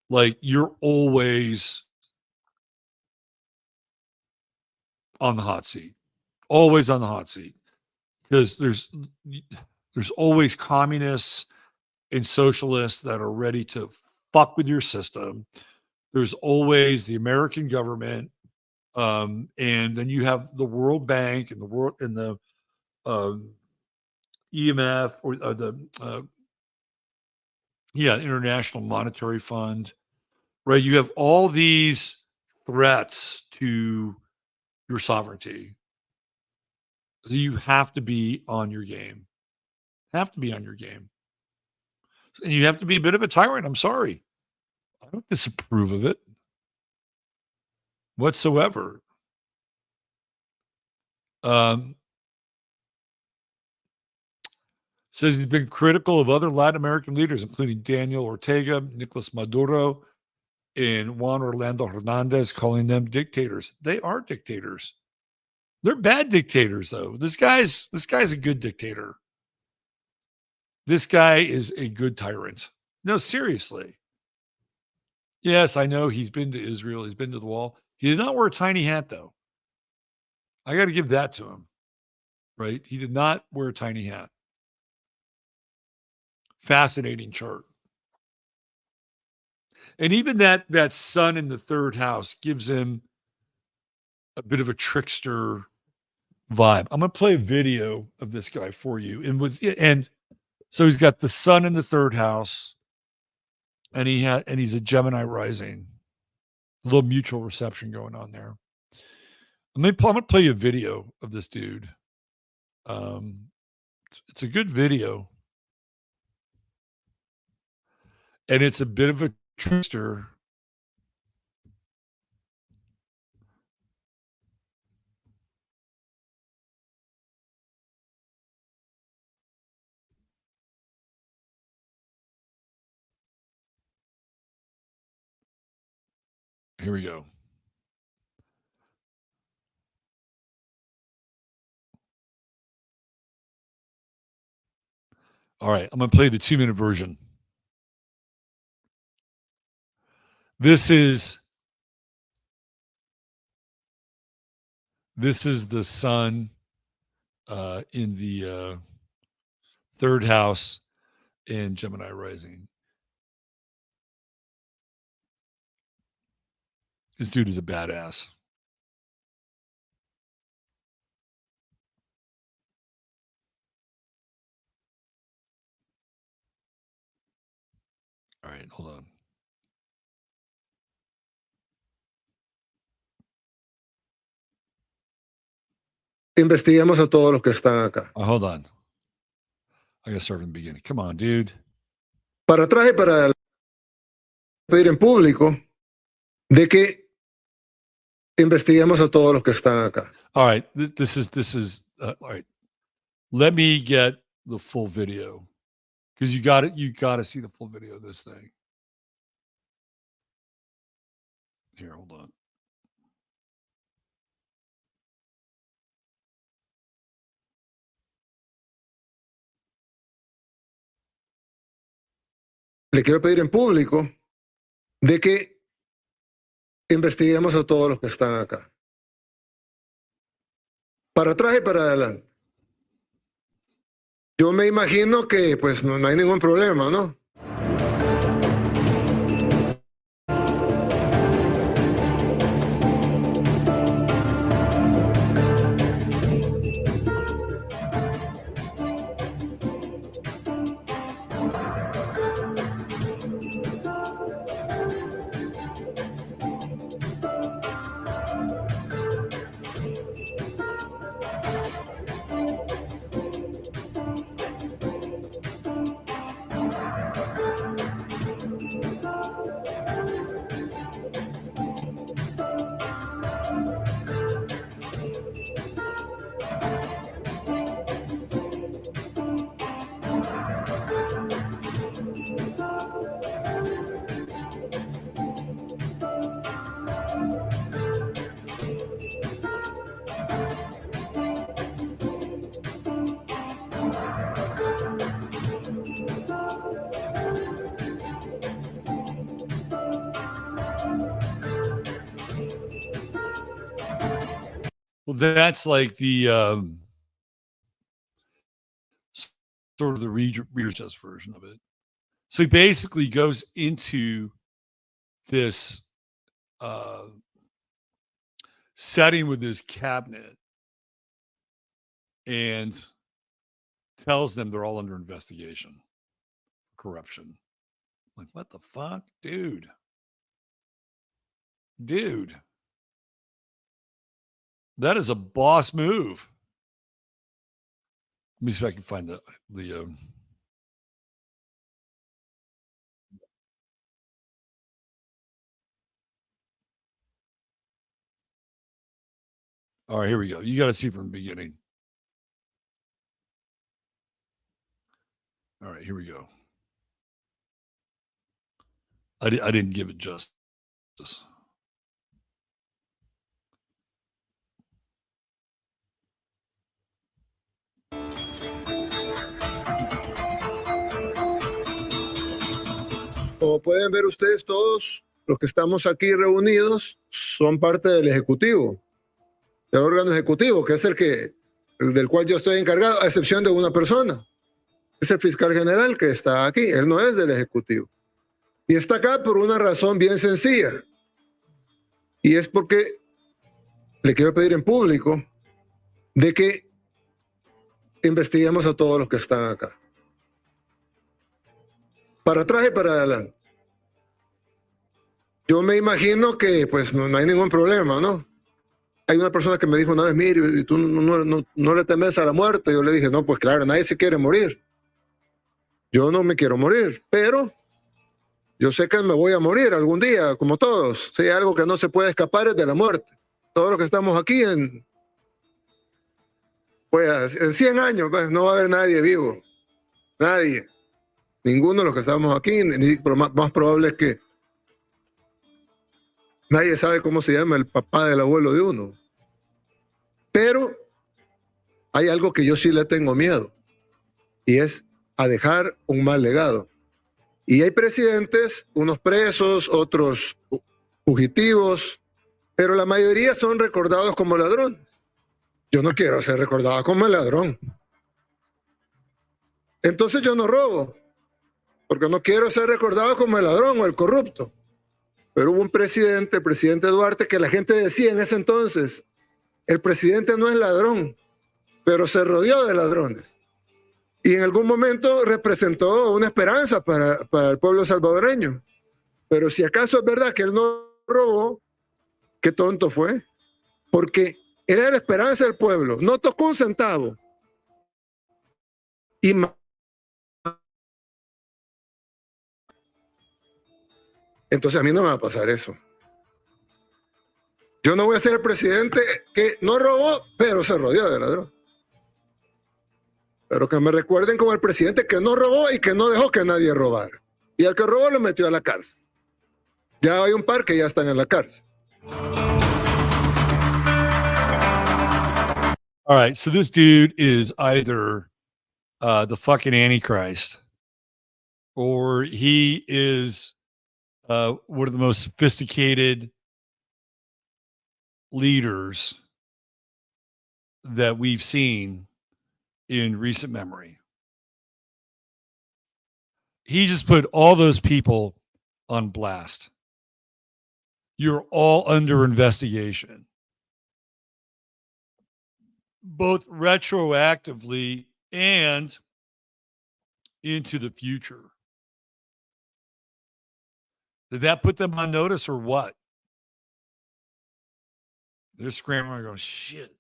like you're always on the hot seat, always on the hot seat, because there's always communists and socialists that are ready to fuck with your system. There's always the American government, and then you have the World Bank and the EMF or International Monetary Fund, right? You have all these threats to your sovereignty. So you have to be on your game. Have to be on your game. And you have to be a bit of a tyrant. I'm sorry. I don't disapprove of it whatsoever. Says he's been critical of other Latin American leaders, including Daniel Ortega, Nicolas Maduro, and Juan Orlando Hernandez, calling them dictators. They are dictators. They're bad dictators, though. This guy's a good dictator. This guy is a good tyrant. No, seriously. Yes, I know he's been to Israel. He's been to the wall. He did not wear a tiny hat, though. I got to give that to him, right? He did not wear a tiny hat. Fascinating chart. And even that sun in the third house gives him a bit of a trickster vibe. I'm going to play a video of this guy for you. And so he's got the sun in the third house, and he's a Gemini rising. A little mutual reception going on there. I'm going to play you a video of this dude. It's a good video. And it's a bit of a trickster. Here we go. All right, I'm going to play the 2-minute version. This is the sun in the third house in Gemini rising. This dude is a badass. All right, hold on. Investiguemos a todos los que están acá. Hold on. I got to start from the beginning. Come on, dude. Para atrás y para pedir en público de que investiguemos a todos los que están acá. All right. This is all right. Let me get the full video because you got to see the full video of this thing. Here, hold on. Le quiero pedir en público de que investiguemos a todos los que están acá. Para atrás y para adelante. Yo me imagino que pues no hay ningún problema, ¿no? Well, that's like the sort of the Reader's Digest version of it. So he basically goes into this setting with his cabinet and tells them they're all under investigation for corruption. Like, what the fuck? Dude. That is a boss move. Let me see if I can find the all right, here we go. You got to see from the beginning. All right, here we go. I didn't give it justice. Como pueden ver ustedes, todos los que estamos aquí reunidos son parte del Ejecutivo, del órgano ejecutivo, que es el del cual yo estoy encargado, a excepción de una persona. Es el fiscal general que está aquí. Él no es del Ejecutivo. Y está acá por una razón bien sencilla. Y es porque le quiero pedir en público de que investiguemos a todos los que están acá. Para atrás y para adelante. Yo me imagino que pues no hay ningún problema, ¿no? Hay una persona que me dijo una vez, mire, ¿y tú no le temes a la muerte? Yo le dije, no, pues claro, nadie se quiere morir. Yo no me quiero morir, pero yo sé que me voy a morir algún día, como todos. Si hay algo que no se puede escapar es de la muerte. Todos los que estamos aquí pues, en 100 años pues, no va a haber nadie vivo. Nadie. Ninguno de los que estamos aquí, pero más probable es que nadie sabe cómo se llama el papá del abuelo de uno. Pero hay algo que yo sí le tengo miedo, y es a dejar un mal legado. Y hay presidentes, unos presos, otros fugitivos, pero la mayoría son recordados como ladrones. Yo no quiero ser recordado como el ladrón. Entonces yo no robo, porque no quiero ser recordado como el ladrón o el corrupto. Pero hubo un presidente, el presidente Duarte, que la gente decía en ese entonces, el presidente no es ladrón, pero se rodeó de ladrones. Y en algún momento representó una esperanza para el pueblo salvadoreño. Pero si acaso es verdad que él no robó, qué tonto fue. Porque él era la esperanza del pueblo, no tocó un centavo. Y entonces a mí no me va a pasar eso. Yo no voy a ser el presidente que no robó, pero se rodeó de ladrón. pero que me recuerden como el presidente que no robó y que no dejó que nadie robara. Y al que robó lo metió a la cárcel. Ya hay un par que ya están en la cárcel. All right, so this dude is either the fucking Antichrist, or he is one of the most sophisticated leaders that we've seen in recent memory. He just put all those people on blast. You're all under investigation, both retroactively and into the future. Did that put them on notice or what? They're scrambling and going, shit.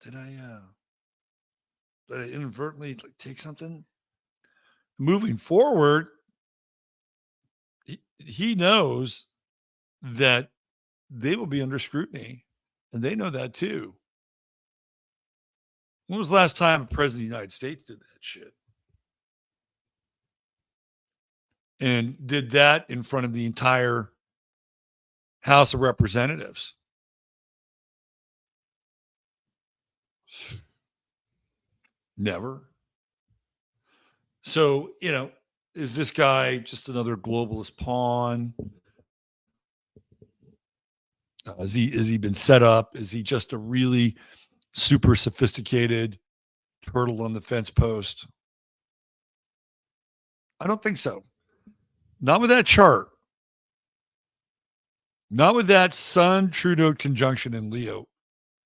Did I inadvertently take something? Moving forward, he knows that they will be under scrutiny, and they know that too. When was the last time a president of the United States did that shit? And did that in front of the entire House of Representatives? Never. So, is this guy just another globalist pawn? Is he been set up? Is he just a really super sophisticated turtle on the fence post? I don't think so. Not with that chart. Not with that Sun true node conjunction in Leo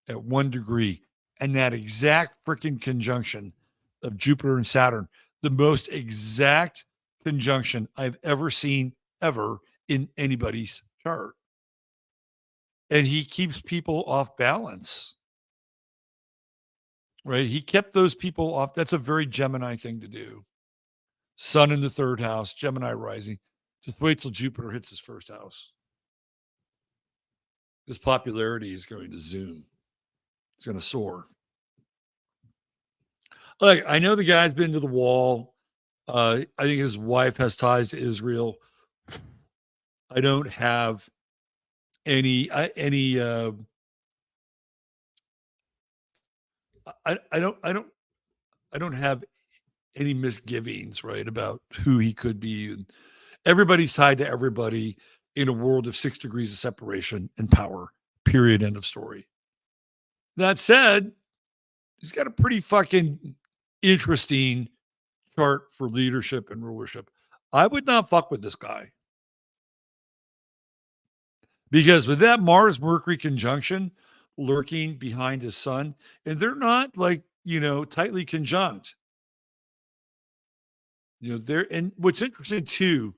at 1 degree and that exact freaking conjunction of Jupiter and Saturn, the most exact conjunction I've ever seen ever in anybody's chart. And he keeps people off balance, right? He kept those people off. That's a very Gemini thing to do. Sun in the 3rd house, Gemini rising. Just wait till Jupiter hits his 1st house. His popularity is going to zoom. It's going to soar. Like, I know the guy's been to the wall. I think his wife has ties to Israel. I don't have any I don't have any misgivings, right, about who he could be. And everybody's tied to everybody in a world of 6 degrees of separation and power. Period. End of story. That said, he's got a pretty fucking interesting chart for leadership and rulership. I would not fuck with this guy. Because with that Mars-Mercury conjunction lurking behind his sun, and they're not like, tightly conjunct. And what's interesting too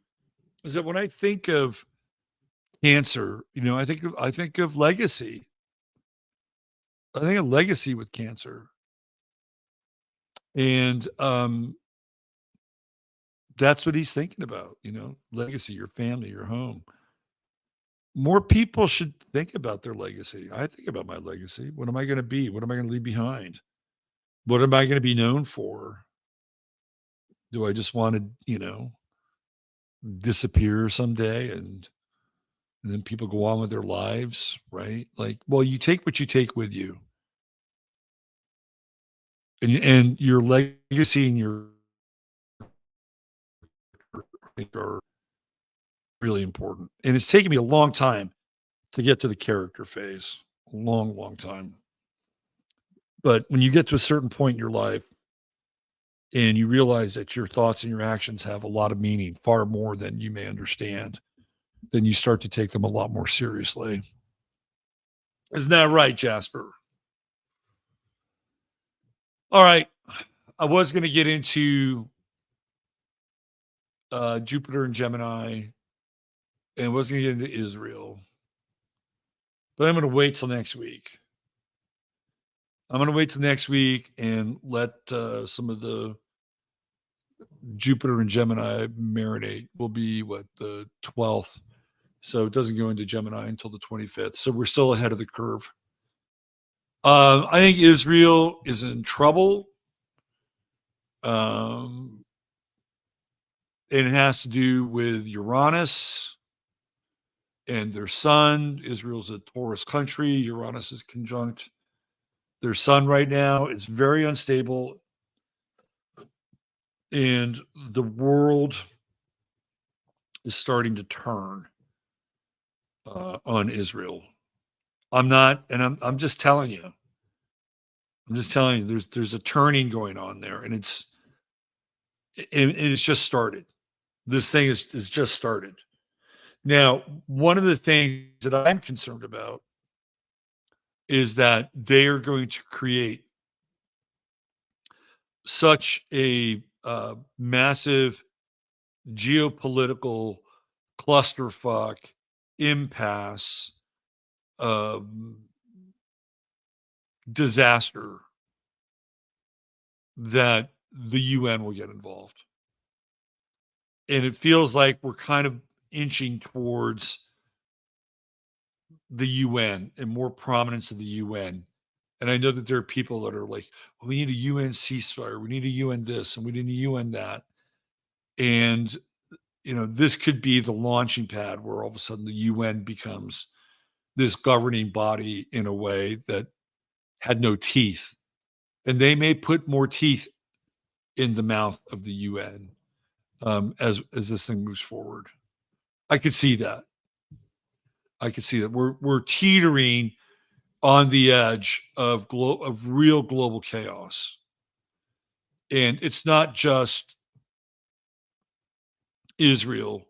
is that when I think of Cancer, I think of legacy. I think of legacy with Cancer. And that's what he's thinking about, legacy, your family, your home. More people should think about their legacy. I think about my legacy. What am I going to be? What am I going to leave behind? What am I going to be known for? Do I just want to, disappear someday and then people go on with their lives, right? Like, well, you take what you take with you. And your legacy and your are really important. And it's taken me a long time to get to the character phase. A long, long time. But when you get to a certain point in your life and you realize that your thoughts and your actions have a lot of meaning, far more than you may understand, then you start to take them a lot more seriously. Isn't that right, Jasper? All right. I was going to get into Jupiter and Gemini, and was going to get into Israel. But I'm going to wait till next week. I'm going to wait till next week and let some of the Jupiter and Gemini marinate. Will be the 12th. So it doesn't go into Gemini until the 25th. So we're still ahead of the curve. I think Israel is in trouble. And it has to do with Uranus and their sun. Israel's a Taurus country. Uranus is conjunct their sun right now. It's very unstable. And the world is starting to turn on Israel. I'm just telling you. I'm just telling you, there's a turning going on there, and it's just started. This thing is just started. Now, one of the things that I'm concerned about is that they are going to create such a massive geopolitical clusterfuck impasse disaster that the UN will get involved. And it feels like we're kind of inching towards the UN and more prominence of the UN. And I know that there are people that are like, well, we need a UN ceasefire, we need a UN this, and we need a UN that. And, this could be the launching pad where all of a sudden the UN becomes this governing body in a way that had no teeth. And they may put more teeth in the mouth of the UN as this thing moves forward. I could see that. We're teetering on the edge of real global chaos. And it's not just Israel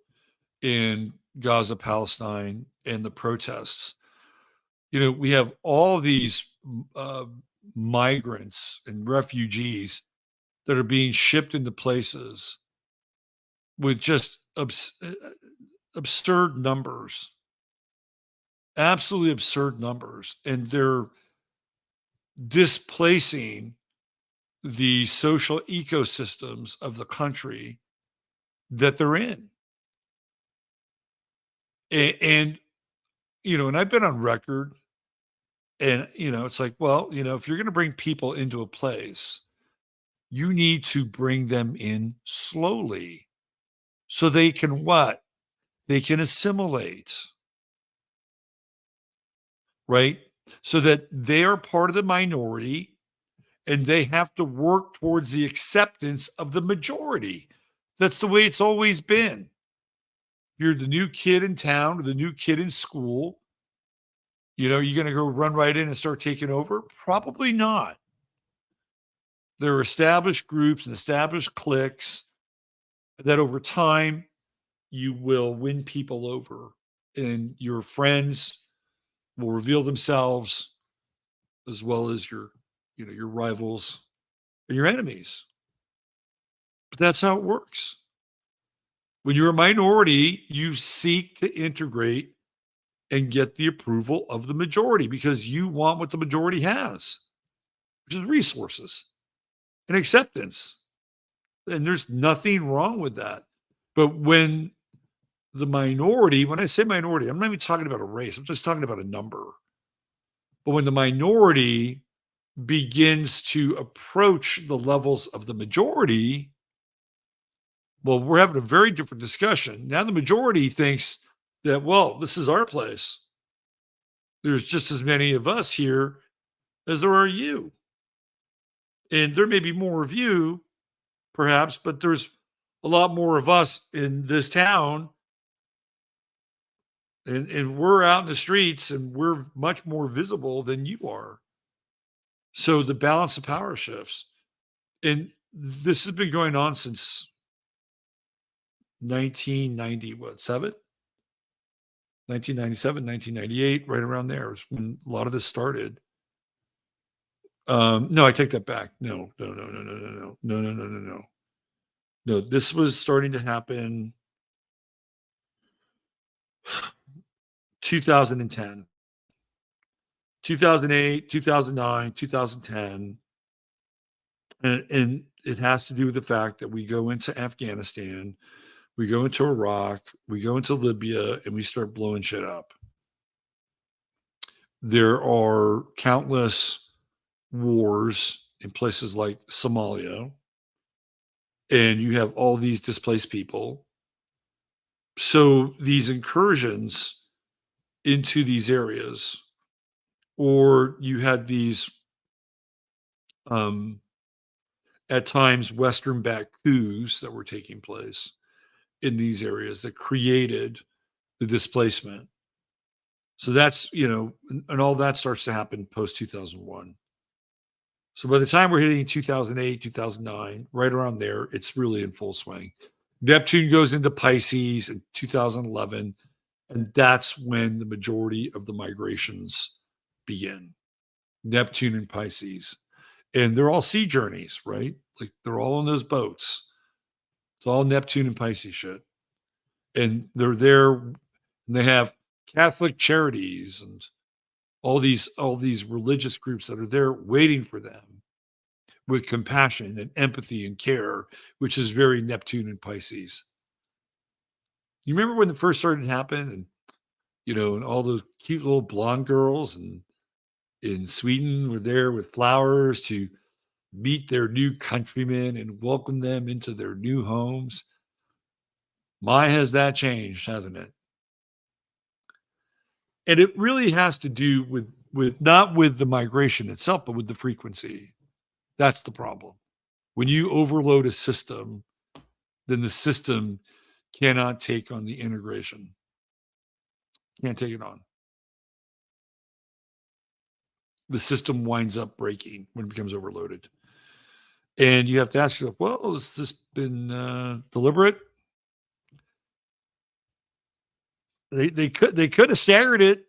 in Gaza, Palestine, and the protests. We have all these migrants and refugees that are being shipped into places with just absurd numbers, absolutely absurd numbers. And they're displacing the social ecosystems of the country that they're in. And I've been on record, and, it's like, well, if you're going to bring people into a place, you need to bring them in slowly so they can what? They can assimilate, right? So that they are part of the minority and they have to work towards the acceptance of the majority. That's the way it's always been. You're the new kid in town or the new kid in school. You're going to go run right in and start taking over? Probably not. There are established groups and established cliques that over time you will win people over, and your friends will reveal themselves as well as your rivals and your enemies. But that's how it works. When you're a minority, you seek to integrate and get the approval of the majority because you want what the majority has, which is resources and acceptance. And there's nothing wrong with that. But when the minority, when I say minority, I'm not even talking about a race, I'm just talking about a number. But when the minority begins to approach the levels of the majority, well, we're having a very different discussion. Now the majority thinks that, well, this is our place. There's just as many of us here as there are you. And there may be more of you, perhaps, but there's a lot more of us in this town. And we're out in the streets and we're much more visible than you are. So the balance of power shifts. And this has been going on since 1997, 1998, right around there is when a lot of this started. No, I take that back. No. No, this was starting to happen 2010, 2008, 2009, 2010. And it has to do with the fact that we go into Afghanistan, we go into Iraq, we go into Libya, and we start blowing shit up. there are countless wars in places like Somalia, and you have all these displaced people. So these incursions into these areas, or you had these um, at times Western backed coups that were taking place in these areas that created the displacement. So that's, and all that starts to happen post 2001. So by the time we're hitting 2008, 2009, right around there, it's really in full swing. Neptune goes into Pisces in 2011, and that's when the majority of the migrations begin. Neptune and Pisces. And they're all sea journeys, right? Like they're all in those boats. It's all Neptune and Pisces shit. And they're there, and they have Catholic charities and all these religious groups that are there waiting for them with compassion and empathy and care, which is very Neptune and Pisces. You remember when it first started to happen, and and all those cute little blonde girls and in Sweden were there with flowers to meet their new countrymen and welcome them into their new homes. My, has that changed, hasn't it? And it really has to do with not with the migration itself, but with the frequency. That's the problem. When you overload a system, then the system cannot take on the integration. Can't take it on. The system winds up breaking when it becomes overloaded. And you have to ask yourself, well, has this been deliberate? They could have staggered it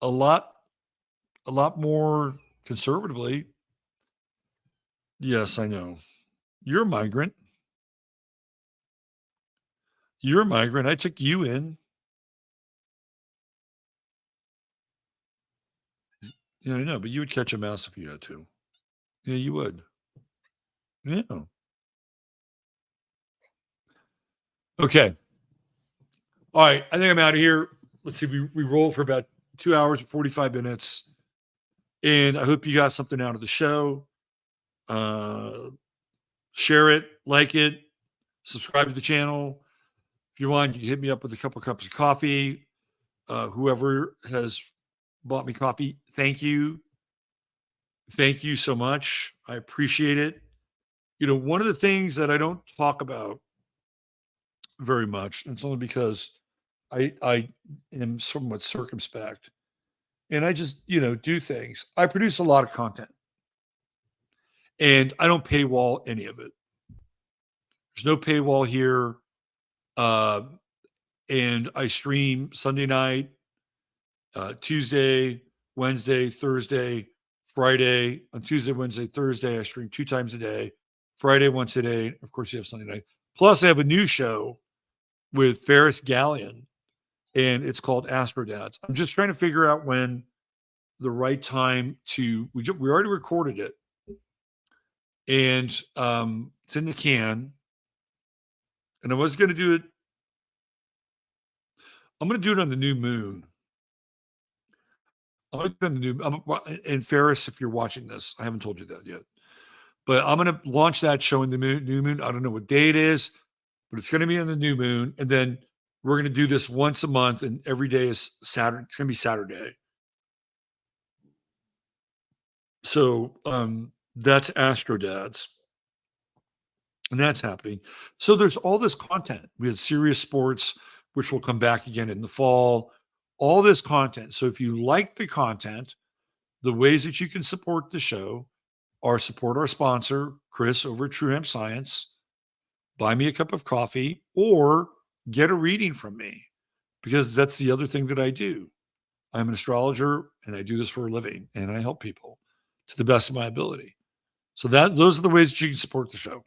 a lot more conservatively. Yes, I know. You're a migrant. You're a migrant. I took you in. Yeah, I know, but you would catch a mouse if you had to. Yeah, you would. Yeah. Okay. All right. I think I'm out of here. Let's see. We rolled for about 2 hours and 45 minutes. And I hope you got something out of the show. Share it, like it, subscribe to the channel. If you want, you can hit me up with a couple of cups of coffee. Whoever has bought me coffee, thank you. Thank you so much. I appreciate it. One of the things that I don't talk about very much, and it's only because I am somewhat circumspect, and I just, do things. I produce a lot of content, and I don't paywall any of it. There's no paywall here. Uh, and I stream Sunday night, Tuesday, Wednesday, Thursday, Friday. On Tuesday, Wednesday, Thursday, I stream 2 times a day. Friday, once a day. Of course, you have Sunday night. Plus, I have a new show with Ferris Gallion, and it's called Astro Dads. I'm just trying to figure out when the right time to. We already recorded it, and it's in the can. And I was going to do it. I'm going to do it on the new moon. I'm going to do, and Ferris, if you're watching this, I haven't told you that yet, but I'm going to launch that show in the new moon. I don't know what day it is, but it's going to be on the new moon. And then we're going to do this once a month, and every day is Saturday. It's going to be Saturday. So that's Astro Dads. And that's happening. So there's all this content. We had serious sports, which will come back again in the fall. All this content. So if you like the content, the ways that you can support the show are support our sponsor, Chris, over at True Hemp Science, buy me a cup of coffee, or get a reading from me, because that's the other thing that I do. I'm an astrologer, and I do this for a living, and I help people to the best of my ability. So those are the ways that you can support the show.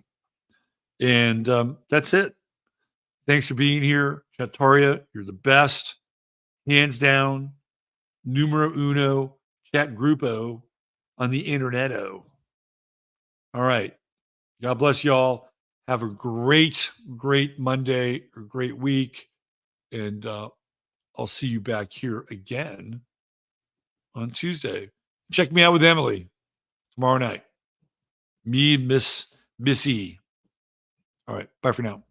And that's it. Thanks for being here. Chattaria, you're the best. Hands down. Numero uno. Chat grupo on the internet-o. All right. God bless y'all. Have a great, great Monday or great week. And I'll see you back here again on Tuesday. Check me out with Emily tomorrow night. Me, Miss E. All right. Bye for now.